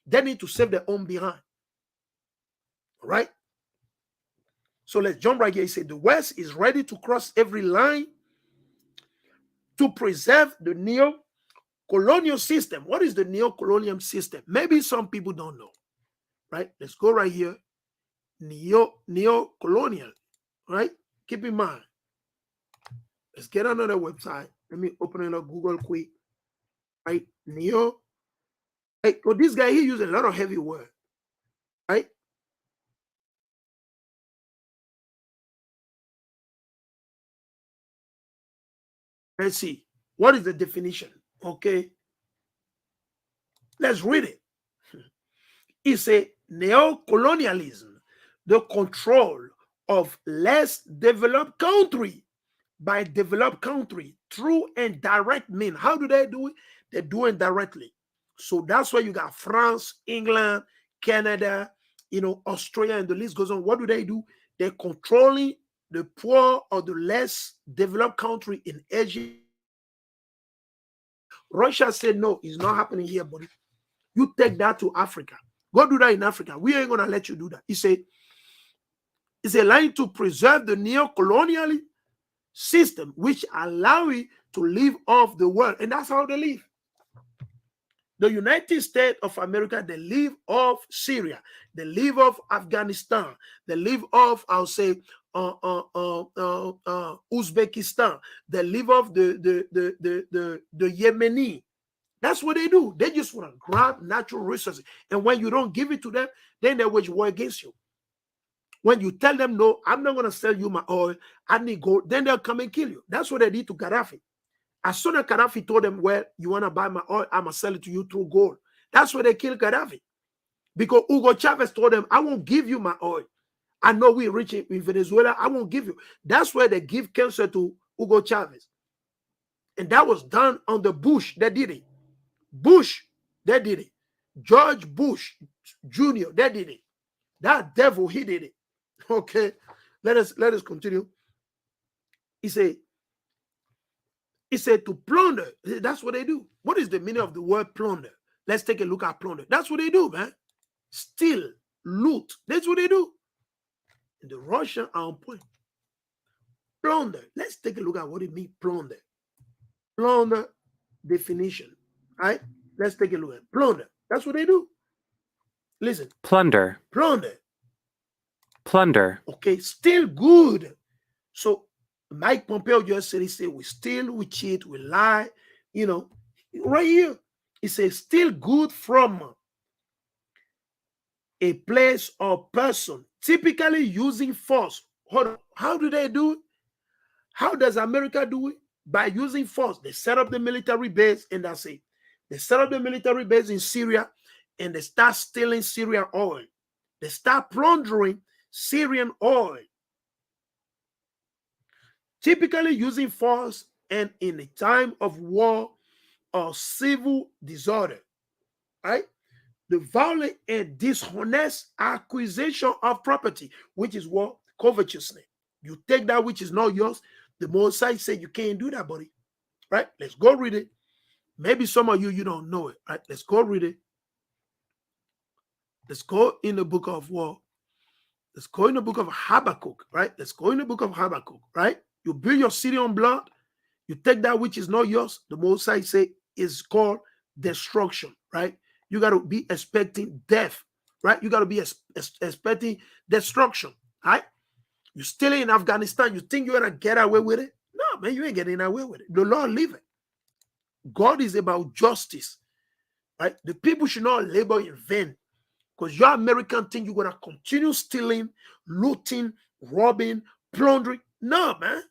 [SPEAKER 1] They need to save their own behind. All right? So let's jump right here. He said the West is ready to cross every line to preserve the neo-colonial system. What is the neo-colonial system? Maybe some people don't know. Right? Let's go right here. Neo-colonial. Right? Keep in mind. Let's get another website. Let me open it up Google quick. Right? Neo. Hey, well, this guy, he used a lot of heavy word. Right? Let's see. What is the definition? Okay. Let's read it. It's a neo-colonialism, the control of less developed country by developed country through and direct means. How do they do it? They do it directly. So that's why you got France, England, Canada, Australia, and the list goes on. What do? They're controlling the poor or the less developed country in Asia. Russia said, no, it's not happening here, buddy. You take that to Africa. Go do that in Africa. We ain't going to let you do that. He said, it's a line to preserve the neo-colonial system, which allow it to live off the world. And that's how they live. The United States of America, they live off Syria. They live off Afghanistan. They live off, I'll say, Uzbekistan. They live off the Yemeni. That's what they do. They just want to grab natural resources. And when you don't give it to them, then they wage war against you. When you tell them, no, I'm not going to sell you my oil, I need gold, then they'll come and kill you. That's what they did to Gaddafi. As soon as Gaddafi told them, well, you want to buy my oil, I'm going to sell it to you through gold. That's why they killed Gaddafi. Because Hugo Chavez told them, I won't give you my oil. I know we're rich in Venezuela, I won't give you. That's why they give cancer to Hugo Chavez. And that was done under Bush. They did it. Bush, they did it. George Bush Jr., they did it. That devil, he did it. Okay, let us continue. He said to plunder. That's what they do. What is the meaning of the word plunder? Let's take a look at plunder. That's what they do, man. Steal, loot. That's what they do. And the Russians are on point. Plunder. Let's take a look at what it means, plunder. Plunder definition. Right? Let's take a look at plunder. That's what they do. Listen.
[SPEAKER 2] Plunder.
[SPEAKER 1] Plunder.
[SPEAKER 2] Plunder.
[SPEAKER 1] Okay, still good. So Mike Pompeo just said, he said, we steal, we cheat, we lie. Right here, he says, still good from a place or person, typically using force. Hold on. How do they do it? How does America do it? By using force. They set up the military base, and that's it. They set up the military base in Syria, and they start stealing Syrian oil. They start plundering Syrian oil. Typically using force and in a time of war or civil disorder. Right? The violent and dishonest acquisition of property, which is what? Covetousness. You take that which is not yours. The Most High said you can't do that, buddy. Right? Let's go read it. Maybe some of you don't know it. Right? Let's go read it. Let's go in the book of war. Let's go in the book of Habakkuk, right? Let's go in the book of Habakkuk, right? You build your city on blood. You take that which is not yours. The Most High say is called destruction, right? You got to be expecting death, right? You got to be expecting destruction, right? You're still in Afghanistan. You think you're going to get away with it? No, man, you ain't getting away with it. The Lord leave it. God is about justice, right? The people should not labor in vain because your American thing, you're going to continue stealing, looting, robbing, plundering. No, man.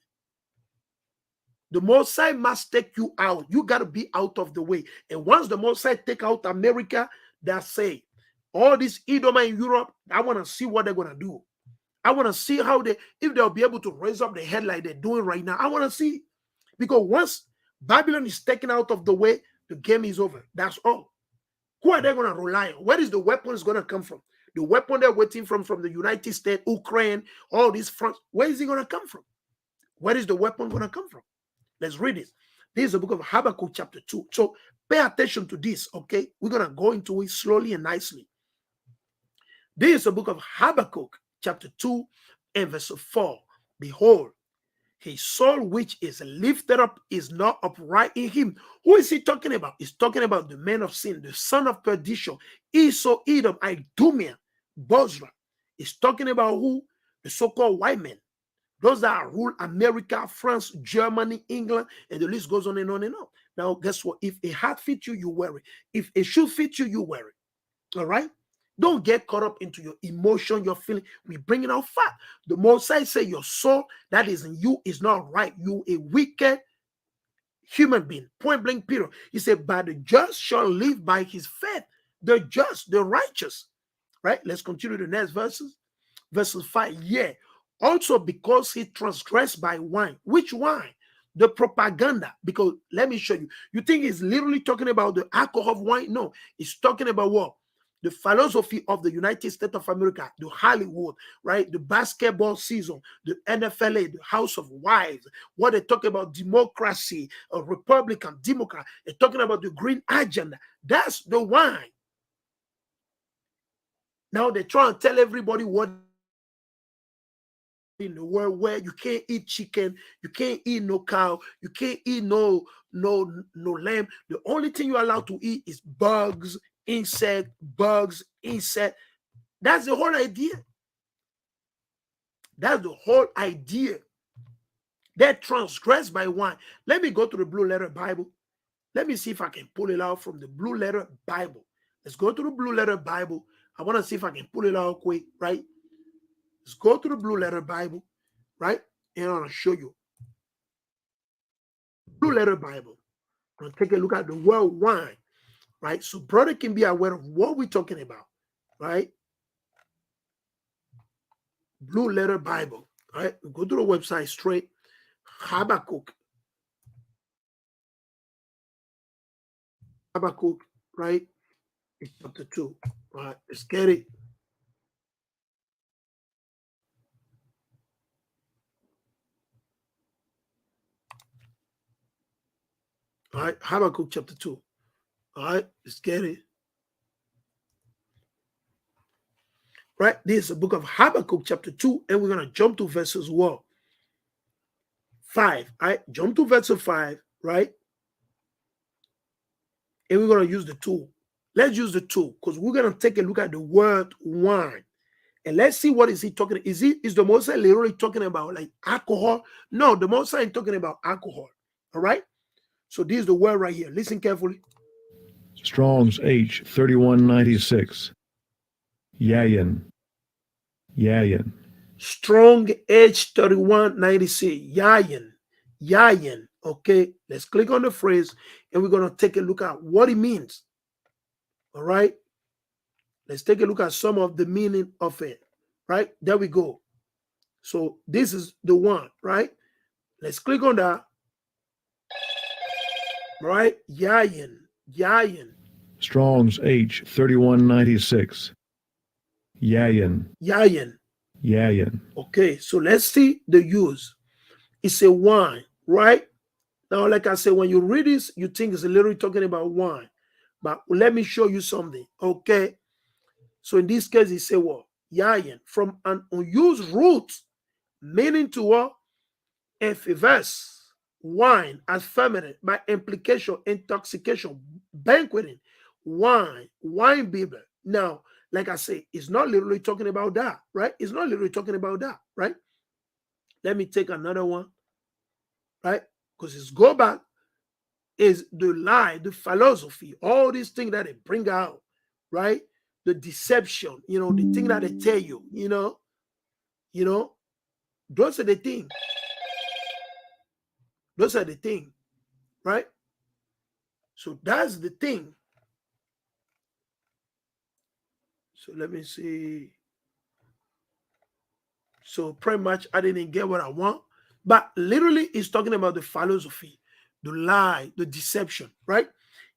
[SPEAKER 1] The Most High must take you out. You got to be out of the way. And once the Most High take out America, that's say, all these Edom in Europe, I want to see what they're going to do. I want to see how if they'll be able to raise up their head like they're doing right now. I want to see. Because once Babylon is taken out of the way, the game is over. That's all. Who are they going to rely on? Where is the weapons going to come from? The weapon they're waiting from the United States, Ukraine, all these fronts. Where is it going to come from? Where is the weapon going to come from? Let's read this. This is the book of Habakkuk chapter 2. So pay attention to this, okay? We're going to go into it slowly and nicely. This is the book of Habakkuk chapter 2 and verse 4. Behold, his soul which is lifted up is not upright in him. Who is he talking about? He's talking about the man of sin, the son of perdition, Esau-Edom, Idumean, Bozrah. He's talking about who? The so-called white men. Those that rule America, France, Germany, England, and the list goes on and on and on. Now, guess what? If a hat fits you, you wear it. If a shoe fits you, you wear it. All right? Don't get caught up into your emotion, your feeling. We bring it out fat. The Most High say your soul that is in you is not right. You a wicked human being. Point blank period. He said, but the just shall live by his faith. The just, the righteous. Right? Let's continue the next verses. Verses 5. Yeah. Also because he transgressed by wine. Which wine? The propaganda. Because let me show you. You think he's literally talking about the alcohol of wine? No. He's talking about what? The philosophy of the United States of America, the Hollywood, right? The basketball season, the NFLA, the House of Wives, what they talk about democracy, a Republican, Democrat. They're talking about the green agenda. That's the wine. Now they're trying to tell everybody what in the world where you can't eat chicken, you can't eat no cow, you can't eat no lamb. The only thing you're allowed to eat is bugs, insect. That's the whole idea. That's the whole idea. They're transgressed by wine. Let me go to the Blue Letter Bible. Let me see if I can pull it out from the Blue Letter Bible. Let's go to the Blue Letter Bible. I want to see if I can pull it out quick, right? Let's go to the Blue Letter Bible, right? And I'm going to show you. Blue Letter Bible. I'm going to take a look at the word wine, right? So brother can be aware of what we're talking about, right? Blue Letter Bible, right? We go to the website straight. Habakkuk, right? It's chapter 2, right? Let's get it. All right, Habakkuk chapter 2. All right, let's get it. Right, this is the book of Habakkuk chapter 2, and we're going to jump to verses 5. All right, jump to verse 5, right? And we're going to use the tool. Let's use the tool because we're going to take a look at the word wine. And let's see what is he talking about. Is the Most High literally talking about like alcohol? No, the Most High is talking about alcohol. All right? So this is the word right here. Listen carefully.
[SPEAKER 5] Strong's H 3196. Yayin.
[SPEAKER 1] Strong H 3196. Yayin. Okay, let's click on the phrase and we're going to take a look at what it means. All right. Let's take a look at some of the meaning of it. Right. There we go. So this is the one. Right. Let's click on that. Right. Yayin.
[SPEAKER 5] Strong's H 3196. Yayin.
[SPEAKER 1] Okay, so let's see the use. It's a wine, right? Now, like I said, when you read this, you think it's literally talking about wine. But let me show you something, okay? So in this case, it say what? yayin, from an unused root, meaning to what? Effervesce, wine, as feminine, by implication, intoxication, banqueting, wine bibber. Now, like I say, it's not literally talking about that, right? It's not literally talking about that, right? Let me take another one, right? Because it's go back is the lie, the philosophy, all these things that they bring out, right? The deception, the thing that they tell you, those are the things. Those are the things, right? So that's the thing. So let me see. So pretty much I didn't get what I want, but literally it's talking about the philosophy, the lie, the deception, right?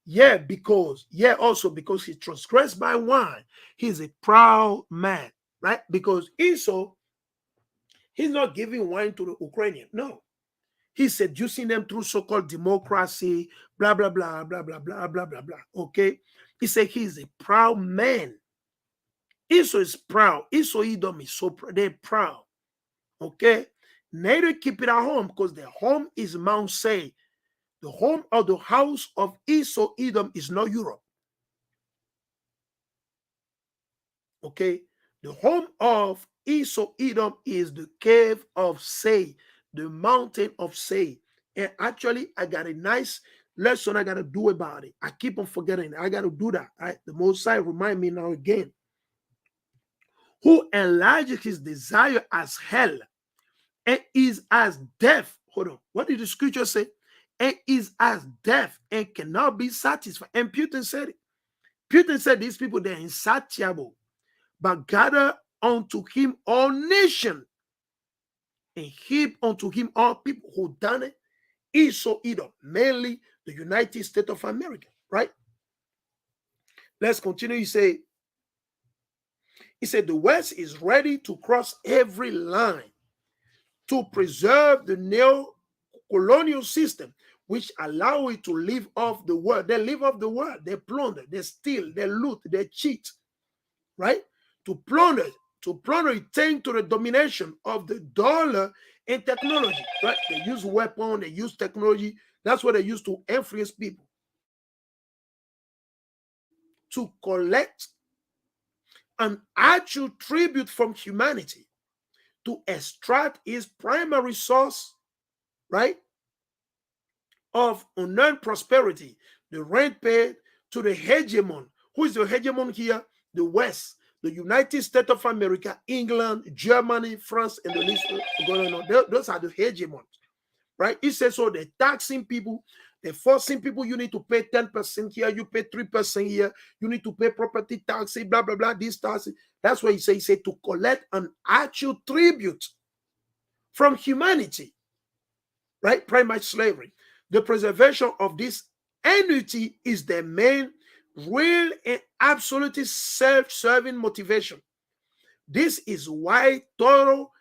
[SPEAKER 1] Yeah, also because he transgressed by wine, he's a proud man, right? Because Esau, he's not giving wine to the Ukrainian. No, he's seducing them through so-called democracy, blah, blah, blah, blah, blah, blah, blah, blah, blah. Okay? He said he's a proud man. Esau is proud. Esau-Edom is so proud. They're proud. Okay? Neither keep it at home because their home is Mount Seir. The home of the house of Esau-Edom is not Europe. Okay? The home of Esau-Edom is the cave of Seir, the mountain of Seir. And actually, I got a nice lesson I got to do about it. I keep on forgetting. I got to do that. The Most High remind me now again. Who enlarges his desire as hell and is as deaf. Hold on. What did the scripture say? And is as deaf and cannot be satisfied. And Putin said it. Putin said these people, they're insatiable, but gather unto him all nations and heap unto him all people who done it. Esau-Edom, mainly the United States of America, right? Let's continue. He said, the West is ready to cross every line to preserve the neo-colonial system, which allow it to live off the world. They live off the world. They plunder, they steal, they loot, they cheat, right? To plunder, it tend to the domination of the dollar and technology, right? They use weapons, they use technology. That's what they use to influence people. To collect an actual tribute from humanity, to extract its primary source, right, of unearned prosperity, the rent paid to the hegemon. Who is the hegemon here? The West, the United States of America, England, Germany, France, and the list going on. Those are the hegemons, right? It says so they're taxing people, they're forcing people, you need to pay 10% here, you pay 3% here, you need to pay property tax, blah, blah, blah, this tax. That's why he says to collect an actual tribute from humanity, right? Primary slavery. The preservation of this entity is the main, real, and absolutely self-serving motivation. This is why total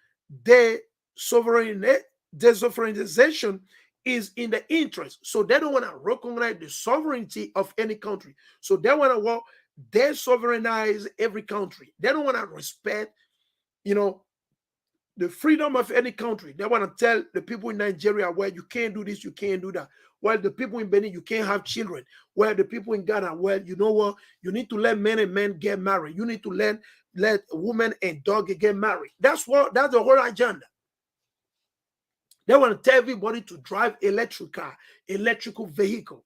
[SPEAKER 1] desovereignization is in the interest. So they don't want to recognize the sovereignty of any country. So they want to de-sovereignize every country. They don't want to respect, the freedom of any country. They want to tell the people in Nigeria, well, you can't do this, you can't do that. Well, the people in Benin, you can't have children. Well, the people in Ghana, well, you know what? You need to let men and men get married. You need to let women and dog get married. That's the whole agenda. They want to tell everybody to drive electric car, electrical vehicle.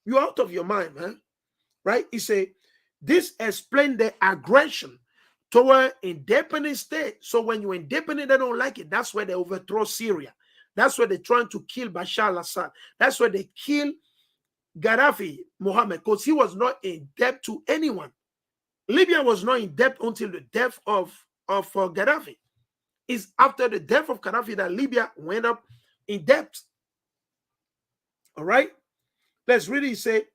[SPEAKER 1] You're out of your mind, man. Right? He said, this explains the aggression toward independent state. So when you're independent, they don't like it. That's why they overthrow Syria. That's why they're trying to kill Bashar al-Assad. That's why they kill Gaddafi, Mohammed, because he was not in debt to anyone. Libya was not in debt until the death of Gaddafi. It's after the death of Gaddafi that Libya went up in debt. All right? Let's really say,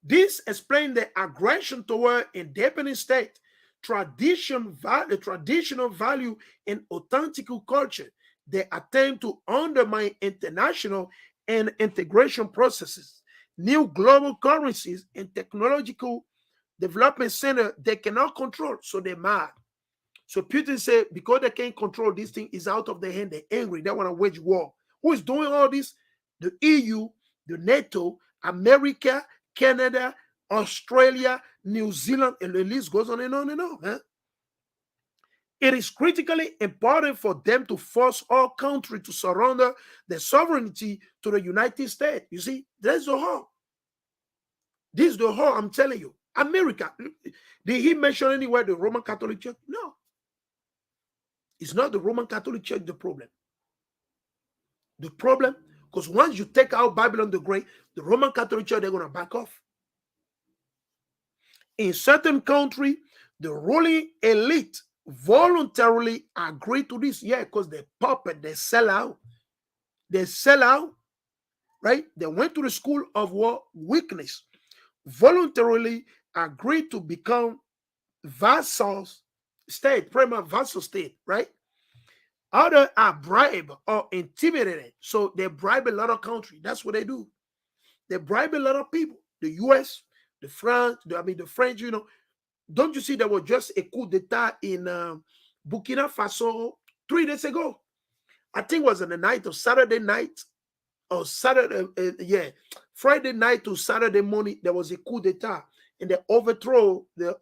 [SPEAKER 1] this explains the aggression toward independent state, the traditional value in authentic culture. They attempt to undermine international and integration processes, new global currencies, and technological development center they cannot control, so they're mad. So Putin said, because they can't control this thing, is out of their hand. They're angry. They want to wage war. Who is doing all this? The EU, the NATO, America, Canada, Australia, New Zealand, and the list goes on and on and on. Huh? It is critically important for them to force all countries to surrender their sovereignty to the United States. You see, that's the whole. This is the whole, I'm telling you. America, did he mention anywhere the Roman Catholic Church? No. It's not the Roman Catholic Church the problem. The problem, because once you take out Babylon the Great, the Roman Catholic Church, they're going to back off. In certain countries, the ruling elite voluntarily agree to this. Yeah, because they puppet, they sell out. They sell out, right? They went to the school of war weakness, voluntarily agreed to become vassals state, prima vassal state, right? Others are bribed or intimidated. So they bribe a lot of countries. That's what they do. They bribe a lot of people. The US, the France, the French, you know. Don't you see there was just a coup d'etat in Burkina Faso 3 days ago? I think it was on the night of Saturday night or Friday night to Saturday morning, there was a coup d'etat. And they overthrow the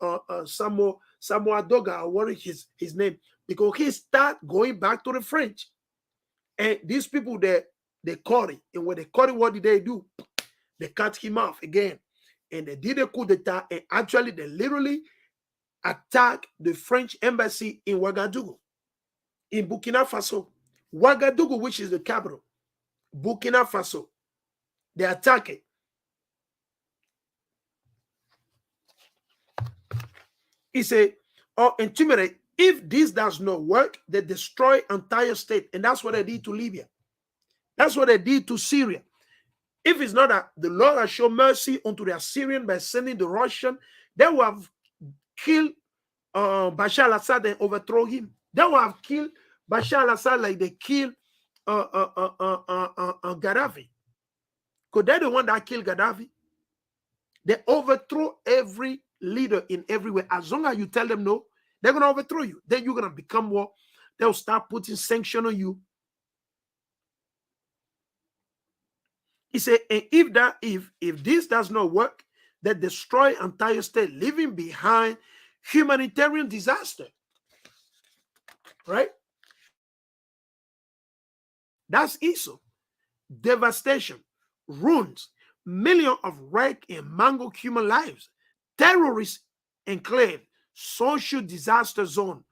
[SPEAKER 1] Samoa Doga, or what is his name, because he start going back to the French. And these people, they caught it. And when they caught it, what did they do? They cut him off again. And they did a coup d'etat. And actually, they literally attacked the French embassy in Ouagadougou, in Burkina Faso. Ouagadougou, which is the capital, Burkina Faso. They attack it. He said, intimidate. If this does not work, they destroy entire state. And that's what they did to Libya. That's what they did to Syria. If it's not that the Lord has shown mercy unto the Assyrian by sending the Russian, they will have killed Bashar al-Assad and overthrow him. They will have killed Bashar al-Assad like they killed Gaddafi. Because they're the one that killed Gaddafi. They overthrow every leader in everywhere. As long as you tell them no, they're going to overthrow you. Then you're going to become war. They'll start putting sanctions on you. He said, and if this does not work, they destroy entire state, leaving behind humanitarian disaster. Right? That's Esau. Devastation, ruins, millions of wrecked and mangled human lives, terrorist enclave, social disaster zone,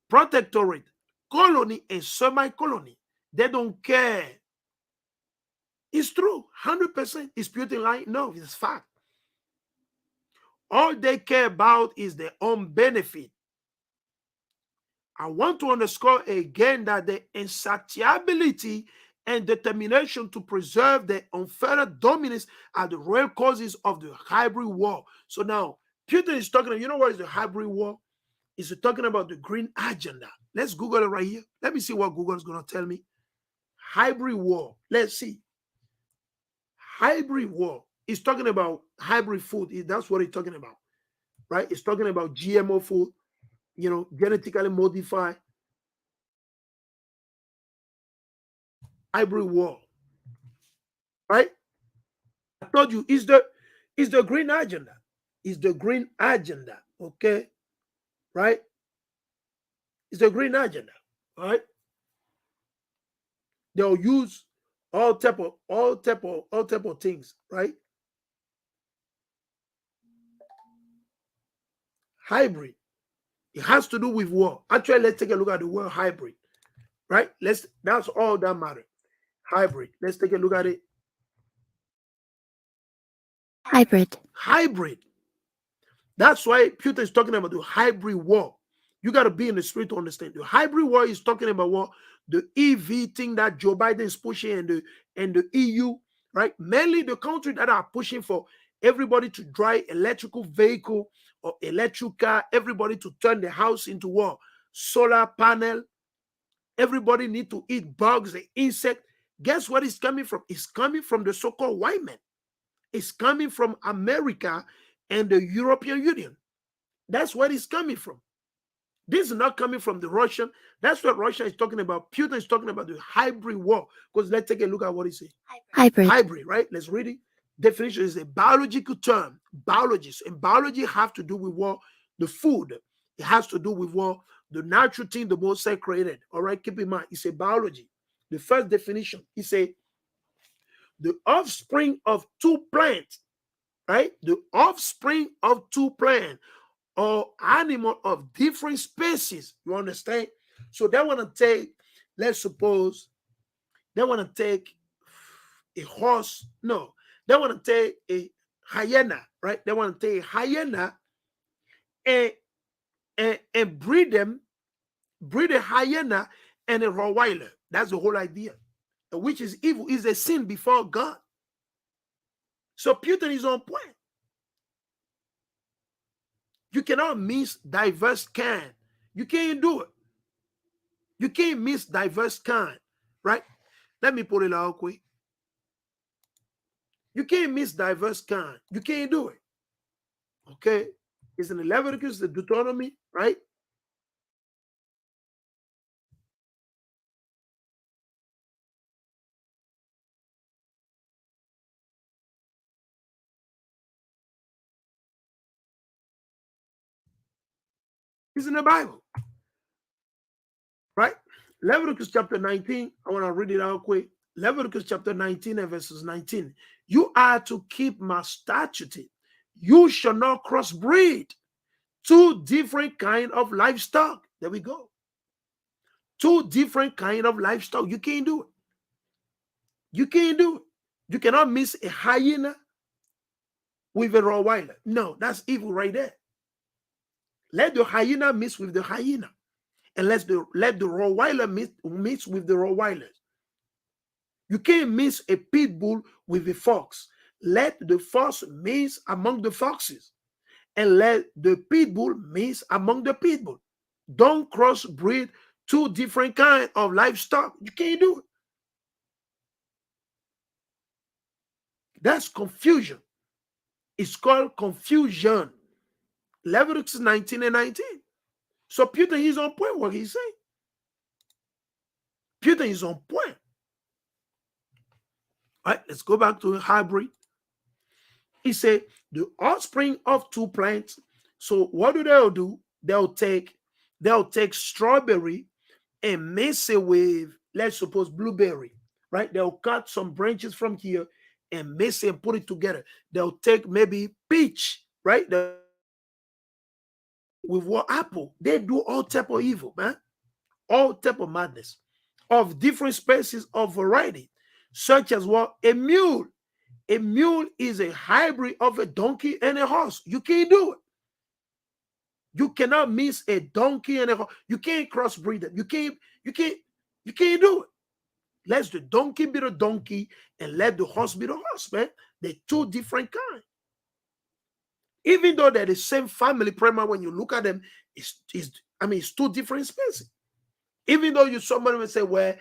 [SPEAKER 1] protectorate, colony, and semi-colony. They don't care. It's true, 100%. Is Putin lying? No, it's fact. All they care about is their own benefit. I want to underscore again that the insatiability and determination to preserve the unfettered dominance are the real causes of the hybrid war. So now, Putin is talking, you know what is the hybrid war? He's talking about the green agenda. Let's Google it right here. Let me see what Google is going to tell me. Hybrid war. Let's see. Hybrid war. He's talking about hybrid food. That's what he's talking about, right? He's talking about GMO food, you know, genetically modified. Hybrid war, right? I told you, it's the green agenda. It's the green agenda, okay? Right? It's the green agenda, right? They'll use all type of things, right? Hybrid. It has to do with war. Actually, let's take a look at the word hybrid, right? That's all that matters. Hybrid. Let's take a look at it.
[SPEAKER 6] Hybrid.
[SPEAKER 1] Hybrid. That's why Putin is talking about the hybrid war. You got to be in the spirit to understand. The hybrid war is talking about what the EV thing that Joe Biden is pushing and the EU, right? Mainly the countries that are pushing for everybody to drive electrical vehicle or electric car, everybody to turn the house into what? Solar panel. Everybody need to eat bugs and insects. Guess what it's coming from? It's coming from the so-called white man. It's coming from America and the European Union. That's where it's coming from. This is not coming from the Russian. That's what Russia is talking about. Putin is talking about the hybrid war. Because let's take a look at what he says. Hybrid, right? Let's read it. Definition is a biological term. Biologists and biology have to do with what? The food. It has to do with what? The natural thing the Most High created. All right, keep in mind, it's a biology. The first definition, he said, the offspring of two plants, right? The offspring of two plants or animal of different species. You understand? So they want to take, let's suppose, they want to take a horse. No, they want to take a hyena, right? They want to take a hyena and breed a hyena and a Rottweiler. That's the whole idea, which is evil, is a sin before God. So Putin is on point. You cannot mix diverse kind. You can't do it. You can't mix diverse kind, right? Let me put it out quick. You can't mix diverse kind. You can't do it. Okay? It's in the Leviticus, the Deuteronomy, right? It's in the Bible, right? Leviticus chapter 19, I want to read it out quick. Leviticus chapter 19 and verses 19. You are to keep my statute. You shall not crossbreed two different kind of livestock. There we go. Two different kind of livestock. You can't do it. You can't do it. You cannot mix a hyena with a Rottweiler. No, that's evil right there. Let the hyena mix with the hyena. And let the Rottweiler mix with the Rottweilers. You can't mix a pit bull with a fox. Let the fox mix among the foxes. And let the pit bull mix among the pit bull. Don't crossbreed two different kinds of livestock. You can't do it. That's confusion. It's called confusion. Leviticus 19 and 19. So Putin, he's on point what he's saying. Putin is on point. All right, let's go back to hybrid. He said the offspring of two plants. So what do? They'll take strawberry and mix it with, let's suppose, blueberry, right? They'll cut some branches from here and mix it and put it together. They'll take maybe peach, right? With what apple? They do all type of evil, man. All type of madness of different species of variety, such as what? A mule. A mule is a hybrid of a donkey and a horse. You can't do it. You cannot mix a donkey and a horse. You can't crossbreed them. You can't do it. Let the donkey be the donkey and let the horse be the horse, man. They're two different kinds. Even though they're the same family, primarily when you look at them, it's two different species. Even though somebody will say, well,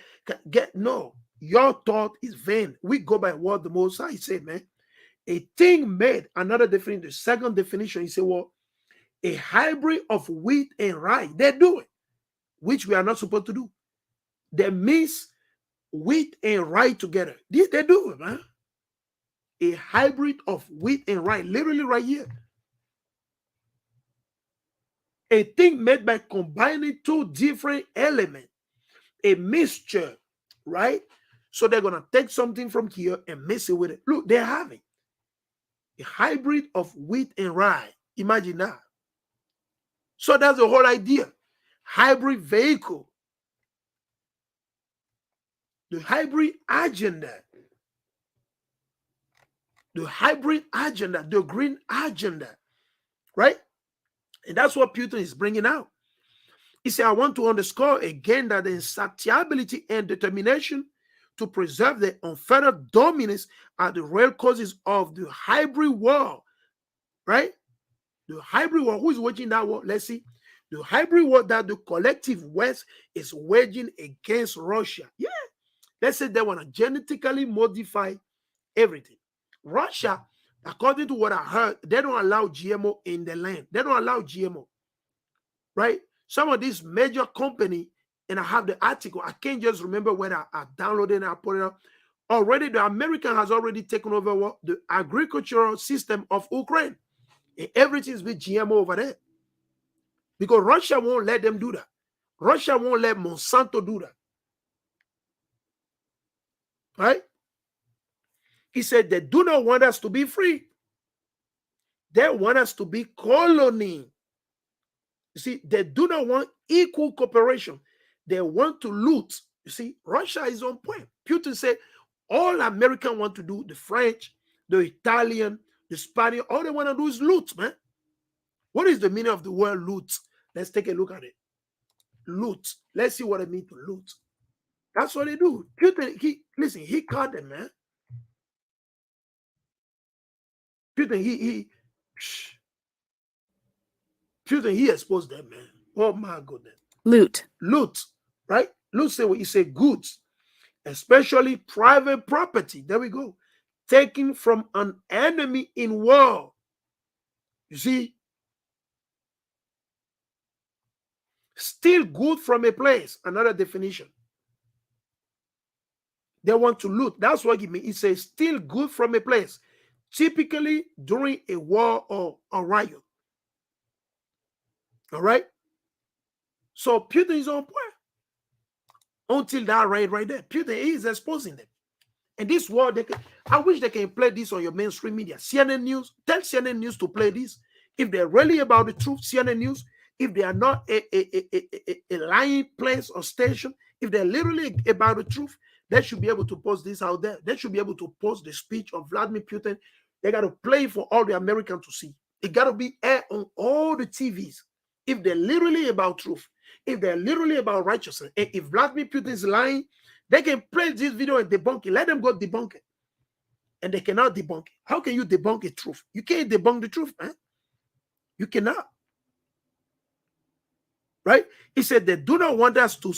[SPEAKER 1] no, your thought is vain. We go by what the Most High said, man. A thing made, another definition, the second definition, he said, well, a hybrid of wheat and rye. They do it, which we are not supposed to do. They mix wheat and rye together. They do it, man. A hybrid of wheat and rye, literally right here. A thing made by combining two different elements, a mixture, right? So they're going to take something from here and mix it with it. Look, they're having a hybrid of wheat and rye. Imagine that. So that's the whole idea. Hybrid vehicle. The hybrid agenda. The hybrid agenda. The green agenda. Right? And that's what Putin is bringing out. He said, I want to underscore again that the insatiability and determination to preserve the unfettered dominance are the real causes of the hybrid war. Right? The hybrid war. Who is waging that war? Let's see. The hybrid war that the collective West is waging against Russia. Yeah. Let's say they want to genetically modify everything. Russia According to what I heard, they don't allow GMO in the land. They don't allow GMO, right? Some of these major company, and I have the article. I can't just remember when I downloaded it and I put it up. Already, the American has already taken over the agricultural system of Ukraine. And everything's with GMO over there. Because Russia won't let them do that. Russia won't let Monsanto do that. Right? He said they do not want us to be free. They want us to be colony. You see, they do not want equal cooperation. They want to loot. You see, Russia is on point. Putin said all Americans want to do, the French, the Italian, the Spanish, all they want to do is loot, man. What is the meaning of the word loot? Let's take a look at it. Loot. Let's see what it means to loot. That's what they do. Putin, he caught them, man. Putin, he exposed them, man. Oh my goodness.
[SPEAKER 6] Loot.
[SPEAKER 1] Loot, right? Loot say what you say, goods, especially private property. There we go. Taken from an enemy in war. You see? Steal good from a place. Another definition. They want to loot. That's what it means. It says steal good from a place. Typically during a war or a riot. All right? So Putin is on point. Until that right there. Putin is exposing them. And this war, I wish they can play this on your mainstream media. CNN News, tell CNN News to play this. If they're really about the truth, CNN News, if they are not a lying place or station, if they're literally about the truth, they should be able to post this out there. They should be able to post the speech of Vladimir Putin. They got to play for all the Americans to see. It got to be aired on all the TVs. If they're literally about truth, if they're literally about righteousness, and if Vladimir Putin is lying, they can play this video and debunk it. Let them go debunk it. And they cannot debunk it. How can you debunk a truth? You can't debunk the truth, man. You cannot. Right? He said they do not want us to,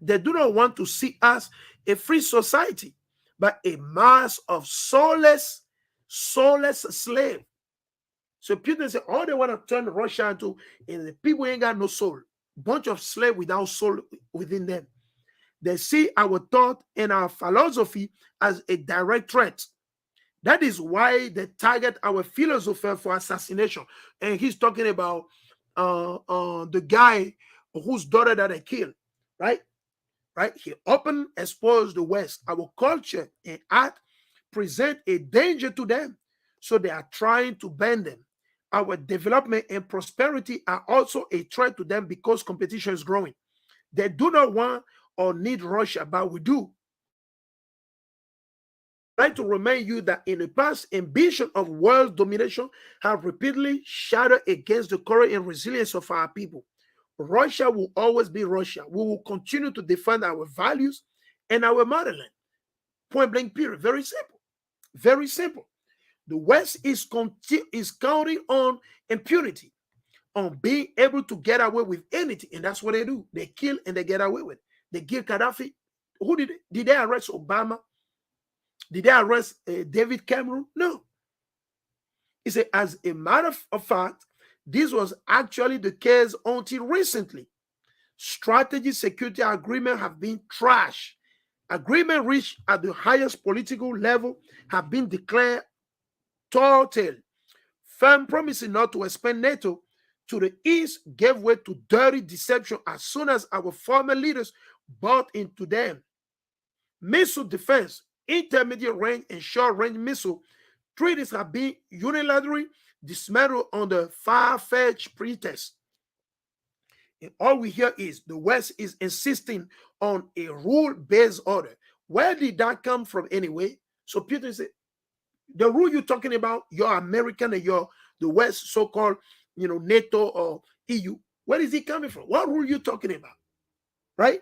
[SPEAKER 1] they do not want to see us a free society, but a mass of soulless slaves. So Putin said, all they want to turn Russia into, and the people ain't got no soul. Bunch of slaves without soul within them. They see our thought and our philosophy as a direct threat. That is why they target our philosopher for assassination. And he's talking about the guy whose daughter that they killed, right? Right? He openly exposed the West. Our culture and art present a danger to them. So they are trying to ban them. Our development and prosperity are also a threat to them because competition is growing. They do not want or need Russia, but we do. I'd like to remind you that in the past, ambition of world domination have repeatedly shattered against the courage and resilience of our people. Russia will always be Russia. We will continue to defend our values and our motherland. Point blank period. Very simple. Very simple. The West is counting on impunity, on being able to get away with anything. And that's what they do. They kill and they get away with it. They kill Gaddafi. Who did they arrest? Obama? Did they arrest David Cameron? No. He said, as a matter of fact, this was actually the case until recently. Strategic security agreements have been trashed. Agreements reached at the highest political level have been declared total. Firm promises not to expand NATO to the east gave way to dirty deception as soon as our former leaders bought into them. Missile defense, intermediate range and short range missile treaties have been unilaterally dismantled under far-fetched pretext. And all we hear is the West is insisting on a rule-based order. Where did that come from anyway? So Putin said, the rule you're talking about, you're American and you're the West, so-called, NATO or EU. Where is it coming from? What rule you talking about? Right?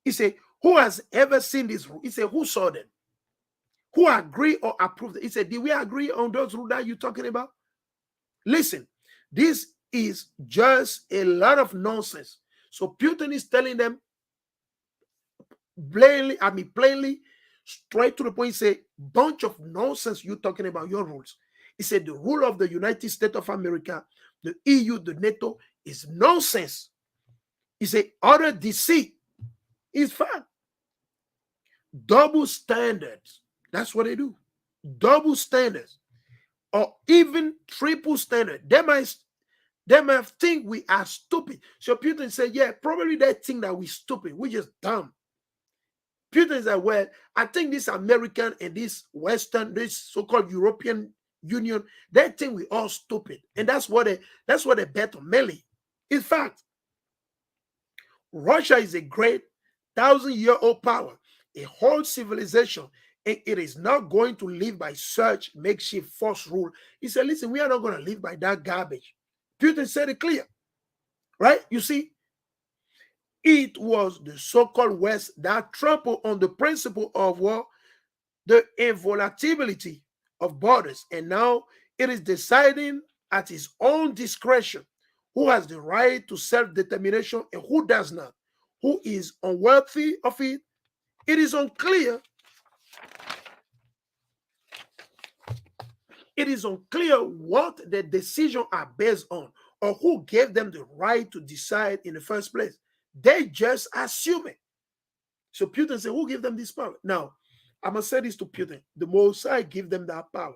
[SPEAKER 1] He said, who has ever seen this rule? He said, who saw them? Who agree or approve? He said, did we agree on those rules that you're talking about? Listen, this is just a lot of nonsense. So Putin is telling them plainly, straight to the point, say, bunch of nonsense you're talking about your rules. He said the rule of the United States of America, the EU, the NATO is nonsense. He said utter deceit is fact. Double standards. That's what they do. Double standards. Or even triple standard. They might think we are stupid. So Putin said, yeah, probably they think that we're stupid. We're just dumb. Putin said, well, I think this American and this Western, this so-called European Union, they think we all stupid. And that's what they bet on mainly. In fact, Russia is a great 1,000-year-old power, a whole civilization, and it is not going to live by such makeshift force rule. He said, listen, we are not going to live by that garbage. Putin said it clear, right? You see, it was the so-called West that trampled on the principle of what? The invulnerability of borders. And now it is deciding at its own discretion who has the right to self-determination and who does not, who is unworthy of it. It is unclear. It is unclear what the decisions are based on or who gave them the right to decide in the first place. They just assume it. So Putin said, who gave them this power? Now, I'm going to say this to Putin. The Most High give them that power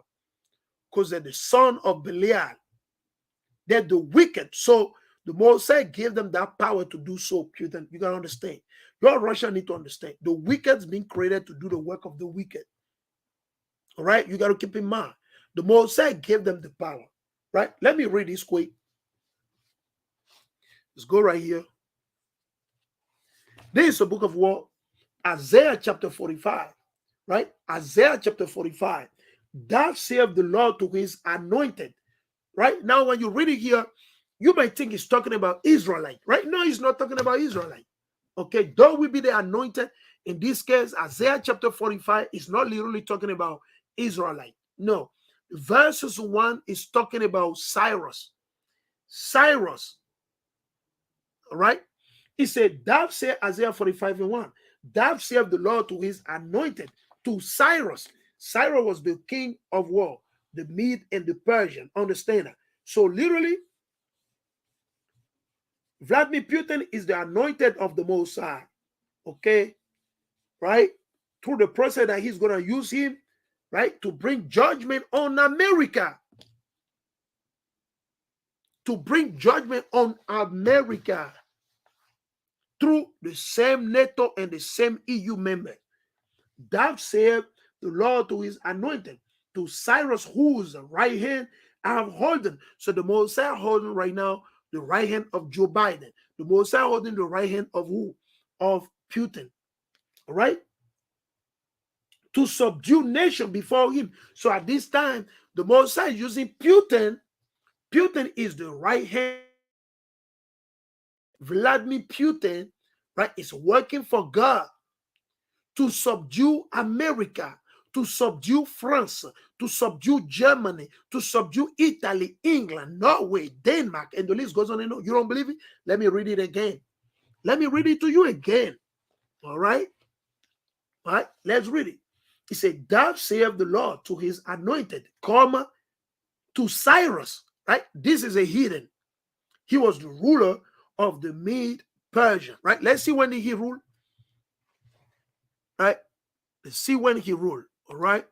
[SPEAKER 1] because they're the son of Belial. They're the wicked. So the Most High gave them that power to do so, Putin. You got to understand. Your Russia need to understand. The wicked's been created to do the work of the wicked. All right? You got to keep in mind. The Most High gave them the power. Right? Let me read this quick. Let's go right here. This is the book of war, Isaiah chapter 45, right? Isaiah chapter 45. Thus saith the Lord to his anointed, right? Now, when you read it here, you might think it's talking about Israelite, right? No, he's not talking about Israelite. Okay, though we be the anointed, in this case, Isaiah chapter 45 is not literally talking about Israelite. No, verses 1 is talking about Cyrus. Cyrus, all right? He said, thou say Isaiah 45 and 1, thou saith the Lord to his anointed, to Cyrus. Cyrus was the king of war, the Mede and the Persian. Understand that? So literally, Vladimir Putin is the anointed of the Most High. Okay? Right? Through the process that he's going to use him, right, to bring judgment on America. To bring judgment on America. Through the same NATO and the same EU member. That said the Lord to his anointed, to Cyrus, whose right hand I have holden. So the Most High holding right now the right hand of Joe Biden. The Most High holding the right hand of who? Of Putin. All right? To subdue nation before him. So at this time, the Most High is using Putin. Putin is the right hand. Vladimir Putin, right, is working for God to subdue America, to subdue France, to subdue Germany, to subdue Italy, England, Norway, Denmark, and the list goes on and on. You don't believe it? Let me read it again. Let me read it to you again. All right? All right? Let's read it. He said, thou saith the Lord to his anointed, comma, to Cyrus, right? This is a heathen. He was the ruler of the Mede Persian, right? Let's see when did he rule. Right? Let's see when he ruled. All right?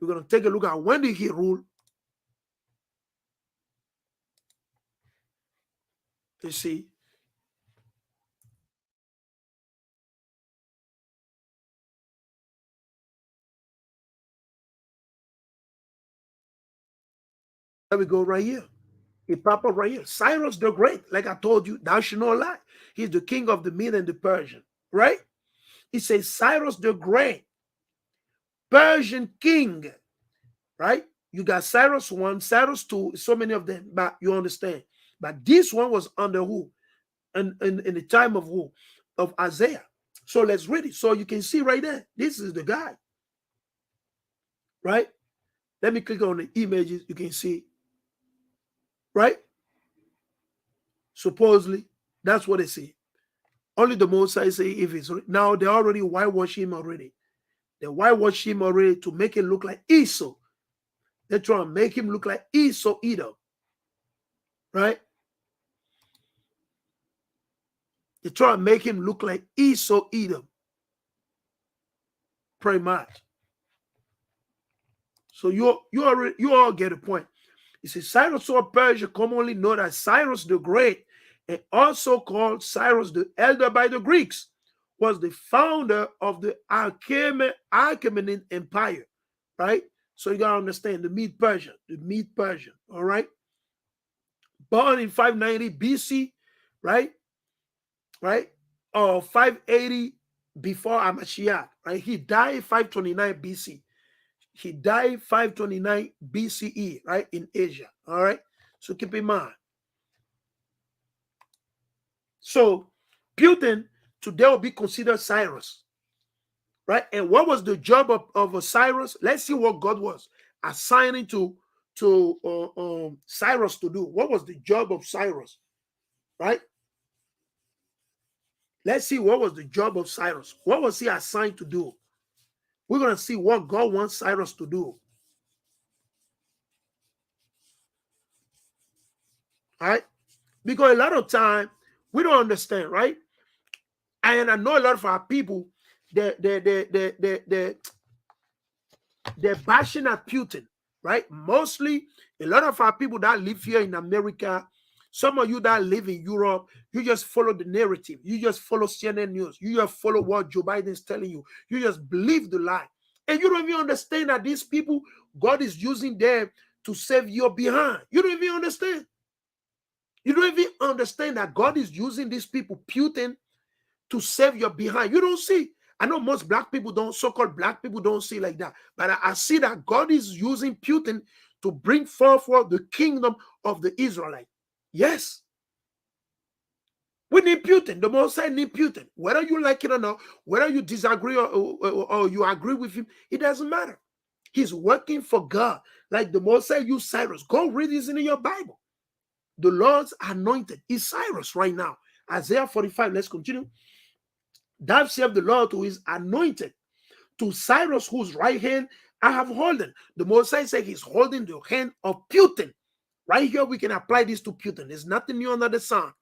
[SPEAKER 1] We're going to take a look at when did he rule. Let's see. There we go right here. It pop up right here. Cyrus the Great, like I told you, thou shalt not lie. He's the king of the Mede and the Persian, right? It says Cyrus the Great, Persian king, right? You got Cyrus 1, Cyrus 2, so many of them, but you understand. But this one was under who? In the time of who? Of Isaiah. So let's read it. So you can see right there, this is the guy, right? Let me click on the images. You can see, right? Supposedly, that's what they say. Only the Most High say if it's now they already whitewash him already. They whitewash him already to make it look like Esau. They're trying to make him look like Esau-Edom, right? They try to make him look like Esau-Edom, pretty much. So you all get a point. It says Cyrus of Persia, commonly known as Cyrus the Great, and also called Cyrus the Elder by the Greeks, was the founder of the Achaemenid Empire, right? So you gotta understand the Mede-Persian, all right? Born in 590 BC, right? Or 580 before Hamashiach, right? He died 529 BC. He died 529 BCE, right, in Asia, all right? So keep in mind. So Putin today will be considered Cyrus, right? And what was the job of Cyrus? Let's see what God was assigning to Cyrus to do. What was the job of Cyrus, right? Let's see what was the job of Cyrus. What was he assigned to do? We're going to see what God wants Cyrus to do. All right? Because a lot of time we don't understand, right? And I know a lot of our people, they're bashing at Putin, right? Mostly a lot of our people that live here in America, some of you that live in Europe, you just follow the narrative. You just follow CNN News. You just follow what Joe Biden is telling you. You just believe the lie. And you don't even understand that these people, God is using them to save your behind. You don't even understand. You don't even understand that God is using these people, Putin, to save your behind. You don't see. I know most black people don't, so-called black people don't see like that. But I see that God is using Putin to bring forward the kingdom of the Israelites. Yes. We need Putin. The Most High need Putin. Whether you like it or not, whether you disagree or you agree with him, it doesn't matter. He's working for God. Like the Most High used Cyrus. Go read this in your Bible. The Lord's anointed is Cyrus right now. Isaiah 45. Let's continue. Thou saith the Lord who is anointed, to Cyrus whose right hand I have holden. The Most High said he's holding the hand of Putin. Right here, we can apply this to Putin. There's nothing new under the sun.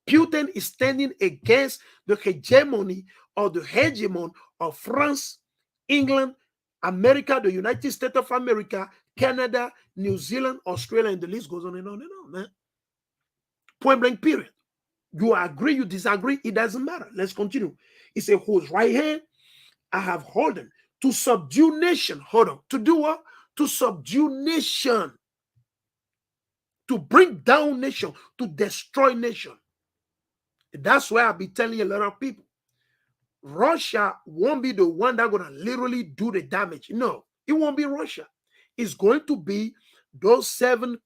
[SPEAKER 1] Putin is standing against the hegemony or the hegemon of France, England, America, the United States of America, Canada, New Zealand, Australia, and the list goes on and on and on, man. Point blank, period. You agree, you disagree, it doesn't matter. Let's continue. He said, whose right hand I have holden to subdue nation. Hold on. To do what? To subdue nation. To bring down nation. To destroy nation. That's why I'll be telling a lot of people. Russia won't be the one that's going to literally do the damage. No, it won't be Russia. It's going to be those 7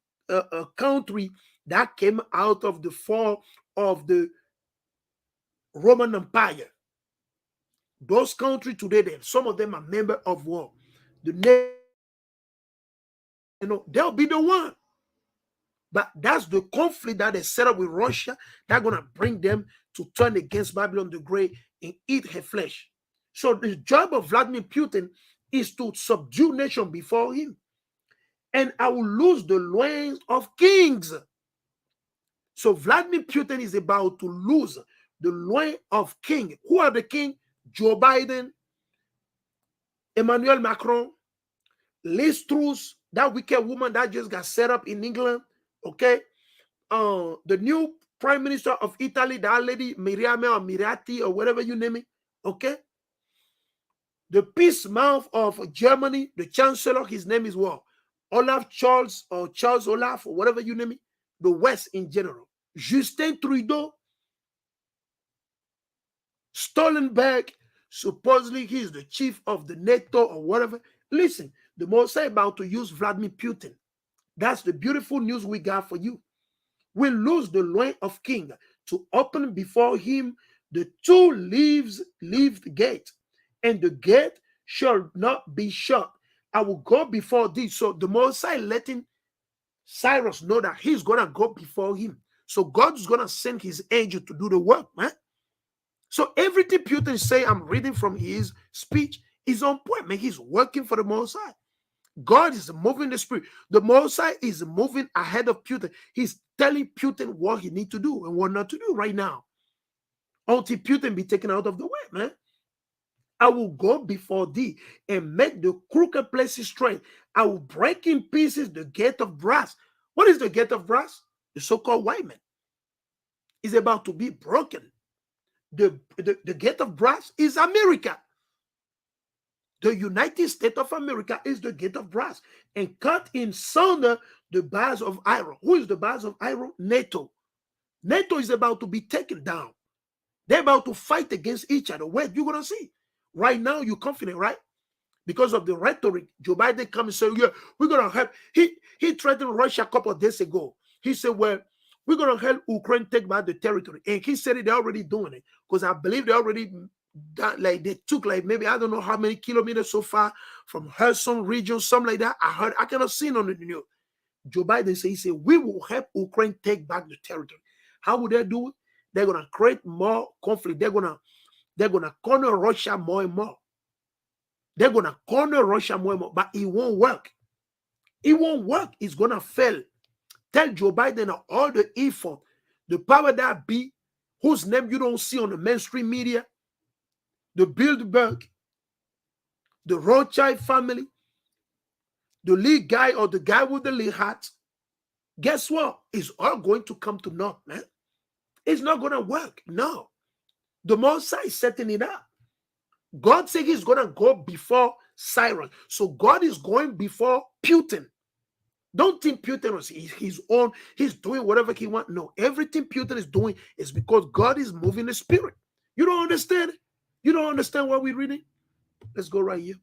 [SPEAKER 1] countries that came out of the fall of the Roman Empire. Those countries today, some of them are members of war. They'll be the one. But that's the conflict that they set up with Russia that's going to bring them to turn against Babylon the Great and eat her flesh. So the job of Vladimir Putin is to subdue nation before him. And I will lose the loins of kings. So Vladimir Putin is about to lose the loin of king. Who are the king? Joe Biden, Emmanuel Macron, Liz Truss, that wicked woman that just got set up in England. Okay, the new prime minister of Italy, that lady Miriam or Mirati or whatever you name it. Okay, the peace mouth of Germany, the chancellor, his name is what? Olaf Charles or Charles Olaf or whatever you name it. The West in general. Justin Trudeau, Stoltenberg, supposedly he's the chief of the NATO or whatever. Listen, the Most High about to use Vladimir Putin. That's the beautiful news we got for you. We lose the loin of king to open before him the 2 leaved gate, and the gate shall not be shut. I will go before thee. So the Most High letting Cyrus know that he's gonna go before him. So God's gonna send his angel to do the work, man. So everything Putin say, I'm reading from his speech, is on point, man. He's working for the Most High. God is moving the spirit. The Mosai is moving ahead of Putin. He's telling Putin what he needs to do and what not to do right now. Until Putin be taken out of the way, man. I will go before thee and make the crooked places straight. I will break in pieces the gate of brass. What is the gate of brass? The so-called white man is about to be broken. The gate of brass is America. The United States of America is the gate of brass, and cut in sunder the bars of iron. Who is the bars of iron? NATO. NATO is about to be taken down. They're about to fight against each other. Where you're gonna see? Right now, you're confident, right? Because of the rhetoric, Joe Biden comes and say, "Yeah, we're gonna help." He threatened Russia a couple of days ago. He said, "Well, we're gonna help Ukraine take back the territory," and he said they're already doing it because I believe they already. Like they took like maybe I don't know how many kilometers so far from Kherson region, something like that. I cannot see it on the news. Joe Biden said, he said, we will help Ukraine take back the territory. How would they do it? They're gonna create more conflict. They're gonna corner Russia more and more. They're gonna corner Russia more and more, but it won't work. It won't work. It's gonna fail. Tell Joe Biden all the effort, the power that be, whose name you don't see on the mainstream media, the Bilderberg, the Rothschild family, the lead guy or the guy with the lead hat, guess what? It's all going to come to naught, man. It's not going to work. No. The Mosai is setting it up. God said he's going to go before Cyrus. So God is going before Putin. Don't think Putin is his own. He's doing whatever he wants. No. Everything Putin is doing is because God is moving the spirit. You don't understand it? You don't understand what we're reading? Let's go right here.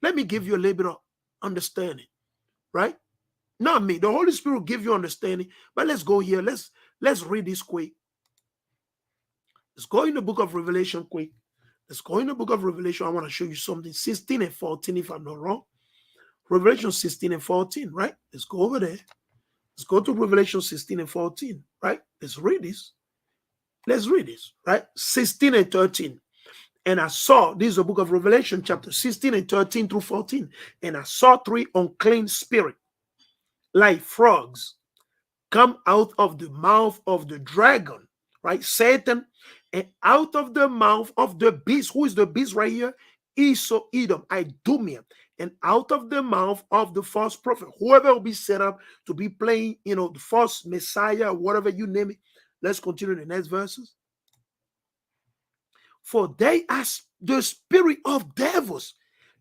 [SPEAKER 1] Let me give you a little bit of understanding, right? Not me. The Holy Spirit will give you understanding. But let's go here. Let's read this quick. Let's go in the book of Revelation quick. Let's go in the book of Revelation. I want to show you something. 16 and 14, if I'm not wrong. Revelation 16 and 14, right? Let's go over there. Let's go to Revelation 16 and 14, right? Let's read this. Let's read this, right? 16 and 13. And I saw, this is the book of Revelation, chapter 16 and 13 through 14. And I saw three unclean spirits, like frogs, come out of the mouth of the dragon, right? Satan, and out of the mouth of the beast. Who is the beast right here? Esau-Edom, Idumea. And out of the mouth of the false prophet, whoever will be set up to be playing, the false Messiah, whatever you name it. Let's continue the next verses. For they are the spirit of devils.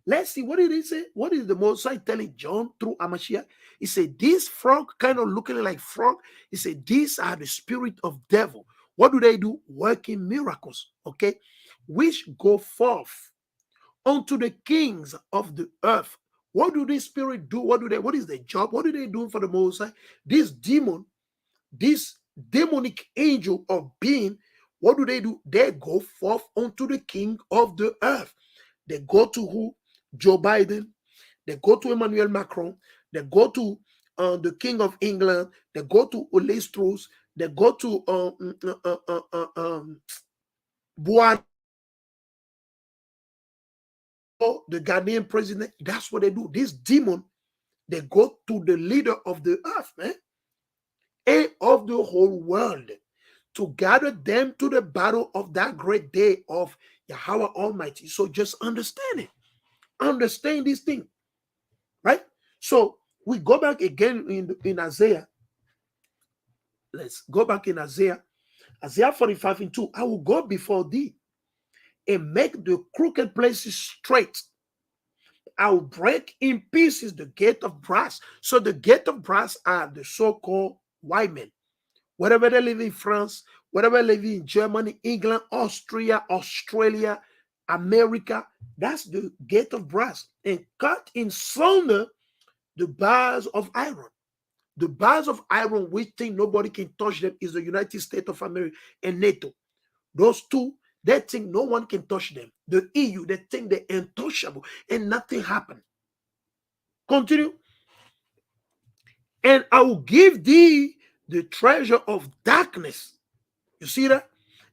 [SPEAKER 1] Let's see, what did he say? What is the Mosai telling John through Amashiach? He said, this frog, kind of looking like frog, he said, these are the spirit of devil. What do they do? Working miracles, okay? Which go forth unto the kings of the earth. What do this spirit do? What is their job? What do they do for the Mosai? This demon, this demonic angel of being, what do? They go forth unto the king of the earth. They go to who? Joe Biden. They go to Emmanuel Macron. They go to the king of England. They go to Ulysse Truss. They go to Buan, the Ghanaian president. That's what they do. This demon, they go to the leader of the earth, man, and of the whole world, to gather them to the battle of that great day of YAHAWAH Almighty. So just understand it. Understand this thing, right? So we go back again in Isaiah. Let's go back in Isaiah. Isaiah 45 and 2. I will go before thee and make the crooked places straight. I will break in pieces the gate of brass. So the gate of brass are the so-called white men. Wherever they live in France, wherever they live in Germany, England, Austria, Australia, America, that's the gate of brass. And cut in sunder the bars of iron. The bars of iron, we think nobody can touch them, is the United States of America and NATO. Those two, they think no one can touch them. The EU, they think they're untouchable and nothing happened. Continue. And I will give thee the treasure of darkness. You see that?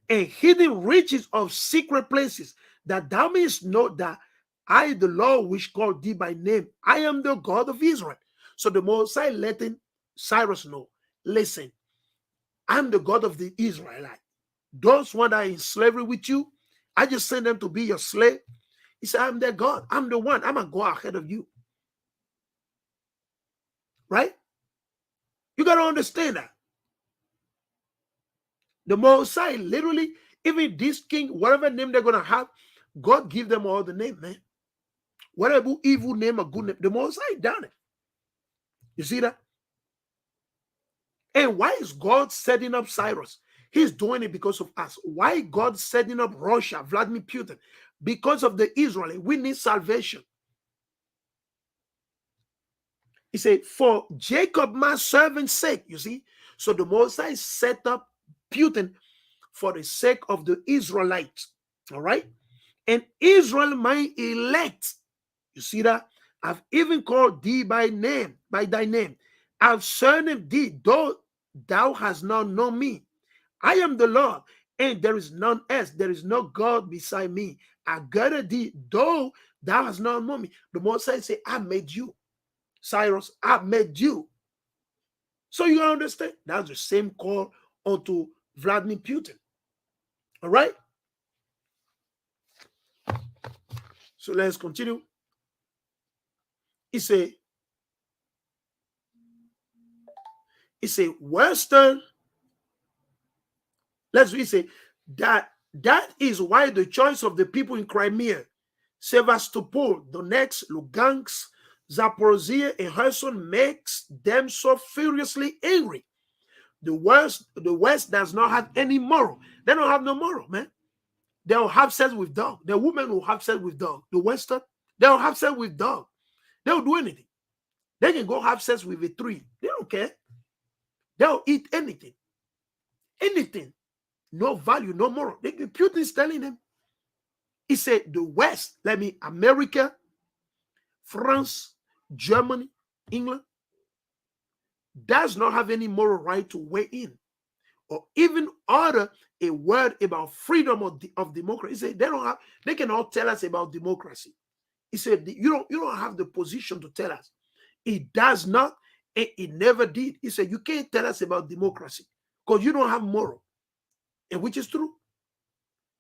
[SPEAKER 1] And hidden riches of secret places, that thou mayest know that I, the Lord, which called thee by name, I am the God of Israel. So the Most High letting Cyrus know, listen, I'm the God of the Israelite. Those one that are in slavery with you, I just send them to be your slave. He said, I'm their God. I'm the one. I'm going to go ahead of you. Right? You got to understand that. The Most High, literally, even this king, whatever name they're going to have, God give them all the name, man. Whatever evil name or good name, the Most High done it. You see that? And why is God setting up Cyrus? He's doing it because of us. Why God setting up Russia, Vladimir Putin? Because of the Israelites. We need salvation. He said, for Jacob, my servant's sake, you see. So the Most High set up Putin for the sake of the Israelites. All right? And Israel, my elect. You see that? I've even called thee by name, by thy name. I've surnamed thee, though thou hast not known me. I am the Lord, and there is none else. There is no God beside me. I gathered thee, though thou hast not known me. The Most High say, I made you. Cyrus, I made you. So you understand? That's the same call unto Vladimir Putin. All right? So let's continue. He said, Western. We say that is why the choice of the people in Crimea, Sevastopol, Donetsk, Lugansk, Zaporozhye, and Kherson makes them so furiously angry. The West does not have any moral. They don't have no moral, man. They'll have sex with dog. The women will have sex with dog. The Western, they'll have sex with dog. They'll do anything. They can go have sex with a tree. They don't care. They'll eat anything. Anything. No value, no moral. Putin is telling them. He said the West, America, France, Germany, England, does not have any moral right to weigh in or even utter a word about freedom of democracy. He said they cannot tell us about democracy. He said you don't have the position to tell us. It does not, and it never did. He said you can't tell us about democracy because you don't have moral. And which is true.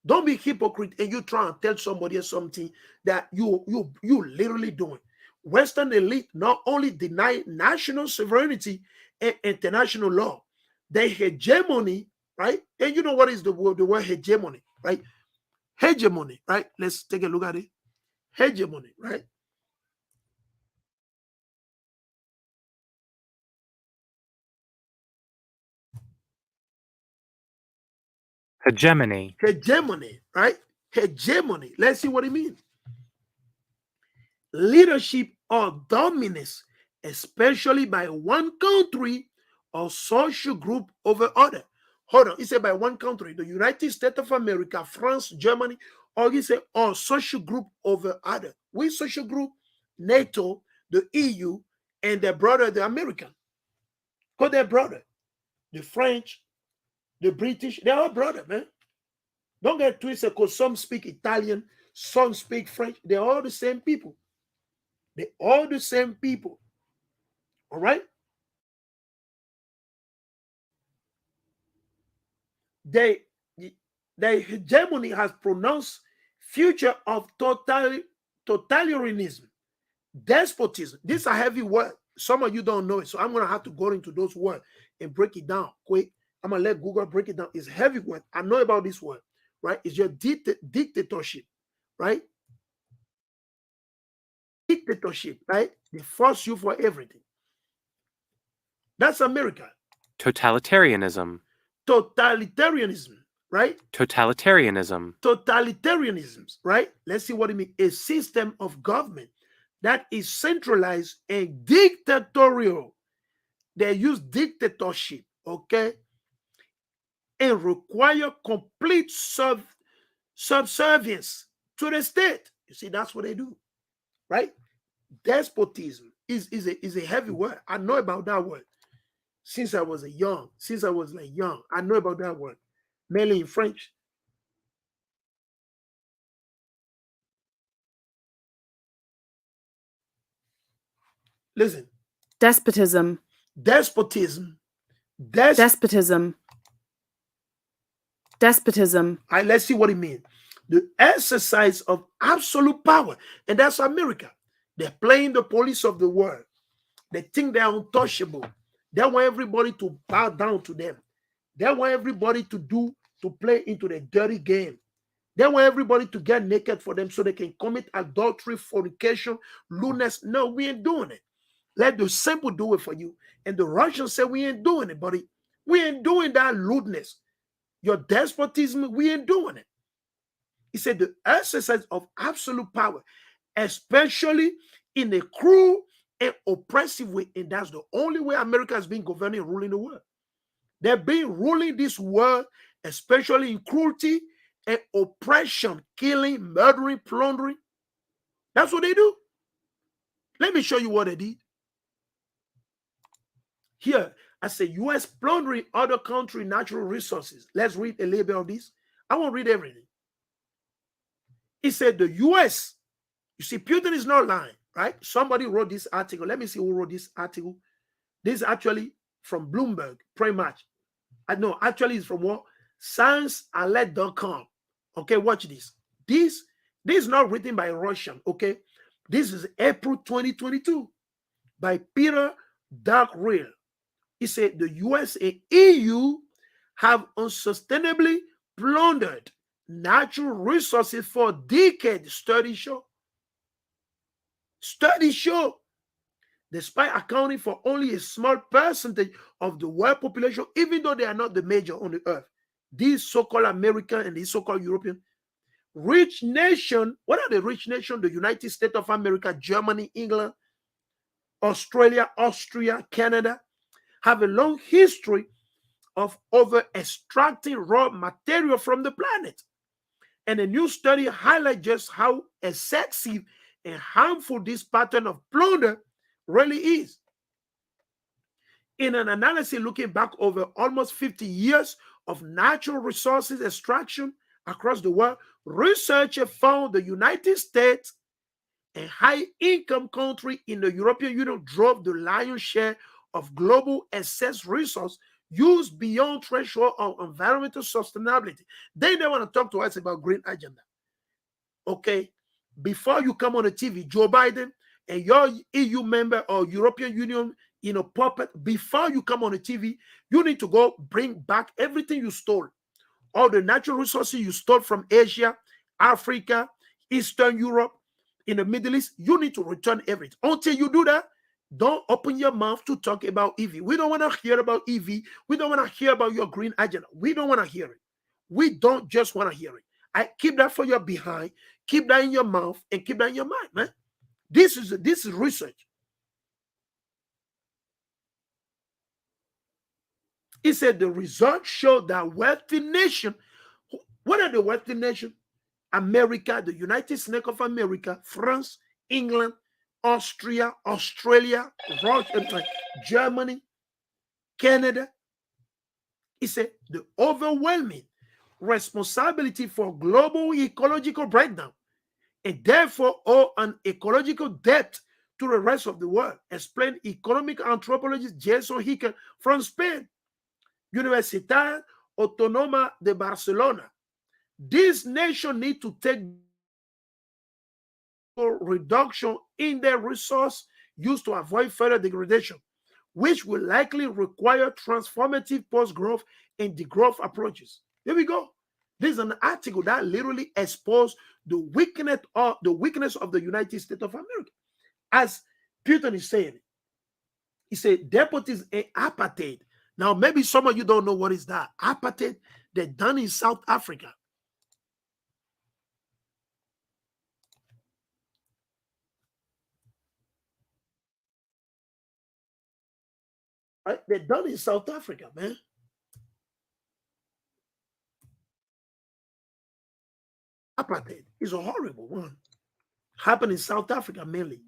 [SPEAKER 1] Don't be hypocrite and you try and tell somebody something that you literally doing. Western elite not only deny national sovereignty and international law, the hegemony, right? And you know what is the word hegemony, right? Hegemony, right? Let's take a look at it. Hegemony, right?
[SPEAKER 2] Hegemony.
[SPEAKER 1] Hegemony, right? Hegemony. Let's see what it means. Leadership or dominance, especially by one country or social group over other. Hold on, he said by one country, the United States of America, France, Germany, or he said or social group over other. Which social group? NATO, the EU, and their brother, the American. Because they're brother. The French, the British, they're all brother, man. Don't get twisted because some speak Italian, some speak French. They're all the same people. They're all the same people. All right? The hegemony has pronounced future of totalitarianism, despotism. This is a heavy word. Some of you don't know it, so I'm going to have to go into those words and break it down quick. I'm going to let Google break it down. It's a heavy word. I know about this word, right? It's your dictatorship, right? Dictatorship, right? They force you for everything. That's America.
[SPEAKER 2] Totalitarianism.
[SPEAKER 1] Totalitarianism, right?
[SPEAKER 2] Totalitarianism.
[SPEAKER 1] Totalitarianisms, right? Let's see what it means. A system of government that is centralized and dictatorial. They use dictatorship, okay? And require complete subservience to the state. You see, that's what they do, right? Despotism is a heavy word. I know about that word since I was young. I know about that word, mainly in French. Listen.
[SPEAKER 6] Despotism.
[SPEAKER 1] Despotism.
[SPEAKER 6] Despotism. Despotism.
[SPEAKER 1] All right, let's see what it means. The exercise of absolute power. And that's America. They're playing the police of the world. They think they're untouchable. They want everybody to bow down to them. They want everybody to play into the dirty game. They want everybody to get naked for them so they can commit adultery, fornication, lewdness. No, we ain't doing it. Let the simple do it for you. And the Russians say, we ain't doing it, buddy. We ain't doing that lewdness. Your despotism, we ain't doing it. He said the exercise of absolute power, especially in a cruel and oppressive way. And that's the only way America has been governing and ruling the world. They've been ruling this world, especially in cruelty and oppression, killing, murdering, plundering. That's what they do. Let me show you what they did. Here, I say U.S. plundering other country natural resources. Let's read a little bit of this. I won't read everything. He said the U.S., you see, Putin is not lying, right? Somebody wrote this article. Let me see who wrote this article. This is actually from Bloomberg, pretty much. I know, actually it's from what? ScienceAlert.com. Okay, watch this. This is not written by a Russian, okay? This is April 2022 by Peter Darkreel. He said the US and EU have unsustainably plundered natural resources for decades. Studies show. Despite accounting for only a small percentage of the world population, even though they are not the major on the earth, these so-called American and these so-called European rich nation, what are the rich nations? The United States of America, Germany, England, Australia, Austria, Canada, have a long history of over-extracting raw material from the planet. And a new study highlights just how excessive and harmful this pattern of plunder really is. In an analysis looking back over almost 50 years of natural resources extraction across the world, researchers found the United States, a high-income country in the European Union, drove the lion's share of global excess resource used beyond threshold of environmental sustainability. They want to talk to us about green agenda. Okay, before you come on the TV, Joe Biden and your EU member or European Union, puppet, before you come on the TV, you need to go bring back everything you stole. All the natural resources you stole from Asia, Africa, Eastern Europe, in the Middle East, you need to return everything. Until you do that, don't open your mouth to talk about EV. We don't want to hear about EV. We don't want to hear about your green agenda. We don't want to hear it. We don't just want to hear it. I keep that for your behind, keep that in your mouth, and keep that in your mind, man. This is research. He said the results show that wealthy nation, what are the wealthy nations? America, the United States of America, France, England, Austria, Australia, Russia, Germany, Canada. He said the overwhelming responsibility for global ecological breakdown and therefore owe an ecological debt to the rest of the world, explained economic anthropologist Jason Hicken from Spain, Universidad Autónoma de Barcelona. This nation need to take reduction in their resource use to avoid further degradation, which will likely require transformative post-growth and degrowth approaches. Here we go. This is an article that literally exposed the weakness of the United States of America. As Putin is saying, he said despotism and apartheid. Now, maybe some of you don't know what is that. Apartheid, they're done in South Africa. Right? They're done in South Africa, man. Apartheid is a horrible one. Happened in South Africa mainly.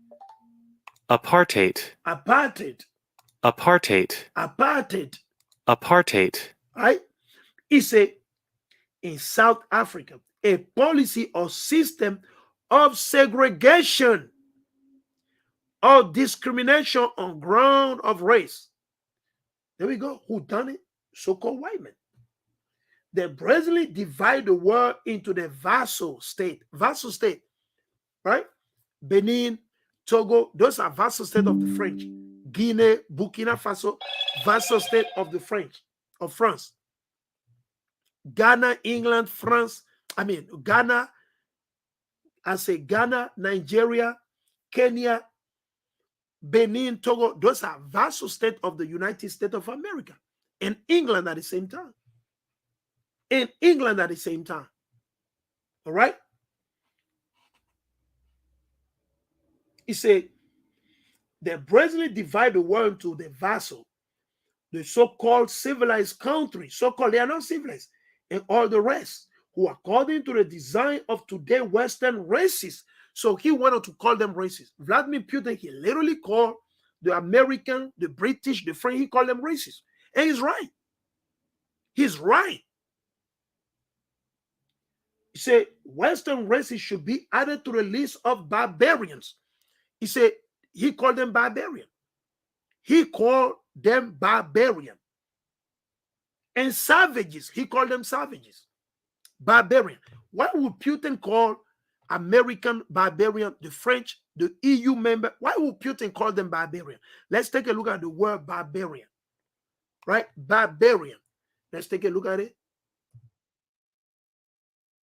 [SPEAKER 2] Apartheid.
[SPEAKER 1] Apartheid.
[SPEAKER 2] Apartheid.
[SPEAKER 1] Apartheid.
[SPEAKER 2] Apartheid.
[SPEAKER 1] Right? He said in South Africa, a policy or system of segregation or discrimination on ground of race. There we go. Who done it? So-called white men. They brazenly divide the world into the vassal state. Vassal state, right? Benin, Togo, those are vassal state of the French. Guinea, Burkina Faso, vassal state of the French, of France. Ghana, England, France, Ghana, Ghana, Nigeria, Kenya, Benin, Togo, those are vassal state of the United States of America. And England at the same time. In England at the same time. All right? He said, they brazenly divide the world into the vassal, the so-called civilized countries, so-called, they are not civilized, and all the rest, who according to the design of today Western races. So he wanted to call them racist. Vladimir Putin, he literally called the American, the British, the French, he called them racist. And he's right. He's right. He said Western races should be added to the list of barbarians. He said he called them barbarian. He called them barbarian. And savages, he called them savages. Barbarian. Why would Putin call American barbarian, the French, the EU member? Why would Putin call them barbarian? Let's take a look at the word barbarian. Right? Barbarian. Let's take a look at it.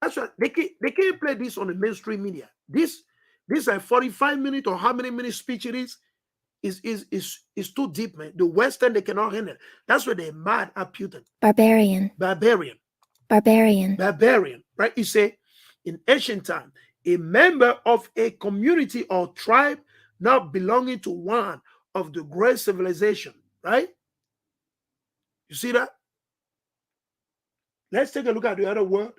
[SPEAKER 1] That's right. They can't play this on the mainstream media. This is a 45 minute or how many minute speech it is too deep, man. The Western, they cannot handle it. That's why they're mad at Putin.
[SPEAKER 7] Barbarian.
[SPEAKER 1] Barbarian.
[SPEAKER 7] Barbarian.
[SPEAKER 1] Barbarian. Right? You say in ancient time, a member of a community or tribe not belonging to one of the great civilization. Right? You see that? Let's take a look at the other word.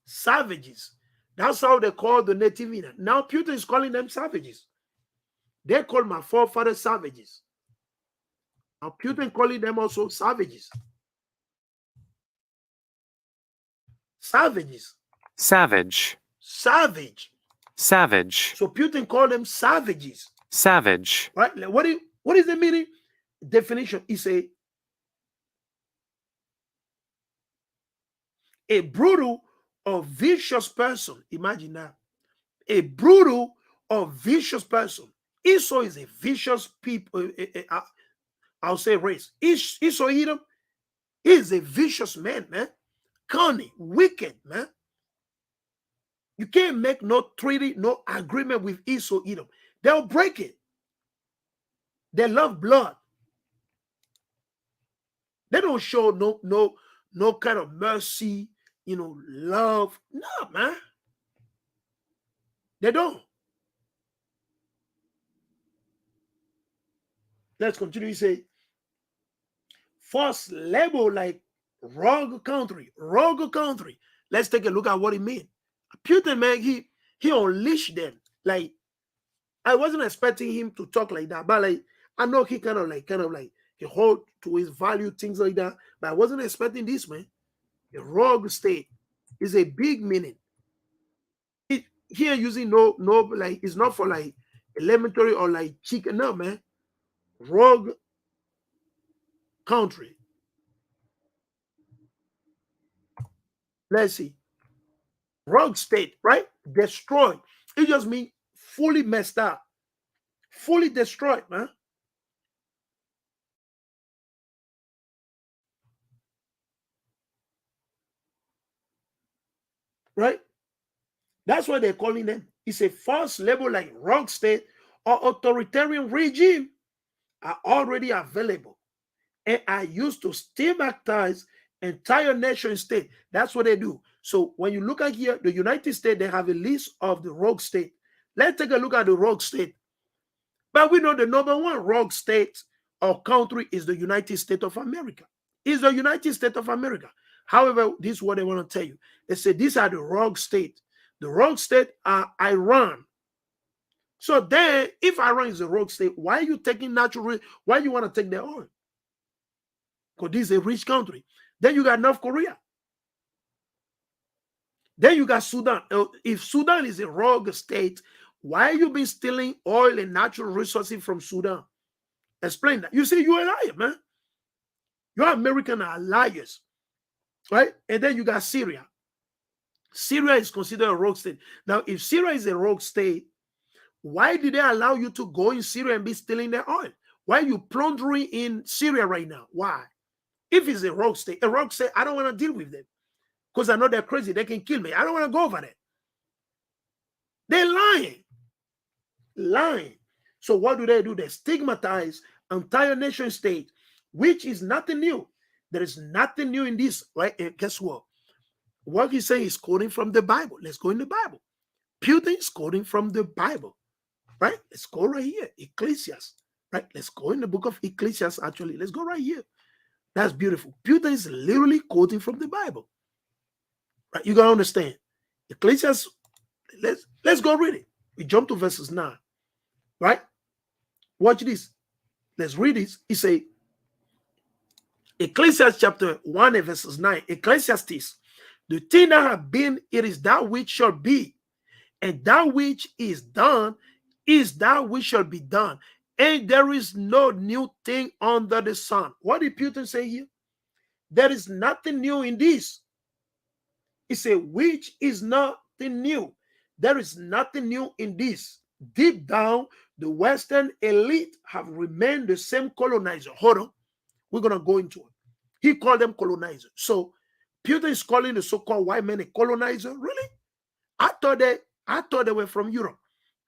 [SPEAKER 1] Savages. That's how they call the native Indian. Now Putin is calling them savages. They call my forefathers savages. Now Putin calling them also savages. Savages.
[SPEAKER 2] Savage.
[SPEAKER 1] Savage.
[SPEAKER 2] Savage.
[SPEAKER 1] So Putin called them savages.
[SPEAKER 2] Savage.
[SPEAKER 1] Right? What is the meaning? Definition is a brutal or vicious person. Imagine that. A brutal or vicious person. Esau is a vicious people. I'll say race. Esau-Edom is a vicious man, man. Cunning, wicked, man. You can't make no treaty, no agreement with Esau-Edom. They'll break it. They love blood. They don't show no kind of mercy, love. No, man. They don't. Let's continue. You say, false label like rogue country. Rogue country. Let's take a look at what it means. Putin, man, he unleashed them. Like, I wasn't expecting him to talk like that, but like, I know he kind of like he hold to his value, things like that. But I wasn't expecting this, man. The rogue state is a big meaning. Here using no like it's not for like elementary or like chicken. No, man. Rogue country. Let's see. Rogue state, right? Destroyed. It just means fully messed up. Fully destroyed, man. Right? That's what they're calling them. It's a false label like rogue state or authoritarian regime are already available and are used to stigmatize entire nation state. That's what they do. So when you look at here, the United States, they have a list of the rogue state. Let's take a look at the rogue state. But we know the number one rogue state or country is the United States of America. It's the United States of America. However, this is what they want to tell you. They say these are the rogue states. The rogue state are Iran. So then, if Iran is a rogue state, why are you taking natural? Why you want to take their oil? Because this is a rich country. Then you got North Korea. Then you got Sudan. If Sudan is a rogue state, Why you been stealing oil and natural resources from Sudan? Explain that. You see, you're a liar, man. Your Americans are liars, right? And then you got Syria. Syria is considered a rogue state. Now, if Syria is a rogue state, why did they allow you to go in Syria and be stealing their oil? Why are you plundering in Syria right now? Why? If it's a rogue state, I don't want to deal with them because I know they're crazy. They can kill me. I don't want to go over there. They're lying. Lying. So what do? They stigmatize entire nation state, which is nothing new. There is nothing new in this, right? And guess what? What he's saying is quoting from the Bible. Let's go in the Bible. Putin is quoting from the Bible, right? Let's go right here. Ecclesiastes, right? Let's go in the book of Ecclesiastes, actually. Let's go right here. That's beautiful. Putin is literally quoting from the Bible, right? You got to understand. Ecclesiastes, let's go read it. We jump to verses 9, right? Watch this. Let's read this. He say, Ecclesiastes chapter 1 and verses 9. Ecclesiastes, the thing that have been, it is that which shall be, and that which is done is that which shall be done. And there is no new thing under the sun. What did Putin say here? There is nothing new in this. He said, which is nothing new. There is nothing new in this. Deep down, the Western elite have remained the same colonizer. Hold on. We're going to go into it. He called them colonizers. So Putin is calling the so-called white men a colonizer. Really? I thought they were from Europe.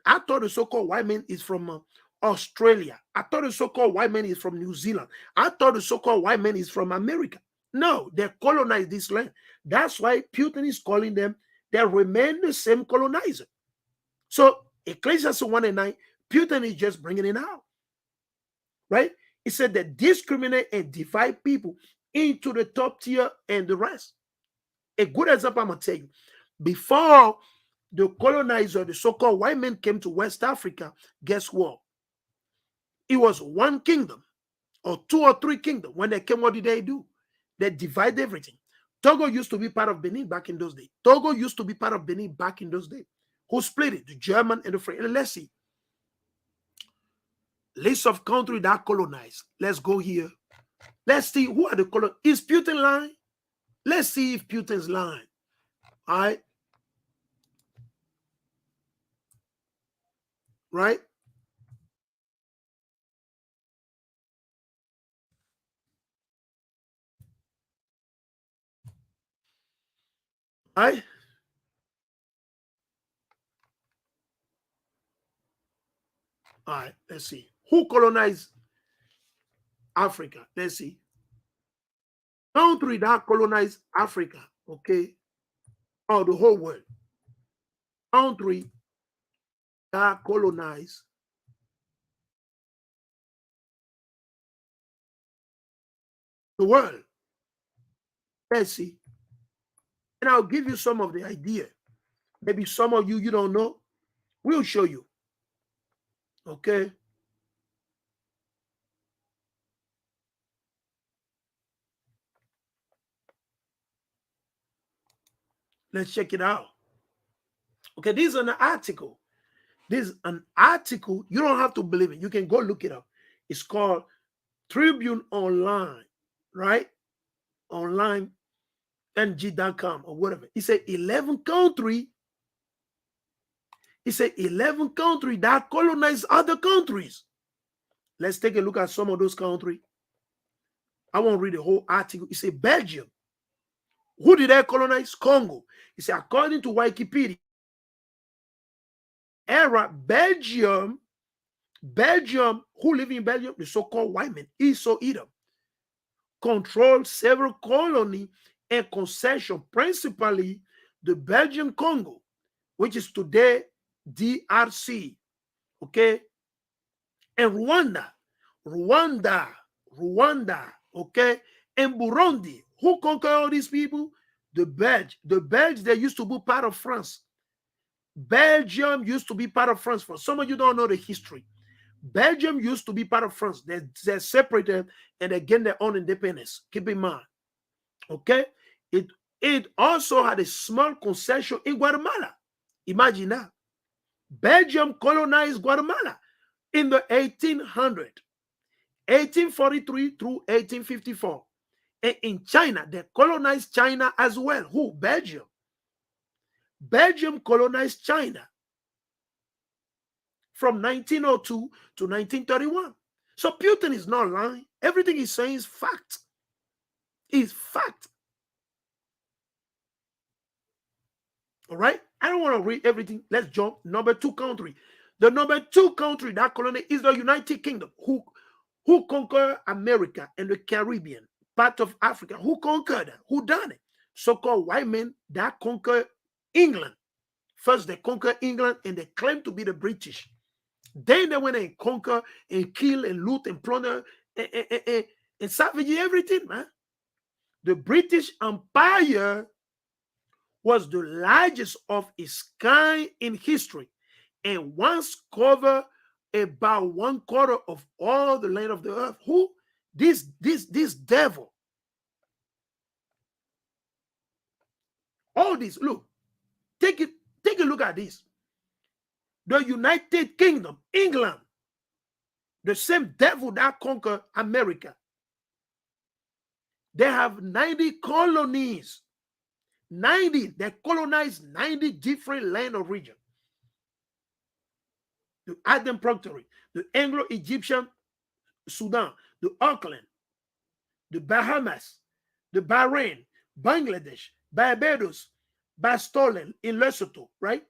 [SPEAKER 1] I thought the so-called white man is from Australia. I thought the so-called white man is from New Zealand. I thought the so-called white man is from America. No, they colonized this land. That's why Putin is calling them, they remain the same colonizer. So Ecclesiastes 1 and 9, Putin is just bringing it out. Right? He said that discriminate and divide people into the top tier and the rest. A good example I'm going to tell you. Before the colonizer, the so-called white men came to West Africa, guess what? It was one kingdom or two or three kingdoms. When they came, what did they do? They divided everything. Togo used to be part of Benin back in those days. Togo used to be part of Benin back in those days. Who split it? The German and the French. And let's see. List of countries that colonized. Let's go here. Let's see who are the colonizers. Is Putin lying? Let's see if Putin's lying. All right. Right? All right. All right. Let's see. Who colonized Africa? Let's see. Country that colonized Africa. Okay. Or the whole world. Country that colonized the world. Let's see. And I'll give you some of the idea. Maybe some of you don't know. We'll show you. Okay. Let's check it out. Okay, this is an article. This is an article. You don't have to believe it. You can go look it up. It's called Tribune Online, right? Online, ng.com or whatever. It said 11 countries. It said 11 countries that colonize other countries. Let's take a look at some of those countries. I won't read the whole article. It said Belgium. Who did they colonize? Congo. It said according to Wikipedia, Belgium, who live in Belgium, the so-called white men, Esau-Edom, controlled several colonies and concessions, principally the Belgian Congo, which is today DRC, okay, and Rwanda, okay, and Burundi. Who conquered all these people? The Belgians. The Belgians, they used to be part of France. Belgium used to be part of France. For some of you don't know the history. Belgium used to be part of France. They're separated and they gained their own independence. Keep in mind. Okay? It also had a small concession in Guatemala. Imagine that. Belgium colonized Guatemala in the 1800s, 1843 through 1854. And in China, they colonized China as well. Who? Belgium. Belgium colonized China from 1902 to 1931. So Putin is not lying. Everything he's saying is fact. Is fact. All right? I don't want to read everything. Let's jump. Number 2 country. The number 2 country that colony is the United Kingdom, who conquered America and the Caribbean, part of Africa. Who conquered it? Who done it? So-called white men that conquered England. First, they conquered England and they claimed to be the British. Then they went and conquer and kill and loot and plunder and savage everything, man. The British Empire was the largest of its kind in history and once covered about 1/4 of all the land of the earth. Who? This devil. All this, look, take a look at this. The United Kingdom, England, the same devil that conquered America. They have 90 colonies. 90. They colonized 90 different land or region. The Aden Proctorate, the Anglo-Egyptian Sudan, the Auckland, the Bahamas, the Bahrain, Bangladesh, Barbados, Bastolen in Lesotho, right?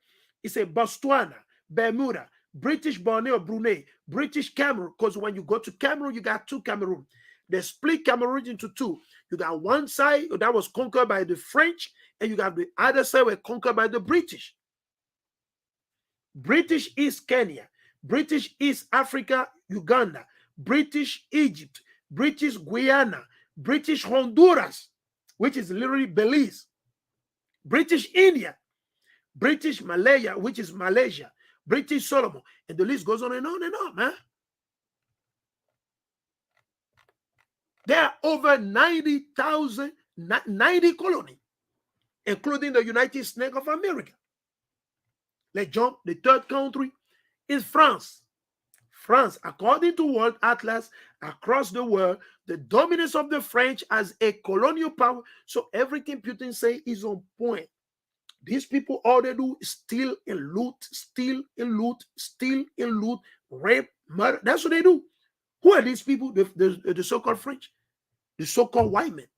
[SPEAKER 1] It's a Botswana, Bermuda, British Borneo, Brunei, British Cameroon, because when you go to Cameroon, you got 2 Cameroon. They split Cameroon into 2. You got one side that was conquered by the French, and you got the other side were conquered by the British. British East Kenya, British East Africa, Uganda, British Egypt, British Guyana, British Honduras, which is literally Belize, British India, British Malaya, which is Malaysia, British Solomon, and the list goes on and on, man. There are over 90,000, 90 colonies, including the United States of America. Let's jump. The 3rd country is France. France, according to World Atlas, across the world, the dominance of the French as a colonial power. So everything Putin say is on point. These people, all they do is steal and loot, steal and loot, steal and loot, rape, murder. That's what they do. Who are these people? The so-called French, the so-called white men.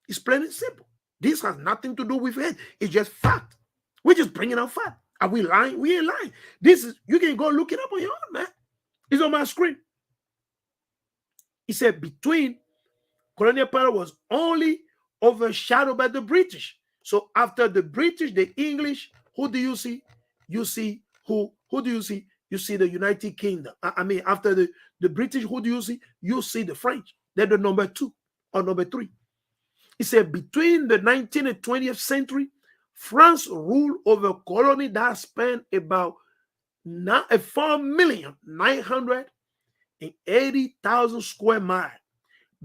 [SPEAKER 1] It's plain and simple. This has nothing to do with it. It's just fact. We're just bringing out fact. Are we lying? We ain't lying. This is, you can go look it up on your own, man. It's on my screen. He said between colonial power was only overshadowed by the British. So after the British, the English, who do you see? You see who do you see? You see the United Kingdom. I mean, after the British, who do you see? You see the French. They're the number 2 or number 3. He said between the 19th and 20th century, France ruled over colony that spanned about 4,980,000 square miles.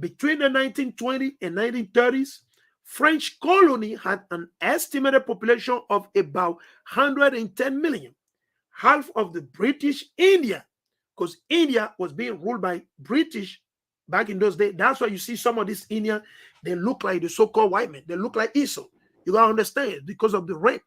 [SPEAKER 1] Between the 1920s and 1930s, French colony had an estimated population of about 110 million, half of the British India, because India was being ruled by British back in those days. That's why you see some of these Indians, they look like the so-called white men. They look like Esau. You gotta understand, because of the rape,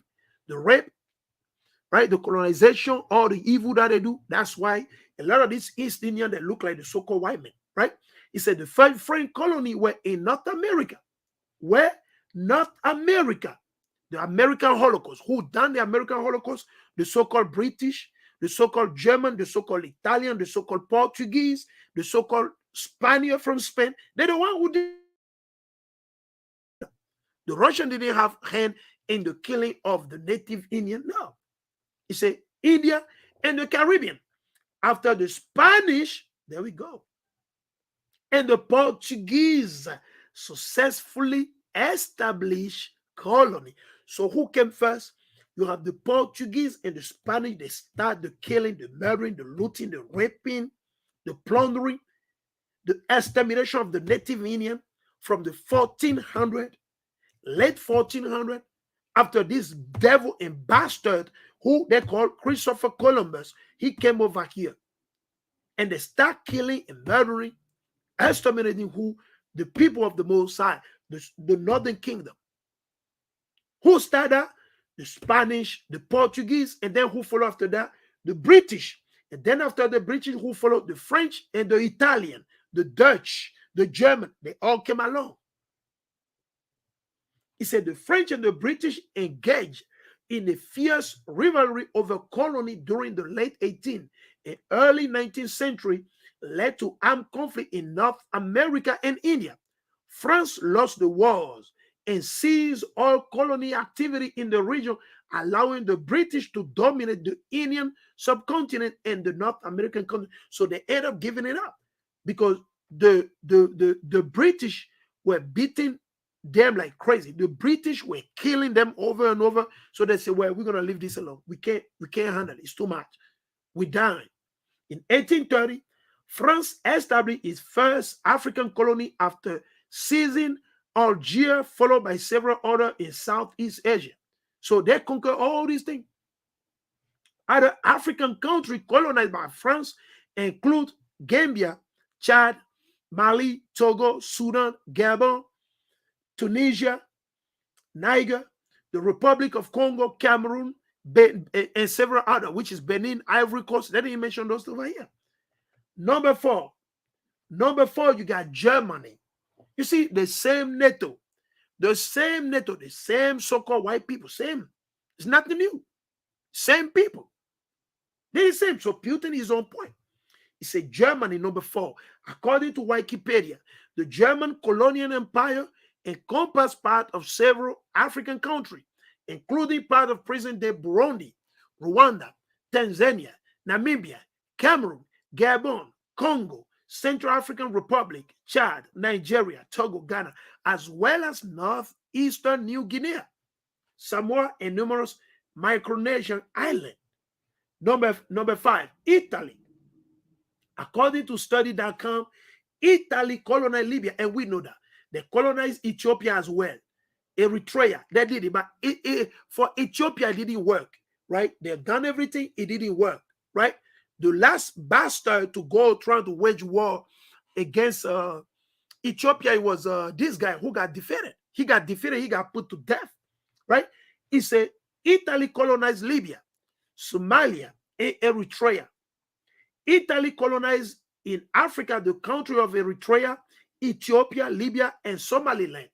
[SPEAKER 1] right? The colonization, all the evil that they do. That's why a lot of these East Indians, they look like the so-called white men, right? He said the first French colony were in North America. Where? North America. The American Holocaust. Who done the American Holocaust? The so-called British, the so-called German, the so-called Italian, the so-called Portuguese, the so-called Spaniard from Spain. They're the one who did. The Russian didn't have hand in the killing of the native Indian. No. He said India and the Caribbean. After the Spanish, there we go. And the Portuguese successfully established colony. So who came first? You have the Portuguese and the Spanish. They start the killing, the murdering, the looting, the raping, the plundering, the extermination of the native Indian from the 1400, late 1400, after this devil and bastard who they call Christopher Columbus. He came over here. And they start killing and murdering, exterminating who? The people of the Most High, the Northern Kingdom. Who started that? The Spanish, the Portuguese, and then who followed after that? The British. And then after the British, who followed? The French and the Italian, the Dutch, the German. They all came along. He said the French and the British engaged in a fierce rivalry over colony during the late 18th and early 19th century, led to armed conflict in North America and India. France lost the wars and seized all colony activity in the region, allowing the British to dominate the Indian subcontinent and the North American continent. So they ended up giving it up because the British were beating them like crazy. The British were killing them over and over. So they said, well, we're going to leave this alone. We can't handle it. It's too much. We're dying. In 1830, France established its first African colony after seizing Algeria, followed by several others in Southeast Asia. So they conquered all these things. Other African countries colonized by France include Gambia, Chad, Mali, Togo, Sudan, Gabon, Tunisia, Niger, the Republic of Congo, Cameroon, and several others, which is Benin, Ivory Coast. They didn't mention those over here. Number four, you got Germany. You see, the same NATO, the same so-called white people, same. It's nothing new. Same people. They're the same. So Putin is on point. He said Germany, number four. According to Wikipedia, the German colonial empire encompassed part of several African countries, including part of present-day Burundi, Rwanda, Tanzania, Namibia, Cameroon, Gabon, Congo, Central African Republic, Chad, Nigeria, Togo, Ghana, as well as northeastern New Guinea, Samoa, and numerous Micronesian islands. Number five, Italy. According to study.com, Italy colonized Libya, and we know that. They colonized Ethiopia as well. Eritrea, they did it, but for Ethiopia, it didn't work, right? They've done everything, it didn't work, right? The last bastard to go trying to wage war against Ethiopia was this guy who got defeated. He got defeated, he got put to death, right? He said Italy colonized Libya, Somalia, and Eritrea. Italy colonized in Africa the country of Eritrea, Ethiopia, Libya, and Somaliland.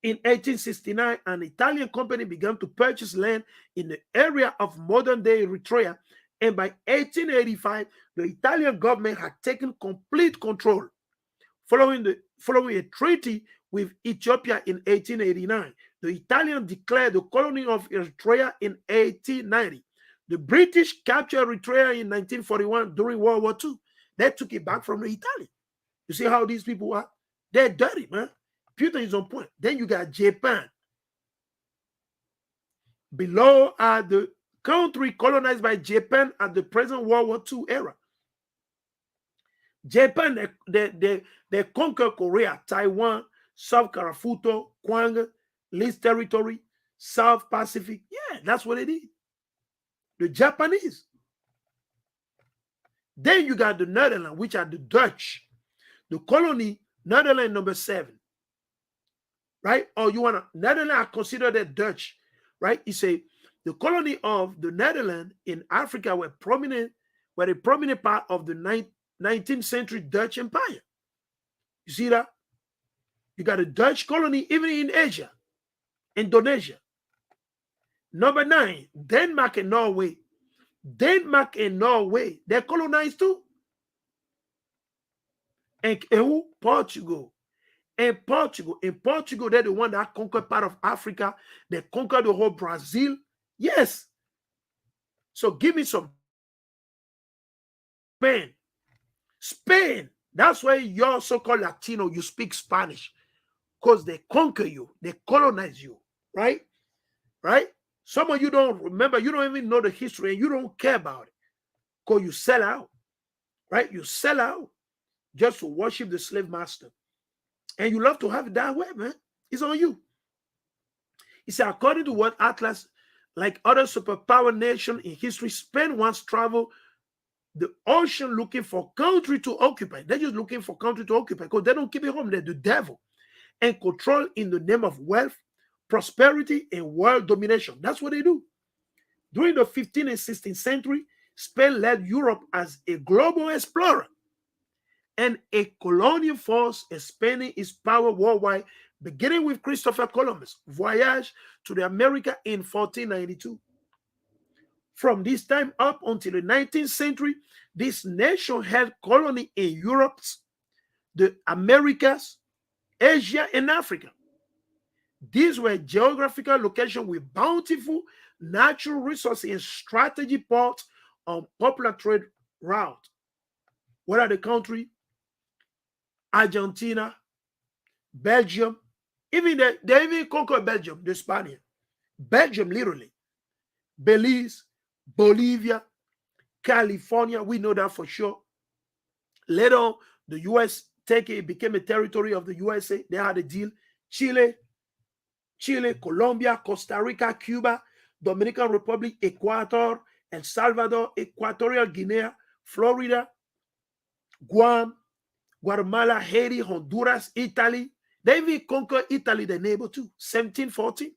[SPEAKER 1] In 1869, an Italian company began to purchase land in the area of modern-day Eritrea, and by 1885, the Italian government had taken complete control. Following a treaty with Ethiopia in 1889, the Italians declared the colony of Eritrea in 1890. The British captured Eritrea in 1941 during World War II. They took it back from the Italians. You see how these people are? They're dirty, man. Putin is on point. Then you got Japan. Below are the country colonized by Japan at the present World War II era. Japan, they conquered Korea, Taiwan, South Karafuto, Kwang, Least Territory, South Pacific. Yeah, that's what it is. The Japanese. Then you got the Netherlands, which are the Dutch. The colony, Netherlands number 7. Right? Or you want to, Netherlands are considered the Dutch. Right? You say the colony of the Netherlands in Africa were a prominent part of the 19th century Dutch Empire. You see that? You got a Dutch colony even in Asia, Indonesia. Number 9, Denmark and Norway. Denmark and Norway, they're colonized too. And who? Portugal. In Portugal, they're the one that conquered part of Africa. They conquered the whole Brazil. Yes. So give me some. Spain. That's why you're so-called Latino, you speak Spanish. Because they conquer you. They colonize you. Right? Right? Some of you don't remember. You don't even know the history. And you don't care about it. Because you sell out. Right? You sell out just to worship the slave master. And you love to have it that way, man. It's on you. He said, according to what Atlas Like other superpower nation in history, Spain once traveled the ocean looking for country to occupy. They're just looking for country to occupy because they don't keep it home. They're the devil and control in the name of wealth, prosperity, and world domination. That's what they do. During the 15th and 16th century, Spain led Europe as a global explorer and a colonial force, expanding its power worldwide, beginning with Christopher Columbus' voyage to the America in 1492. From this time up until the 19th century, this nation held colony in Europe, the Americas, Asia, and Africa. These were geographical locations with bountiful natural resources and strategy ports on popular trade routes. What are the countries? Argentina, Belgium, even they even conquered Belgium, the Spaniards. Belgium, literally. Belize, Bolivia, California, we know that for sure. Later on, the U.S. became a territory of the USA. They had a deal. Chile, Colombia, Costa Rica, Cuba, Dominican Republic, Ecuador, El Salvador, Equatorial Guinea, Florida, Guam, Guatemala, Haiti, Honduras, Italy. They even conquered Italy, the neighbor too. 1714.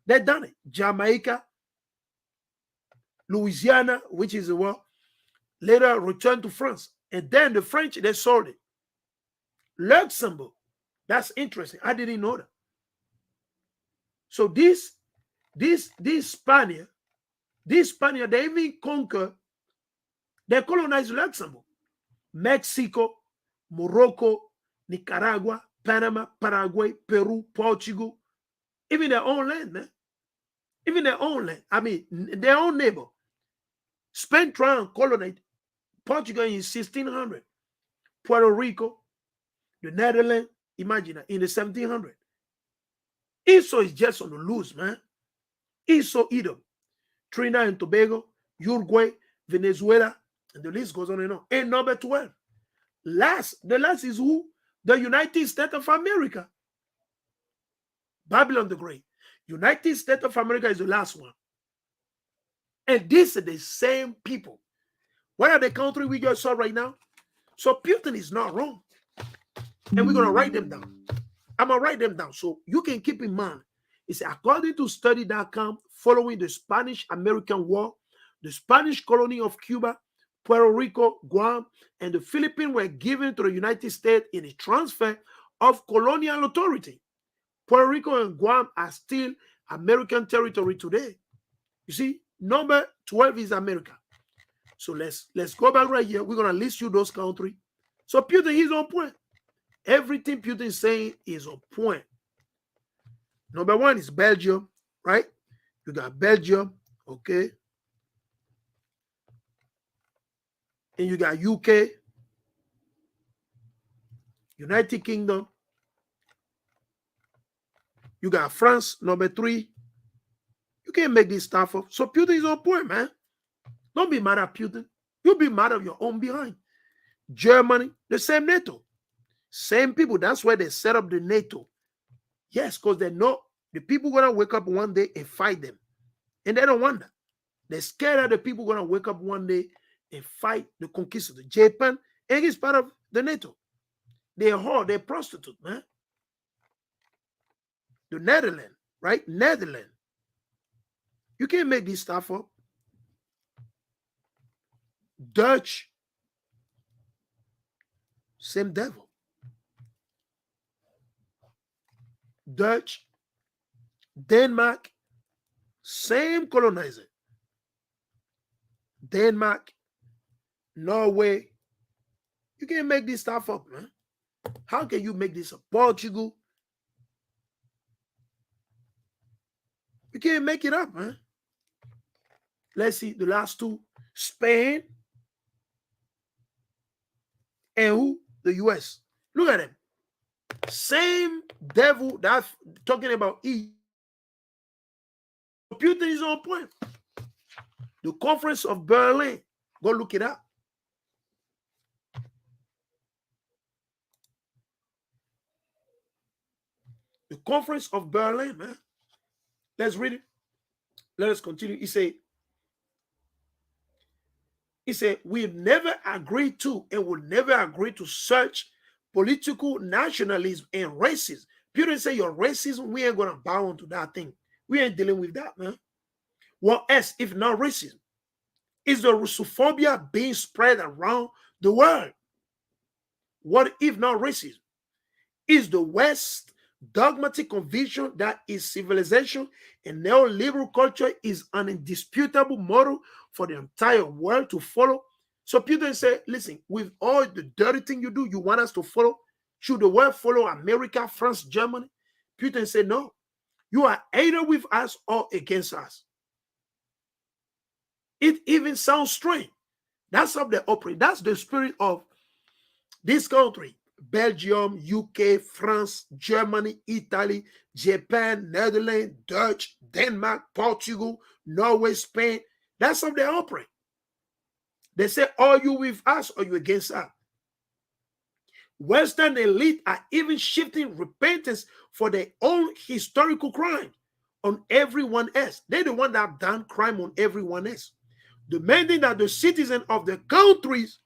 [SPEAKER 1] They done it. Jamaica, Louisiana, which is the world, later returned to France. And then the French, they sold it. Luxembourg. That's interesting. I didn't know that. So this Spaniard, they even conquer, they colonized Luxembourg, Mexico, Morocco, Nicaragua, Panama, Paraguay, Peru, Portugal, even their own land, man. Even their own land. I mean, their own neighbor. Spain tried and colonized Portugal in 1600. Puerto Rico, the Netherlands, imagine, in the 1700s. Esau is just on the loose, man. Esau-Edom, Trinidad and Tobago, Uruguay, Venezuela, and the list goes on and on. And number 12. The last is who? The United States of America. Babylon the Great. United States of America is the last one. And these are the same people. What are the countries we just saw right now? So Putin is not wrong. And we're going to write them down. I'm going to write them down so you can keep in mind. It's according to study.com, following the Spanish-American War, the Spanish colony of Cuba, Puerto Rico, Guam, and the Philippines were given to the United States in a transfer of colonial authority. Puerto Rico and Guam are still American territory today. You see, number 12 is America. So let's go back right here. We're going to list you those countries. So Putin, he's on point. Everything Putin is saying is on point. Number 1 is Belgium, right? You got Belgium, okay? And you got UK, United Kingdom. You got France, number 3. You can't make this stuff up. So Putin is on point, man. Don't be mad at Putin. You'll be mad at your own behind. Germany, the same NATO. Same people. That's why they set up the NATO. Yes, because they know the people going to wake up one day and fight them. And they don't want that. They're scared that the people going to wake up one day and fight the conquistadors. Japan, and it's part of the NATO. They're whore, they're prostitute, man. The Netherlands, right? Netherlands. You can't make this stuff up. Dutch, same devil. Dutch, Denmark, same colonizer. Denmark, Norway. You can't make this stuff up, man. How can you make this up? Portugal. You can't make it up, man. Let's see the last 2. Spain and who? The US. Look at them. Same devil that's talking about E. Putin is on point. The Conference of Berlin. Go look it up. The Conference of Berlin, man. Let's read it. Let us continue. He said, we've never agreed to and will never agree to such political nationalism and racism. Putin say your racism, we ain't gonna bow into that thing. We ain't dealing with that, man. What else if not racism? Is the Russophobia being spread around the world? What if not racism? Is the West dogmatic conviction that its civilization and neoliberal culture is an indisputable model for the entire world to follow? So Putin said, listen, with all the dirty thing you do, you want us to follow? Should the world follow America, France, Germany? Putin said, no. You are either with us or against us. It even sounds strange. That's of the operate. That's the spirit of this country. Belgium, UK, France, Germany, Italy, Japan, Netherlands, Dutch, Denmark, Portugal, Norway, Spain. That's how they operate. They say, are you with us or you against us? Western elite are even shifting repentance for their own historical crime on everyone else. They're the one that have done crime on everyone else. Demanding that the citizens of the countries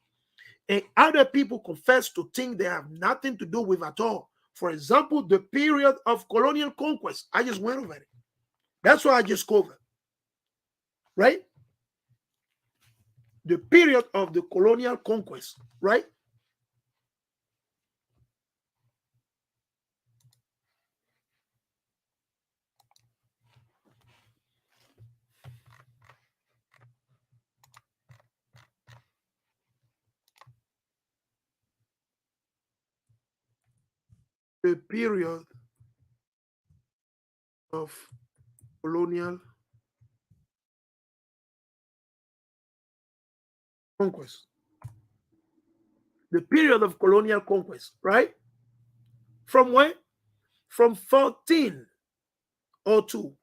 [SPEAKER 1] and other people confess to things they have nothing to do with at all. For example, the period of colonial conquest. I just went over it. That's what I just covered. Right? The period of the colonial conquest. Right? The period of colonial conquest. The period of colonial conquest, right? From when? From 1402.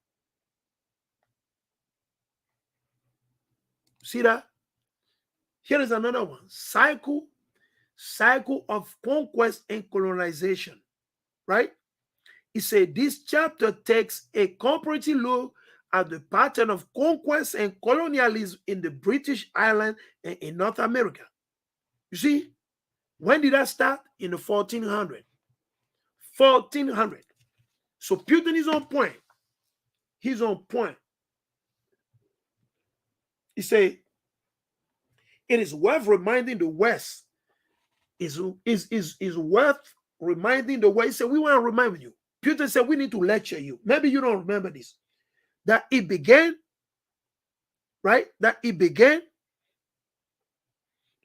[SPEAKER 1] See that? Here is another one. Cycle of conquest and colonization, right? He said this chapter takes a comparative look at the pattern of conquest and colonialism in the British Isles and in North America. You see, when did that start? In the 1400. 1400. So Putin is on point. He's on point. He said, it is worth reminding the West, is worth reminding the West. He said, we want to remind you. Putin said, we need to lecture you. Maybe you don't remember this. That it began, right? That it began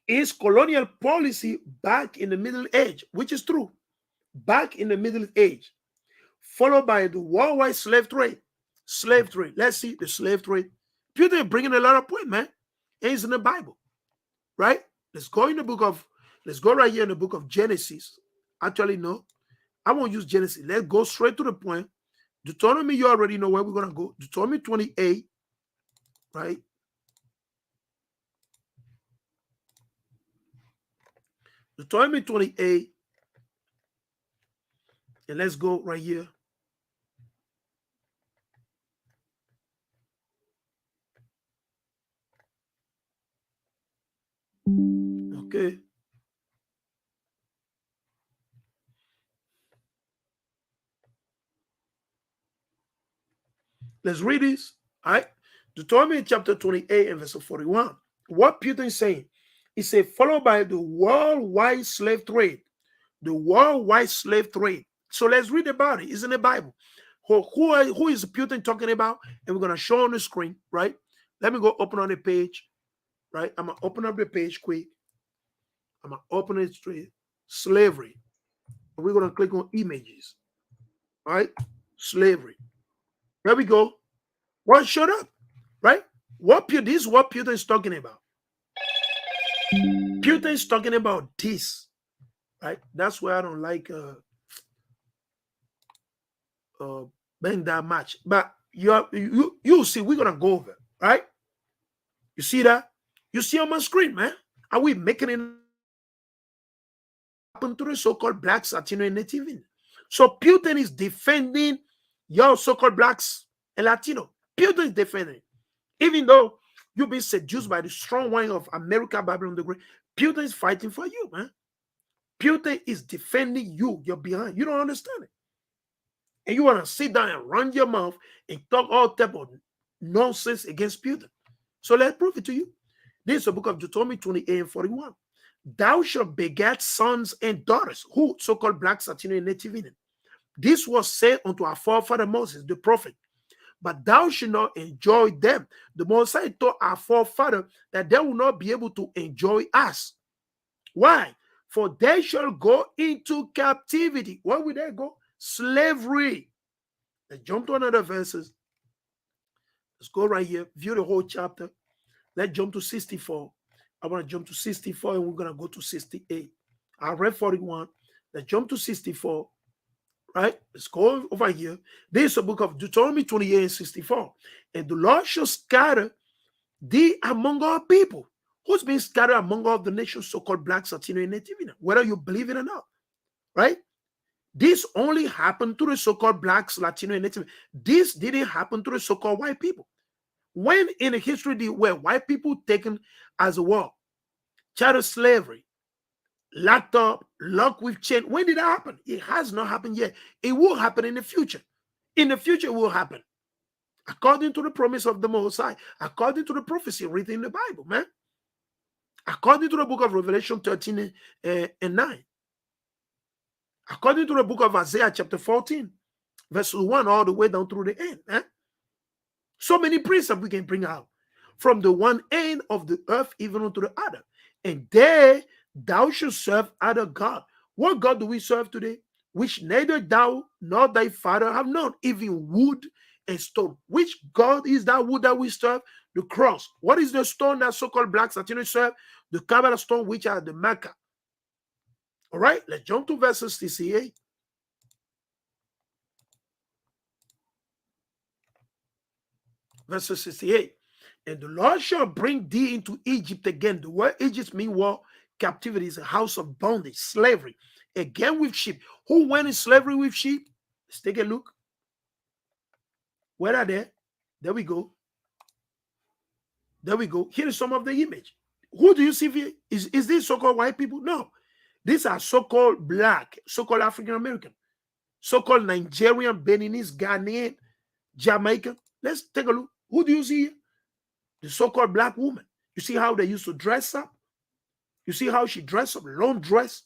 [SPEAKER 1] is colonial policy back in the Middle Age, which is true. Back in the Middle Age, followed by the worldwide slave trade. Slave trade. Let's see the slave trade. Putin bringing a lot of points, man. And it's in the Bible, right? Let's go right here in the book of Genesis. Actually, no. I won't use Genesis. Let's go straight to the point. Deuteronomy, you already know where we're going to go. Deuteronomy 28, right? Deuteronomy 28. And let's go right here. Okay. Let's read this. All right. Deuteronomy chapter 28 and verse 41. What Putin is saying, he said, followed by the worldwide slave trade. The worldwide slave trade. So let's read about it. It's in the Bible. Who is Putin talking about? And we're going to show on the screen, right? Let me go open on the page, right? I'm going to open up the page quick. I'm going to open it straight. Slavery. We're going to click on images. All right? Slavery. There we go. Well, shut up, right? This is what Putin is talking about. Putin is talking about this, right? That's why I don't like bang that much. But you see, we're gonna go over, right? You see that? You see on my screen, man. Are we making it happen to the so-called blacks, Latino, and Native? So Putin is defending your so-called blacks and Latino. Putin is defending it. Even though you've been seduced by the strong wine of America, Babylon the Great, Putin is fighting for you, man. Putin is defending you. You're behind. You don't understand it. And you want to sit down and run your mouth and talk all type of nonsense against Putin. So let's prove it to you. This is the book of Deuteronomy 28 and 41. Thou shalt beget sons and daughters, who so-called blacks, Latino, and Native Indian. This was said unto our forefather Moses, the prophet. But thou shalt not enjoy them. The Moses told our forefather that they will not be able to enjoy us. Why? For they shall go into captivity. Where will they go? Slavery. Let's jump to another verses. Let's go right here. View the whole chapter. Let's jump to 64. I want to jump to 64 and we're going to go to 68. I read 41. Let's jump to 64. Right? Let's go over here. This is the book of Deuteronomy 28 and 64. And the Lord shall scatter thee among all people. Who's been scattered among all the nations, so-called blacks, Latino, and Native Indian, whether you believe it or not. Right? This only happened to the so-called blacks, Latino, and Native. This didn't happen to the so-called white people. When in the history were white people taken as a war, chattel slavery, locked up, locked with chain, when did that happen? It has not happened yet. It will happen in the future. In the future, it will happen. According to the promise of the Most High, according to the prophecy written in the Bible, man. According to the book of Revelation 13 and 9. According to the book of Isaiah chapter 14, verse 1 all the way down through the end. Eh? So many precepts we can bring out from the one end of the earth even unto the other. And there thou shalt serve other God. What God do we serve today? Which neither thou nor thy father have known, even wood and stone. Which God is that wood that we serve? The cross. What is the stone that so-called blacks Latinos serve? The Kabbalah stone, which are the Mecca. All right, let's jump to verse 68. Verse 68. And the Lord shall bring thee into Egypt again. The word Egypt means war, captivity, is a house of bondage, slavery. Again with sheep. Who went in slavery with sheep? Let's take a look. Where are they? There we go. There we go. Here is some of the image. Who do you see here? Is this so-called white people? No. These are so-called black, so-called African American, so-called Nigerian, Beninese, Ghanaian, Jamaican. Let's take a look. Who do you see here? The so-called black woman. You see how they used to dress up? You see how she dressed up, long dress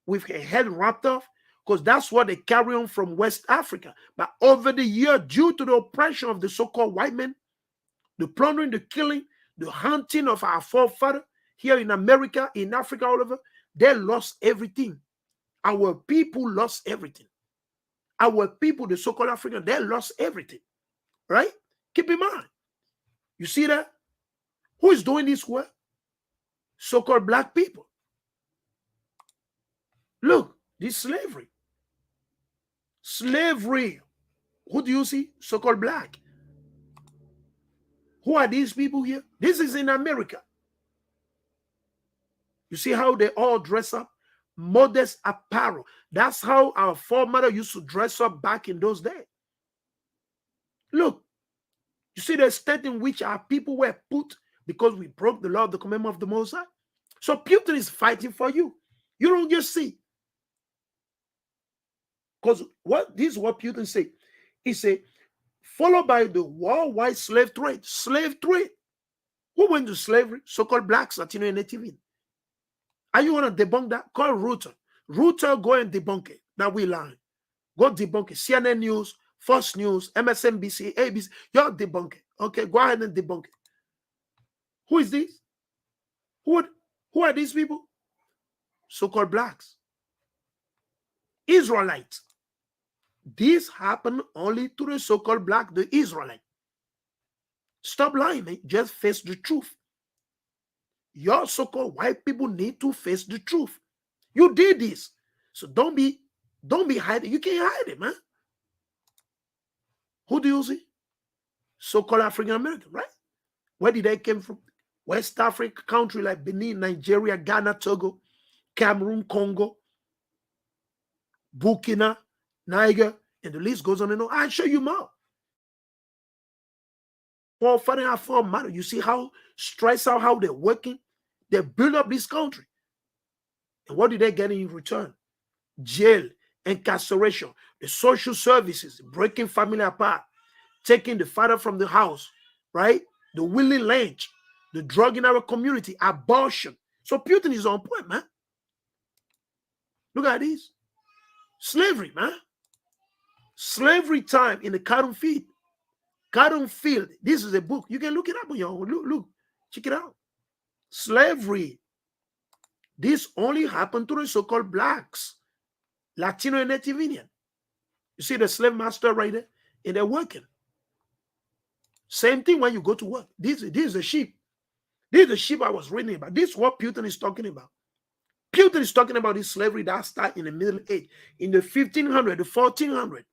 [SPEAKER 1] with her head wrapped off? Because that's what they carry on from West Africa. But over the year, due to the oppression of the so-called white men, the plundering, the killing, the hunting of our forefathers here in America, in Africa, all over, they lost everything. Our people lost everything. Our people, the so-called African, they lost everything. Right? Keep in mind. You see that? Who is doing this work? So-called black people. Look, this slavery. Slavery. Who do you see? So-called black. Who are these people here? This is in America. You see how they all dress up? Modest apparel. That's how our forefathers used to dress up back in those days. Look, you see the extent in which our people were put because we broke the law of the commandment of the Most High. So Putin is fighting for you. You don't just see. Because this is what Putin said. He said, followed by the worldwide slave trade. Slave trade. Who went to slavery? So-called blacks, Latino, and Native Indian. Are you going to debunk that? Call Reuter. Reuter, go and debunk it. That we lying. Go debunk it. CNN News, Fox News, MSNBC, ABC. Y'all debunk it. Okay, go ahead and debunk it. Who is this? Who are these people? So-called blacks. Israelites. This happened only to the so-called black, the Israelite. Stop lying, man. Just face the truth. Your so-called white people need to face the truth. You did this. So don't be hiding. You can't hide it, man. Who do you see? So-called African American, right? Where did they come from? West Africa country like Benin, Nigeria, Ghana, Togo, Cameroon, Congo, Burkina, Niger, and the list goes on and on. I'll show you more. Father and father mother. You see how stressed out, how they're working? They build up this country. And what did they get in return? Jail, incarceration, the social services, breaking family apart, taking the father from the house, right? The willing lynch, the drug in our community, abortion. So Putin is on point, man. Look at this. Slavery, man. Slavery time in the cotton field. Cotton field. This is a book. You can look it up on your own. Look. Check it out. Slavery. This only happened to the so-called blacks, Latino and Native Indian. You see the slave master right there? And they're working. Same thing when you go to work. This is a sheep. This is the sheep I was reading about. This is what Putin is talking about. Putin is talking about this slavery that started in the Middle Age, in the 1500, the 1400.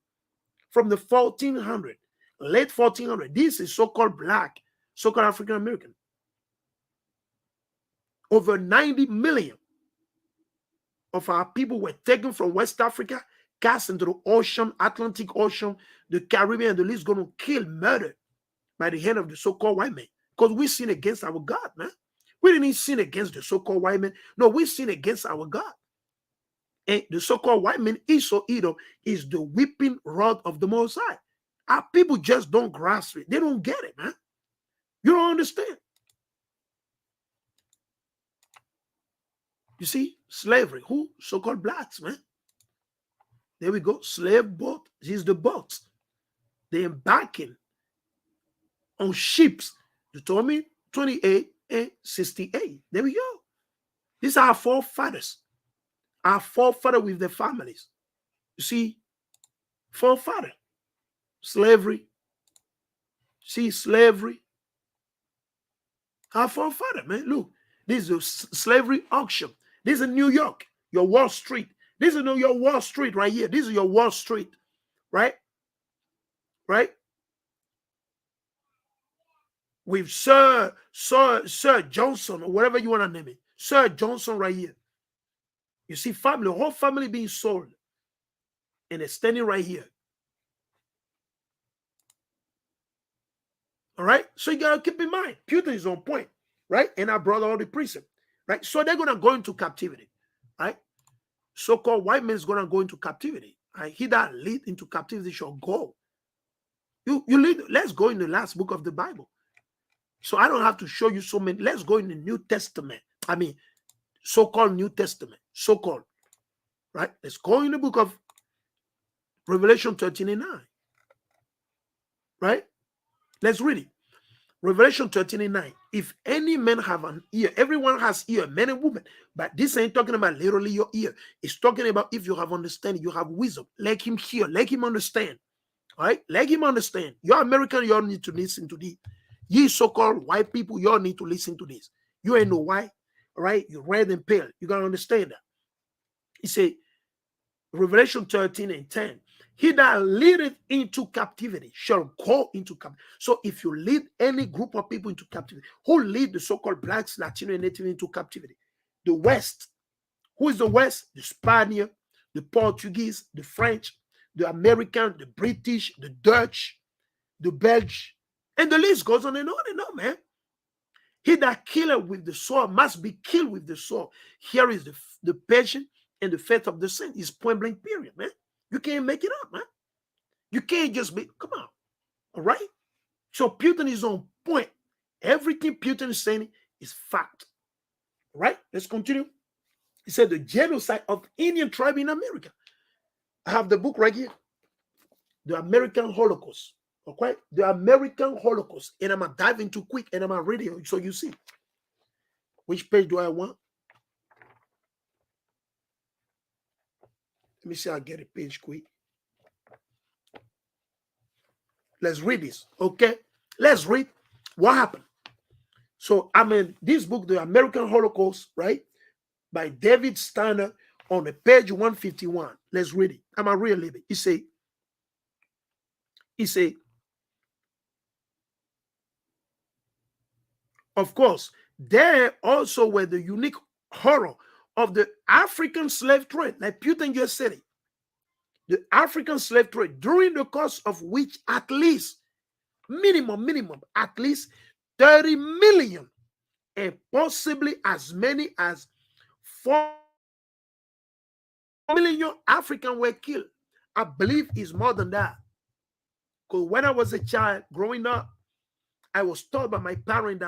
[SPEAKER 1] From the 1400, late 1400. This is so-called black, so-called African American. Over 90 million of our people were taken from West Africa, cast into the ocean, Atlantic Ocean, the Caribbean, the list going to kill, murder by the hand of the so-called white man. Because we sin against our God, man. We didn't sin against the so-called white man. No, we sin against our God. And the so-called white man, Esau-Edom, is the whipping rod of the Most High. Our people just don't grasp it. They don't get it, man. You don't understand. You see, slavery. Who? So-called blacks, man. There we go. Slave boat. This is the boat. They're embarking on ships. Deuteronomy 28 and 68. There we go. These are our forefathers. Our forefather with their families. You see, forefather. Slavery. See, slavery. Our forefather, man. Look, this is a slavery auction. This is New York, your Wall Street. This is your Wall Street right here. This is your Wall Street, right? Right? With Sir Johnson, or whatever you want to name it. Sir Johnson right here. You see family, whole family being sold. And it's standing right here. All right? So you got to keep in mind, Putin is on point, right? And I brought all the precept, right? So they're going to go into captivity, right? So-called white men is going to go into captivity. Right? He that lead into captivity shall go. You lead. Let's go in the last book of the Bible. So I don't have to show you so many. Let's go in the New Testament. I mean, so-called New Testament. So-called. Right? Let's go in the book of Revelation 13 and 9. Right? Let's read it. Revelation 13 and 9. If any man have an ear, everyone has ear, men and women. But this ain't talking about literally your ear. It's talking about if you have understanding, you have wisdom. Let him hear. Let him understand. All right? Let him understand. You're American, you all need to listen to this. Ye so-called white people, you all need to listen to this. You ain't no white. All right? You're red and pale. You got to understand that. He said, Revelation 13 and 10. He that leadeth into captivity shall go into captivity. So if you lead any group of people into captivity, who lead the so-called blacks, Latino, and Native into captivity? The West. Who is the West? The Spaniard, the Portuguese, the French, the American, the British, the Dutch, the Belgian, and the list goes on and on, man. He that killeth with the sword must be killed with the sword. Here is the passion and the faith of the saint. It's point blank period, man. You can't make it up, man. You can't just be, come on. All right? So Putin is on point. Everything Putin is saying is fact. All right? Let's continue. He said the genocide of Indian tribe in America. I have the book right here. The American Holocaust. Okay? The American Holocaust. And I'm going to dive into quick and I'm going to read it so you see. Which page do I want? Let me see. I'll get a page quick. Let's read this. Okay? Let's read what happened. So, I'm in this book, The American Holocaust, right? By David Steiner on the page 151. Let's read it. I'm going to read a little bit. He say, of course, there also were the unique horror of the African slave trade, like Putin just said it. The African slave trade, during the course of which at least minimum, at least 30 million, and possibly as many as 4 million Africans were killed. I believe it's more than that. Because when I was a child growing up, I was told by my parents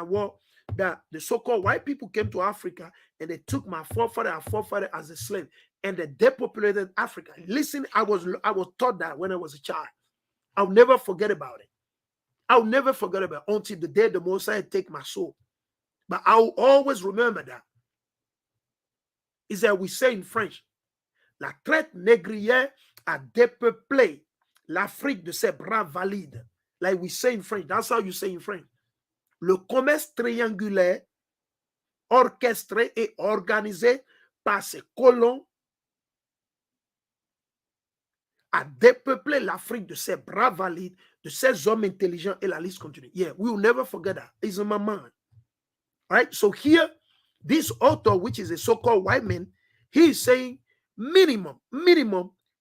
[SPEAKER 1] that the so-called white people came to Africa and they took my forefather as a slave and they depopulated Africa. Listen, I was taught that when I was a child. I'll never forget about it. I'll never forget about it until the day the Messiah take my soul. But I'll always remember that. Is that we say in French, la traite négrière a dépeuplé l'Afrique de ses bras valides. Like we say in French. That's how you say in French. Le commerce triangulaire, orchestré et organisé par ces colons, a dépeuplé l'Afrique de ses bras valides, de ses hommes intelligents, et la liste continue. Yeah, we will never forget that. It's in my mind. Right? So here, this author, which is a so-called white man, he is saying minimum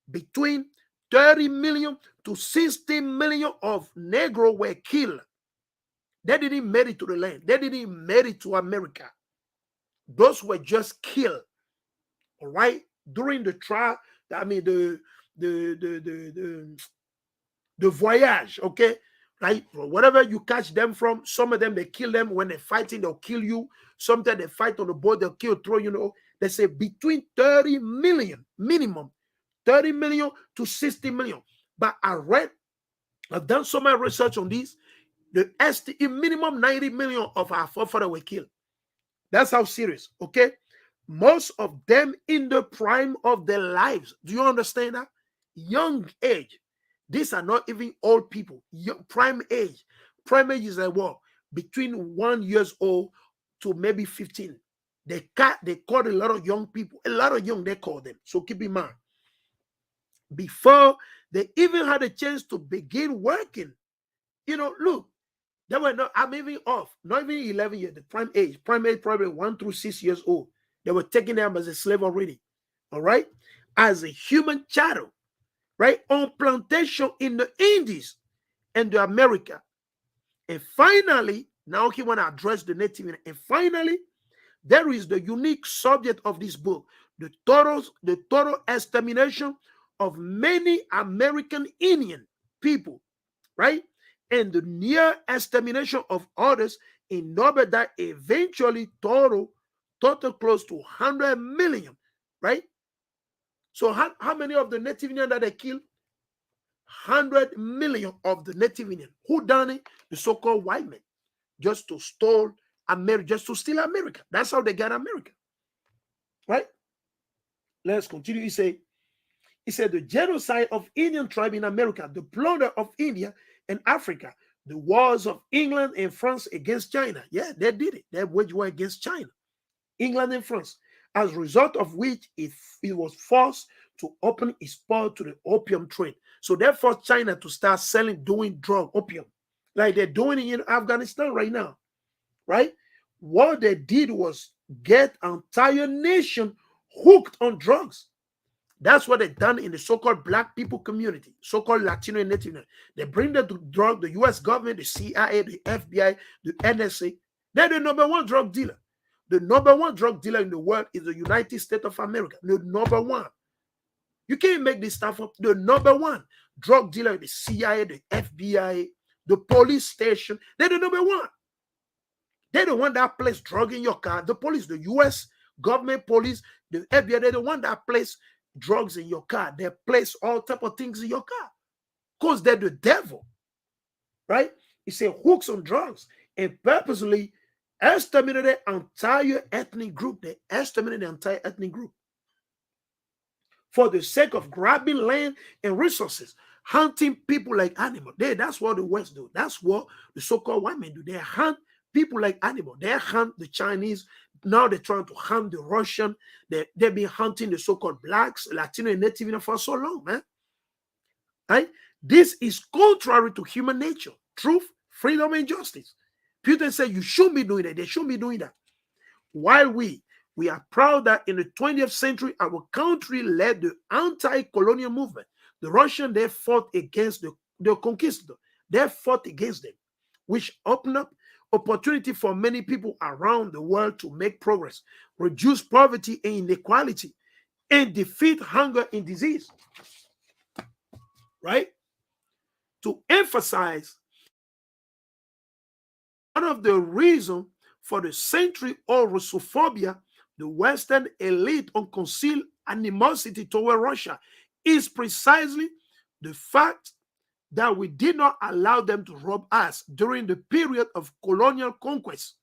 [SPEAKER 1] between 30 million to 60 million of Negro were killed. They didn't make it to the land. They didn't make it to America. Those were just killed. All right? During the trial, I mean the voyage, okay? Right? Whatever you catch them from, some of them they kill them when they're fighting, they'll kill you. Sometimes they fight on the boat, they'll kill, throw, you know. They say between 30 million, minimum, 30 million to 60 million. But I've done so much research on this. The minimum 90 million of our forefathers were killed. That's how serious, okay? Most of them in the prime of their lives. Do you understand that? Young age. These are not even old people. Young, prime age. Prime age is like what? Between 1 year old to maybe 15. They call a lot of young people. A lot of young, they call them. So keep in mind. Before they even had a chance to begin working, you know, look, they were not, I'm even off, not even 11 years, the prime age probably 1 through 6 years old. They were taking them as a slave already, all right? As a human chattel, right? On plantation in the Indies and the America. And finally, now he want to address the Native Indian. And finally, there is the unique subject of this book, the total extermination of many American Indian people, right? And the near extermination of others in number that eventually total close to 100 million, right? So how many of the Native Indian that they killed? 100 million of the Native Indian. Who done it? The so-called white men. Just to steal America, just to steal America. That's how they got America. Right? Let's continue. He said the genocide of Indian tribe in America, the plunder of India and Africa, the wars of England and France against China. Yeah, they did it. They waged war against China, England and France, as a result of which it was forced to open its port to the opium trade. So they forced China to start doing opium, like they're doing it in Afghanistan right now, right? What they did was get an entire nation hooked on drugs. That's what they done in the so-called black people community, so-called Latino and Native. They bring the drug, the U.S. government, the CIA, the FBI, the NSA. They're the number one drug dealer. The number one drug dealer in the world is the United States of America. The number one. You can't make this stuff up. The number one drug dealer, the CIA, the FBI, the police station. They're the number one. They're the one that place drug in your car. The police, the U.S. government police, the FBI, they're the one that place drugs in your car. They place all type of things in your car because they're the devil, right? It's a hooks on drugs and purposely exterminated the entire ethnic group. They exterminated the entire ethnic group for the sake of grabbing land and resources, hunting people like animals. That's what the West do. That's what the so-called white men do. They hunt people like animals. They hunt the Chinese. Now they're trying to hunt the Russian. They've been hunting the so-called blacks, Latino, and Native Indian for so long, man. Right? This is contrary to human nature, truth, freedom, and justice. Putin said you shouldn't be doing that. They shouldn't be doing that. While we are proud that in the 20th century, our country led the anti-colonial movement. The Russians, they fought against the conquistador. They fought against them, which opened up opportunity for many people around the world to make progress, reduce poverty and inequality, and defeat hunger and disease. Right? To emphasize, one of the reasons for the century-old Russophobia, the Western elite unconcealed animosity toward Russia, is precisely the fact that we did not allow them to rob us during the period of colonial conquest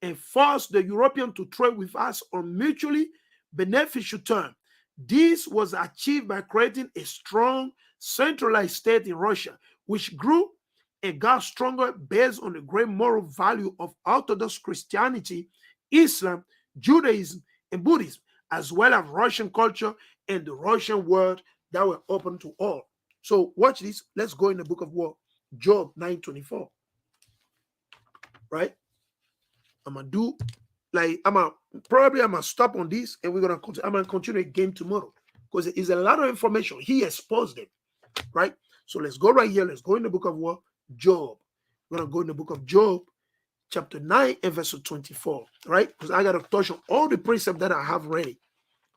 [SPEAKER 1] and force the Europeans to trade with us on mutually beneficial terms. This was achieved by creating a strong centralized state in Russia, which grew and got stronger based on the great moral value of Orthodox Christianity, Islam, Judaism, and Buddhism, as well as Russian culture and the Russian world that were open to all. So watch this. Let's go in the book of Job 9:24. Right? I'm gonna stop on this, and I'm gonna continue again tomorrow, because it's a lot of information. He exposed them. Right? So let's go right here. Let's go in the book of Job. We're gonna go in the book of Job, chapter 9 and verse 24. Right? Because I gotta touch on all the precepts that I have ready.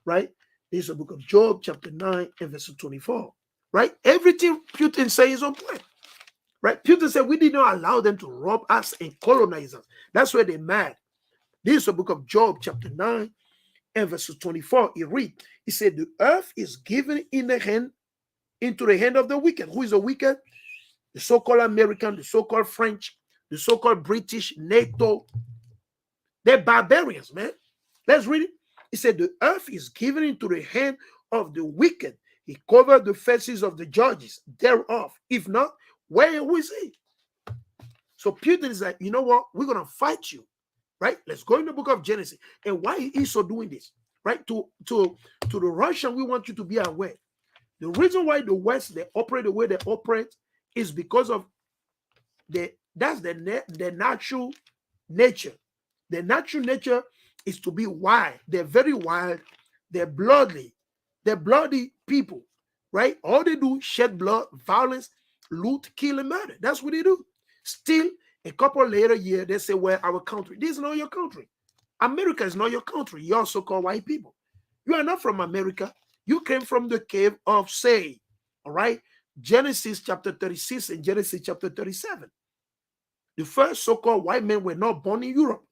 [SPEAKER 1] Right? This is the book of Job, chapter 9 and verse 24. Right? Everything Putin says is on point. Right? Putin said we did not allow them to rob us and colonize us. That's why they're mad. This is the book of Job, chapter 9 and verse 24. He said, the earth is given into the hand of the wicked. Who is the wicked? The so-called American, the so-called French, the so-called British, NATO. They're barbarians, man. Let's read it. He said, the earth is given into the hand of the wicked. He covered the faces of the judges thereof. If not, where is he? So Putin is like, you know what? We're going to fight you. Right? Let's go in the book of Genesis. And why is Esau doing this? Right? To the Russian, we want you to be aware. The reason why the West, they operate the way they operate is because of that's the natural nature. The natural nature is to be wild. They're very wild. They're bloody. They're bloody people. Right? All they do is shed blood, violence, loot, kill, and murder. That's what they do. Still, a couple later year, they say, well, our country. This is not your country. America is not your country. You're so-called white people. You are not from America. You came from the cave of Say. All right? Genesis chapter 36 and Genesis chapter 37. The first so-called white men were not born in Europe.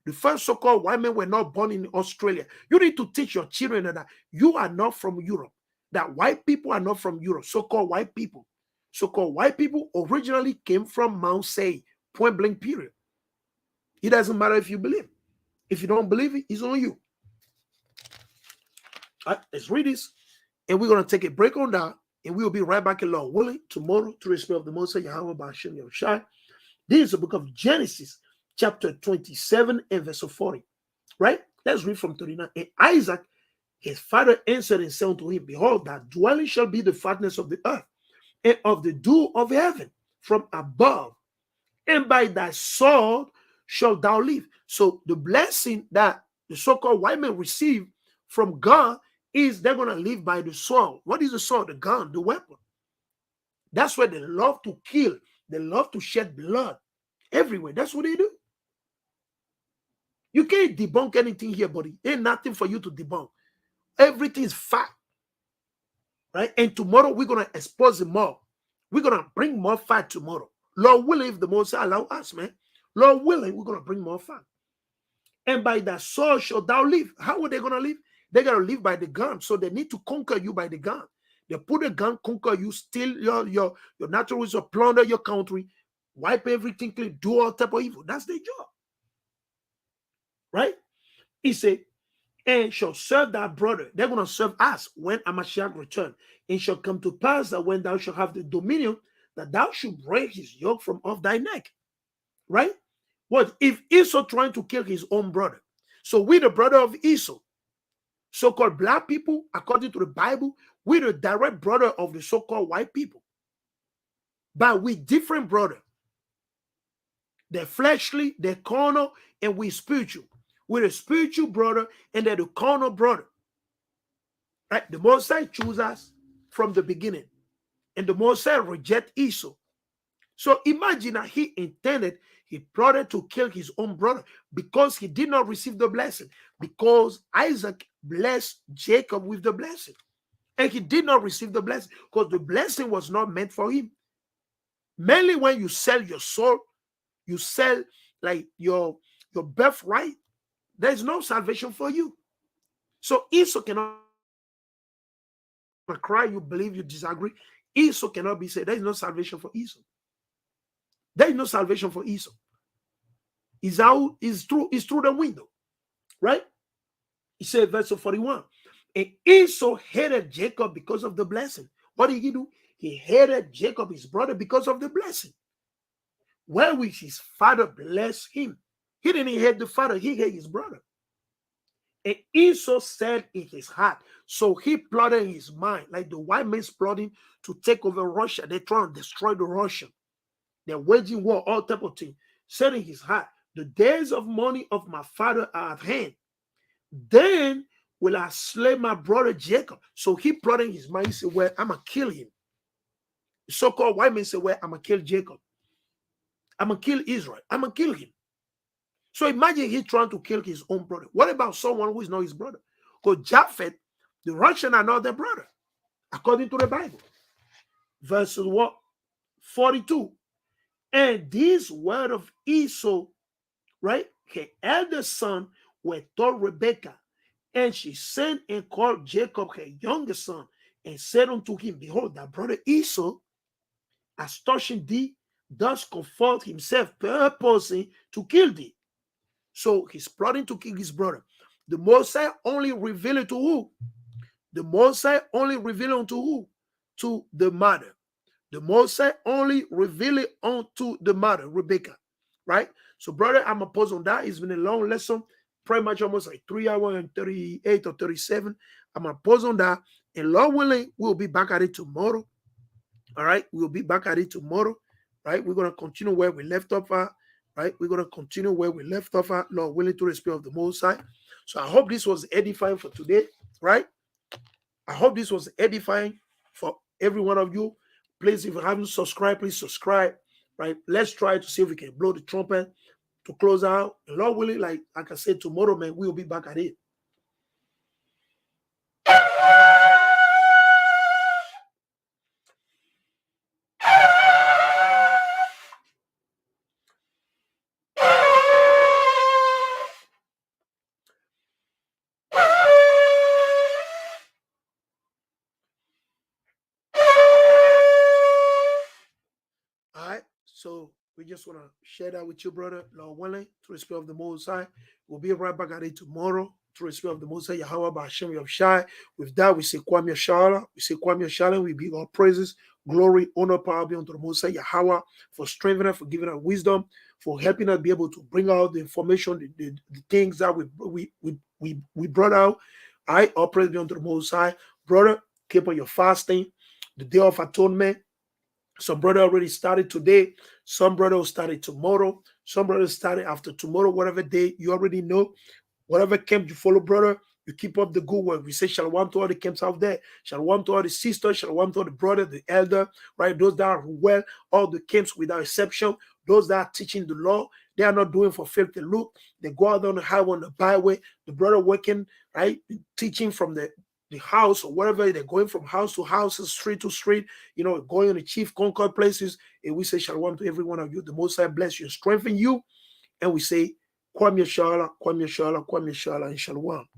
[SPEAKER 1] The first so-called white men were not born in Australia. You need to teach your children that you are not from Europe. That white people are not from Europe. So-called white people. So-called white people originally came from Mount Say. Point blank, period. It doesn't matter if you believe. If you don't believe it, it's on you. All right, let's read this. And we're going to take a break on that. And we will be right back, Lord willing, tomorrow, to respect of the Most High, YAHAWAH, Ba'ashem, Yahushai. This is the book of Genesis, chapter 27 and verse 40. Right? Let's read from 39. And Isaac, his father, answered and said unto him, behold, thy dwelling shall be the fatness of the earth, and of the dew of heaven from above. And by thy sword shalt thou live. So the blessing that the so-called white men receive from God is they're going to live by the sword. What is the sword? The gun, the weapon. That's why they love to kill. They love to shed blood everywhere. That's what they do. You can't debunk anything here, buddy. Ain't nothing for you to debunk. Everything is fact. Right? And tomorrow we're going to expose it more. We're going to bring more fact tomorrow. Lord willing, if the Most High allow us, man. Lord willing, we're going to bring more fact. And by that sword shall thou live. How are they going to live? They're going to live by the gun. So they need to conquer you by the gun. They put a gun, conquer you, steal your natural resources, plunder your country, wipe everything clean, do all type of evil. That's their job. Right? He said, and shall serve thy brother. They're going to serve us when Amashiach return. And shall come to pass that when thou shalt have the dominion, that thou should break his yoke from off thy neck. Right? What if Esau trying to kill his own brother? So we the brother of Esau, so-called black people, according to the Bible, we're the direct brother of the so-called white people. But we different brother. They're fleshly, they're carnal, and we spiritual. We're a spiritual brother, and they're the carnal brother. Right? The Most High choose us from the beginning. And the Most High reject Esau. So imagine that he plotted to kill his own brother because he did not receive the blessing. Because Isaac blessed Jacob with the blessing. And he did not receive the blessing because the blessing was not meant for him. Mainly when you sell your soul, you sell like your birthright, there's no salvation for you. So Esau cannot cry, you believe, you disagree. Esau cannot be saved. There is no salvation for Esau. There is no salvation for Esau. Is out is through the window, right? He said, verse 41. And Esau hated Jacob because of the blessing. What did he do? He hated Jacob, his brother, because of the blessing. Wherewith his father blessed him. He didn't hate the father, he hated his brother. And Esau said in his heart, so he plotted in his mind, like the white man's plotting to take over Russia. They're trying to destroy the Russian. They're waging war, all type of things. Said in his heart, the days of mourning of my father are at hand. Then will I slay my brother Jacob. So he plotted in his mind, he said, well, I'm going to kill him. The so-called white man said, well, I'm going to kill Jacob. I'm going to kill Israel. I'm going to kill him. So imagine he trying to kill his own brother. What about someone who is not his brother? Because Japheth, the Russian, are not their brother, according to the Bible. Verse 42. And this word of Esau, right? Her eldest son were told Rebekah, and she sent and called Jacob, her youngest son, and said unto him, behold, thy brother Esau, as touching thee, does comfort himself, purposing to kill thee. So he's plotting to kill his brother. The Mosai only revealed it to who? The Mosai only revealed unto who? To the mother. The Mosai only revealed it unto the mother, Rebecca. Right? So, brother, I'm going to pause on that. It's been a long lesson, pretty much almost like 3 hours and 38 or 37. I'm going to pause on that. And Lord willing, we'll be back at it tomorrow. All right? We'll be back at it tomorrow. Right? We're going to continue where we left off at. Right? We're going to continue where we left off at, Lord willing, to the Spirit of the Most High. So I hope this was edifying for today, right? I hope this was edifying for every one of you. Please, if you haven't subscribed, please subscribe, right? Let's try to see if we can blow the trumpet to close out. And Lord willing, like I said, tomorrow, man, we'll be back at it. So we just want to share that with you, brother. Lord willing, through the Spirit of the Most High. We'll be right back at it tomorrow. Through the Spirit of the Most High, YAHAWAH, Ba'ashem, Yahushai. With that, we say Kwame Shala. We say Kwame Shala. We give our praises, glory, honor, power be unto the Most High, YAHAWAH, for strengthening us, for giving us wisdom, for helping us be able to bring out the information, the things that we brought out. All praise be unto the Most High. Brother, keep on your fasting. The Day of Atonement. Some brother already started today. Some brother will start it tomorrow. Some brother started after tomorrow, whatever day. You already know. Whatever camp you follow, brother, you keep up the good work. We say shalom to all the camps out there. Shalom to all the sisters. Shalom to all the brother, the elder, right? Those that are well, all the camps without exception. Those that are teaching the law, they are not doing for filthy look. They go out on the highway, on the byway. The brother working, right? Teaching from the house or wherever they're going, from house to house, street to street, going on the chief concord places. And we say shalom to every one of you. The Most High bless you and strengthen you. And we say, Kwame Shala, Kwame Shala, Kwame Shala, and shalom.